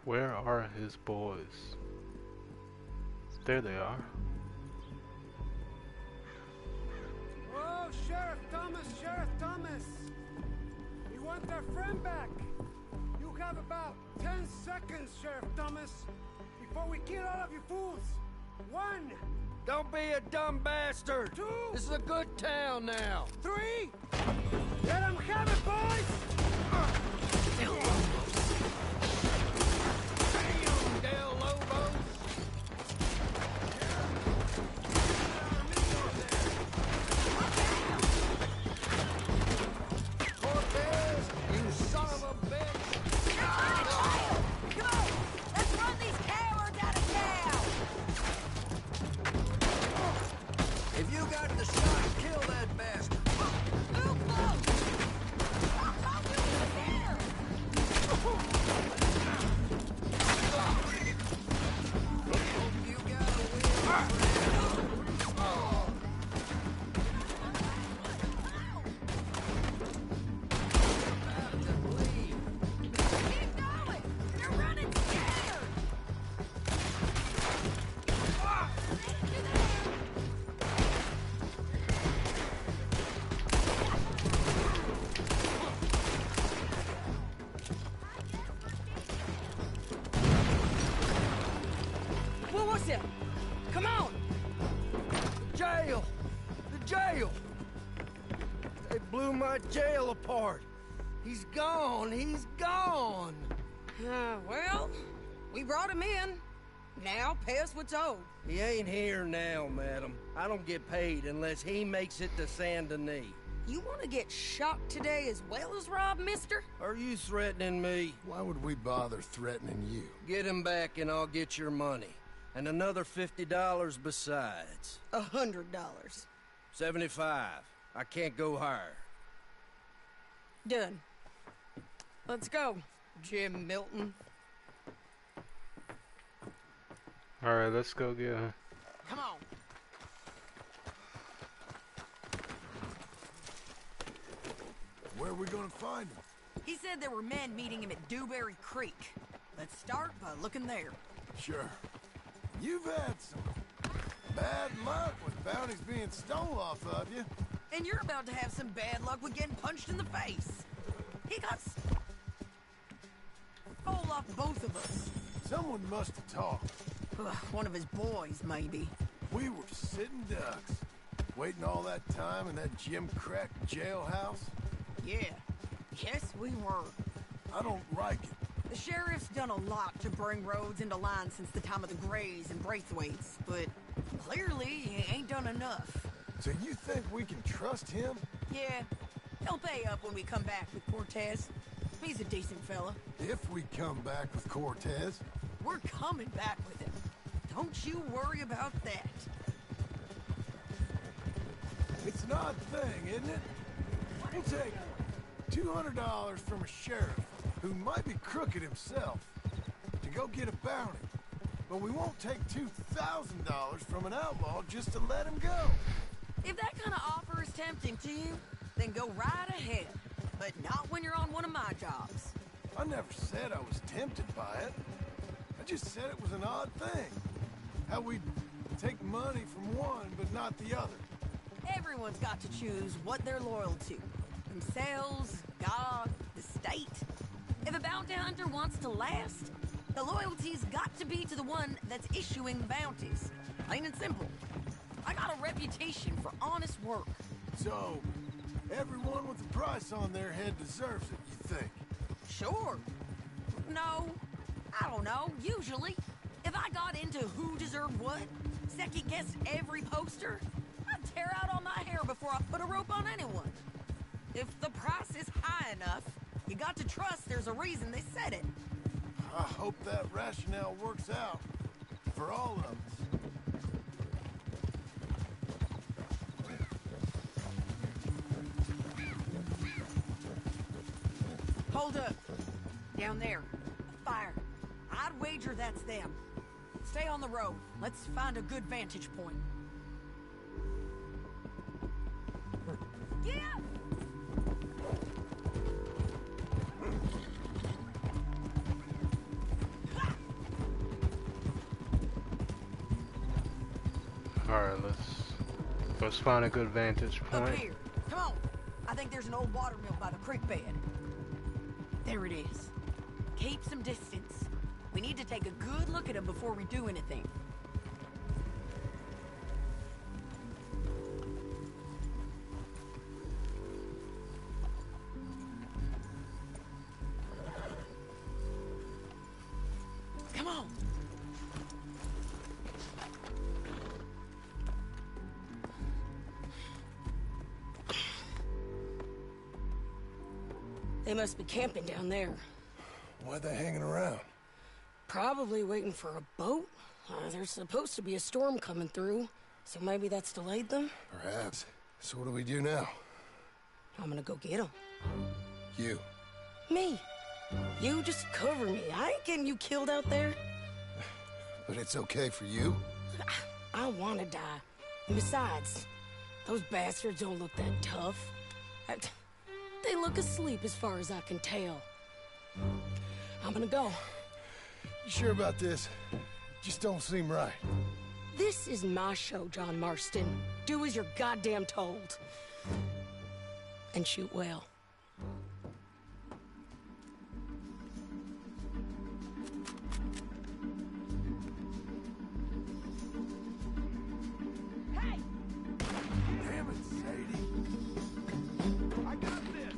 Where are his boys? There they are. Oh, Sheriff Thomas! You want their friend back? You have about 10 seconds, Sheriff Thomas, before we kill all of you fools. 1. Don't be a dumb bastard! 2. This is a good town now. 3. Let them have it, boys! Del Lobos! Cortez, you son of a bitch! Come on! Let's run these cowards out of town! If you got the shot, kill that bastard! Move close! I'll talk you in there! You gotta win. Keep going! You're running scared! What was it? Come on! Jail! The jail! They blew my jail apart. He's gone. He's gone. Well, we brought him in. Now, pay us what's owed. He ain't here now, madam. I don't get paid unless he makes it to Saint Denis. You want to get shot today as well as rob, mister? Are you threatening me? Why would we bother threatening you? Get him back and I'll get your money. And another $50 besides. $100. 75. I can't go higher. Done. Let's go, Jim Milton. Alright, let's go get him. Come on. Where are we gonna find him? He said there were men meeting him at Dewberry Creek. Let's start by looking there. Sure. You've had some bad luck with bounties being stole off of you. And you're about to have some bad luck with getting punched in the face. He got stole off both of us. Someone must have talked. One of his boys, maybe. We were sitting ducks, waiting all that time in that Jim Crack jailhouse. Yeah. Yes, we were. I don't like it. The sheriff's done a lot to bring roads into line since the time of the Grays and Braithwaites, but clearly he ain't done enough. So you think we can trust him? Yeah. He'll pay up when we come back with Cortez. He's a decent fella. If we come back with Cortez? We're coming back with him. Don't you worry about that. It's an odd thing, isn't it? We'll take $200 from a sheriff who might be crooked himself to go get a bounty. But we won't take $2,000 from an outlaw just to let him go. If that kind of offer is tempting to you, then go right ahead. But not when you're on one of my jobs. I never said I was tempted by it. I just said it was an odd thing. How we'd take money from one but not the other. Everyone's got to choose what they're loyal to. Themselves, God, the state. If a bounty hunter wants to last, the loyalty's got to be to the one that's issuing bounties. Plain and simple. I got a reputation for honest work. So, everyone with a price on their head deserves it, you think? Sure. No, I don't know, usually. If I got into who deserved what, second-guessed every poster, I'd tear out all my hair before I put a rope on anyone. If the price is high enough, you got to trust there's a reason they said it. I hope that rationale works out for all of us. Hold up. Down there. A fire. I'd wager that's them. Stay on the road. Let's find a good vantage point. Yeah! Alright, let's find a good vantage point. Up here. Come on. I think there's an old water mill by the creek bed. There it is. Keep some distance. We need to take a good look at him before we do anything. Come on. They must be camping down there. Why are they hanging around? Probably waiting for a boat. There's supposed to be a storm coming through, so maybe that's delayed them? Perhaps. So what do we do now? I'm gonna go get them. You. Me. You just cover me. I ain't getting you killed out there. But it's okay for you? I wanna die. And besides, those bastards don't look that tough. They look asleep as far as I can tell. I'm gonna go. You sure about this? Just don't seem right. This is my show, John Marston. Do as you're goddamn told. And shoot well. Hey! Damn it, Sadie. I got this.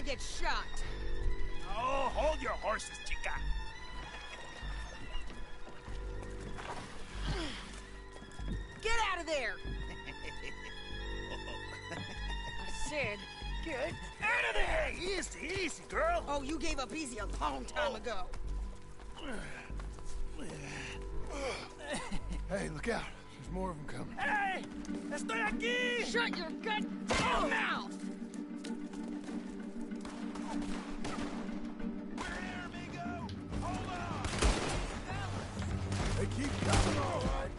get shot. Oh, hold your horses, chica. Get out of there! I said, get out of there! Easy, easy, girl. Oh, you gave up easy a long time ago. Hey, look out. There's more of them coming. Hey! Estoy aquí! Shut your goddamn mouth! They keep coming, all right.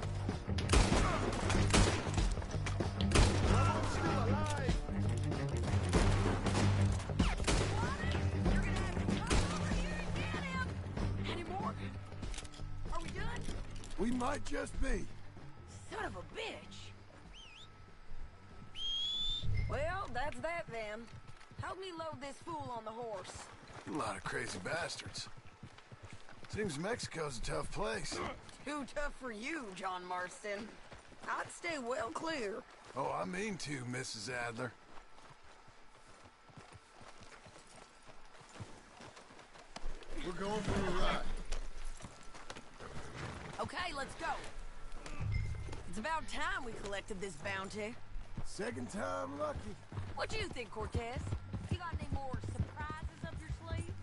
I'm still alive. Any more? Are we done? We might just be. Son of a bitch! Well, that's that then. Help me load this fool on the horse. A lot of crazy bastards. Seems Mexico's a tough place. Too tough for you, John Marston. I'd stay well clear. Oh, I mean to, Mrs. Adler. We're going for a ride. Okay, let's go. It's about time we collected this bounty. Second time lucky. What do you think, Cortez? You got any more surprises up your sleeve?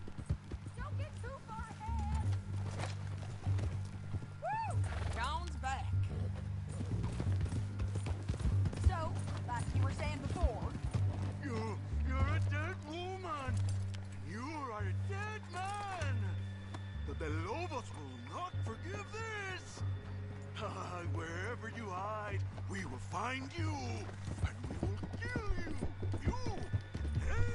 Don't get too far ahead. Woo! John's back. So, like you were saying before, You're a dead woman. You are a dead man. But the Lobos will not forgive this. Wherever you hide, we will find you. And we will kill you. You.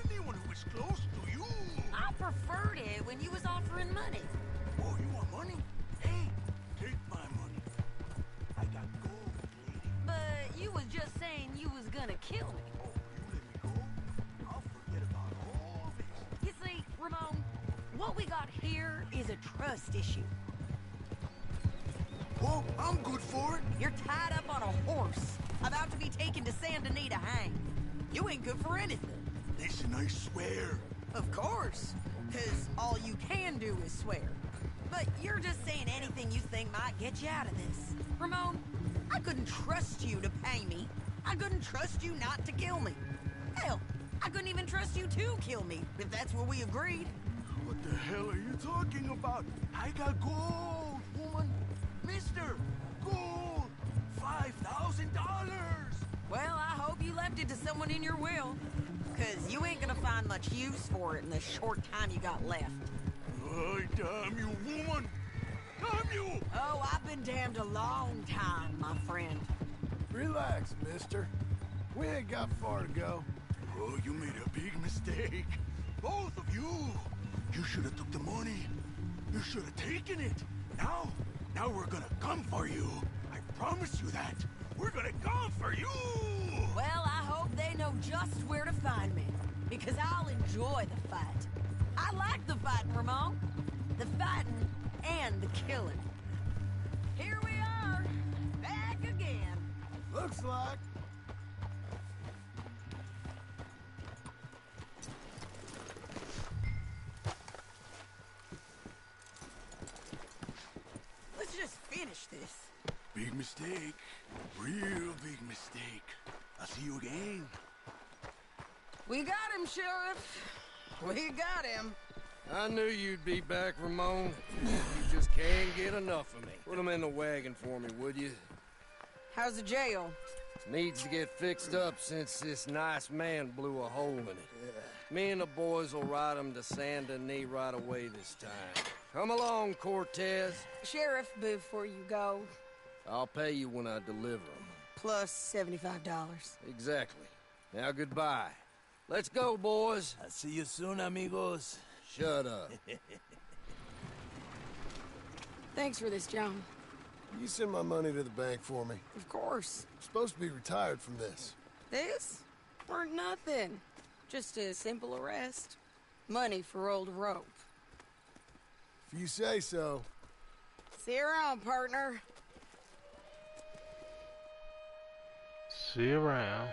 Anyone who is close to you. I preferred it when you was offering money. Oh, you want money? Hey, take my money. I got gold, lady. But you was just saying you was gonna kill me. Oh, you let me go? I'll forget about all this. You see, Ramon, what we got here is a trust issue. Oh, I'm good for it. You're tied up on a horse, about to be taken to Saint Denis to hang. You ain't good for anything. Listen, I swear. Of course, because all you can do is swear. But you're just saying anything you think might get you out of this. Ramon, I couldn't trust you to pay me. I couldn't trust you not to kill me. Hell, I couldn't even trust you to kill me, if that's what we agreed. What the hell are you talking about? I got gold, woman. Mister, gold. $5,000. Well, I hope you left it to someone in your will. Because you ain't gonna find much use for it in the short time you got left. Oh, damn you, woman. Damn you. Oh, I've been damned a long time, my friend. Relax, mister. We ain't got far to go. Oh, you made a big mistake. Both of you. You should have took the money. You should have taken it. Now we're gonna come for you. I promise you that. We're gonna come for you. Well, I hope they know just where to find me. Because I'll enjoy the fight. I like the fighting, Ramon. The fighting and the killing. Here we are. Back again. Looks like. Let's just finish this. Big mistake. Real big mistake. I'll see you again. We got him, Sheriff. We got him. I knew you'd be back, Ramon. You just can't get enough of me. Put him in the wagon for me, would you? How's the jail? Needs to get fixed up since this nice man blew a hole in it. Me and the boys will ride him to Saint Denis right away this time. Come along, Cortez. Sheriff, before you go, I'll pay you when I deliver him. plus $75. Exactly. Now goodbye. Let's go, boys. I'll see you soon, amigos. Shut up. Thanks for this, John. You send my money to the bank for me. Of course. I'm supposed to be retired from this. This? Weren't nothing. Just a simple arrest. Money for old rope. If you say so. See you around, partner. See you around.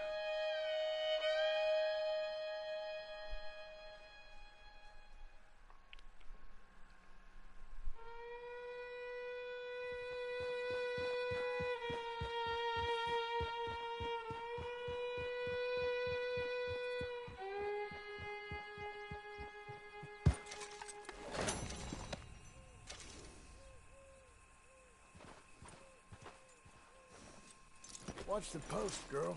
Watch the post, girl.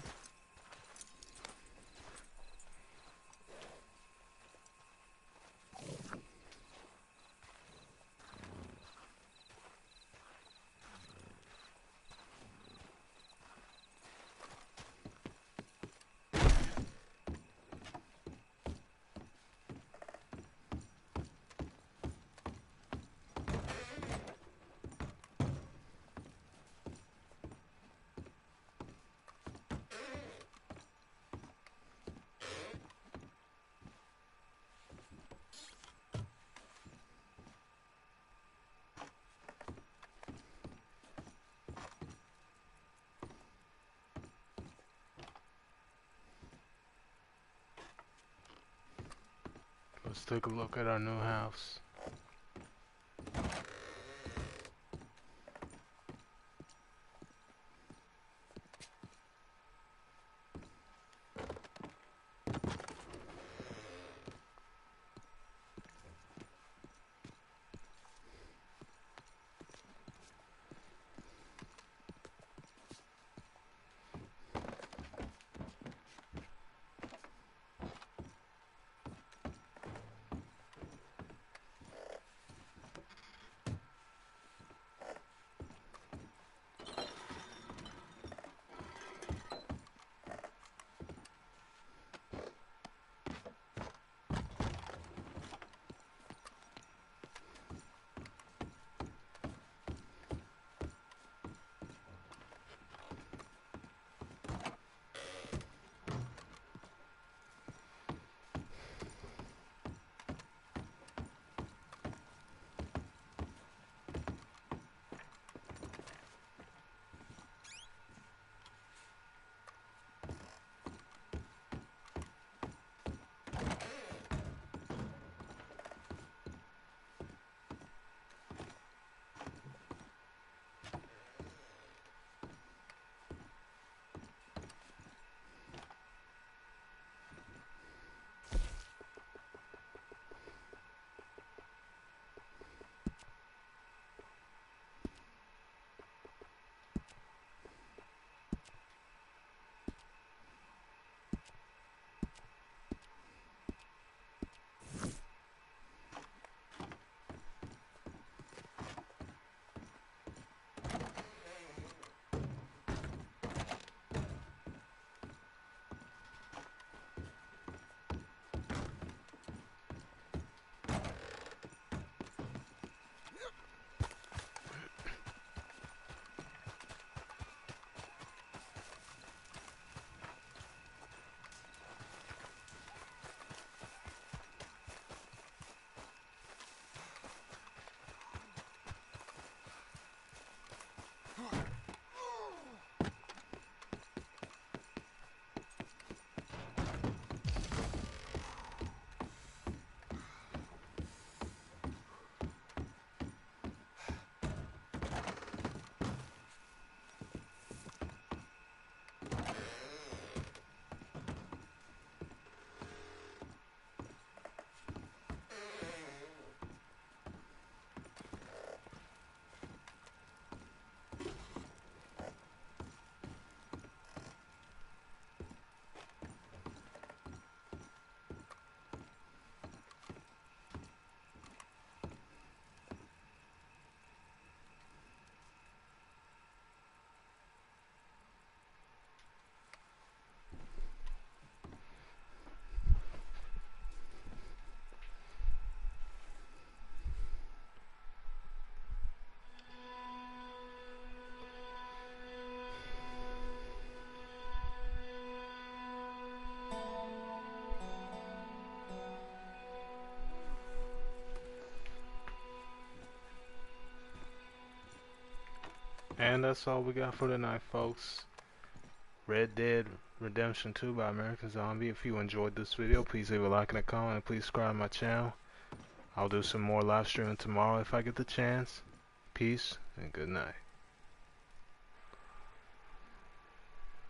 Let's take a look at our new house. And that's all we got for tonight, folks. Red Dead Redemption 2 by American Zombie. If you enjoyed this video, please leave a like and a comment, and please subscribe to my channel. I'll do some more live streaming tomorrow if I get the chance. Peace and good night.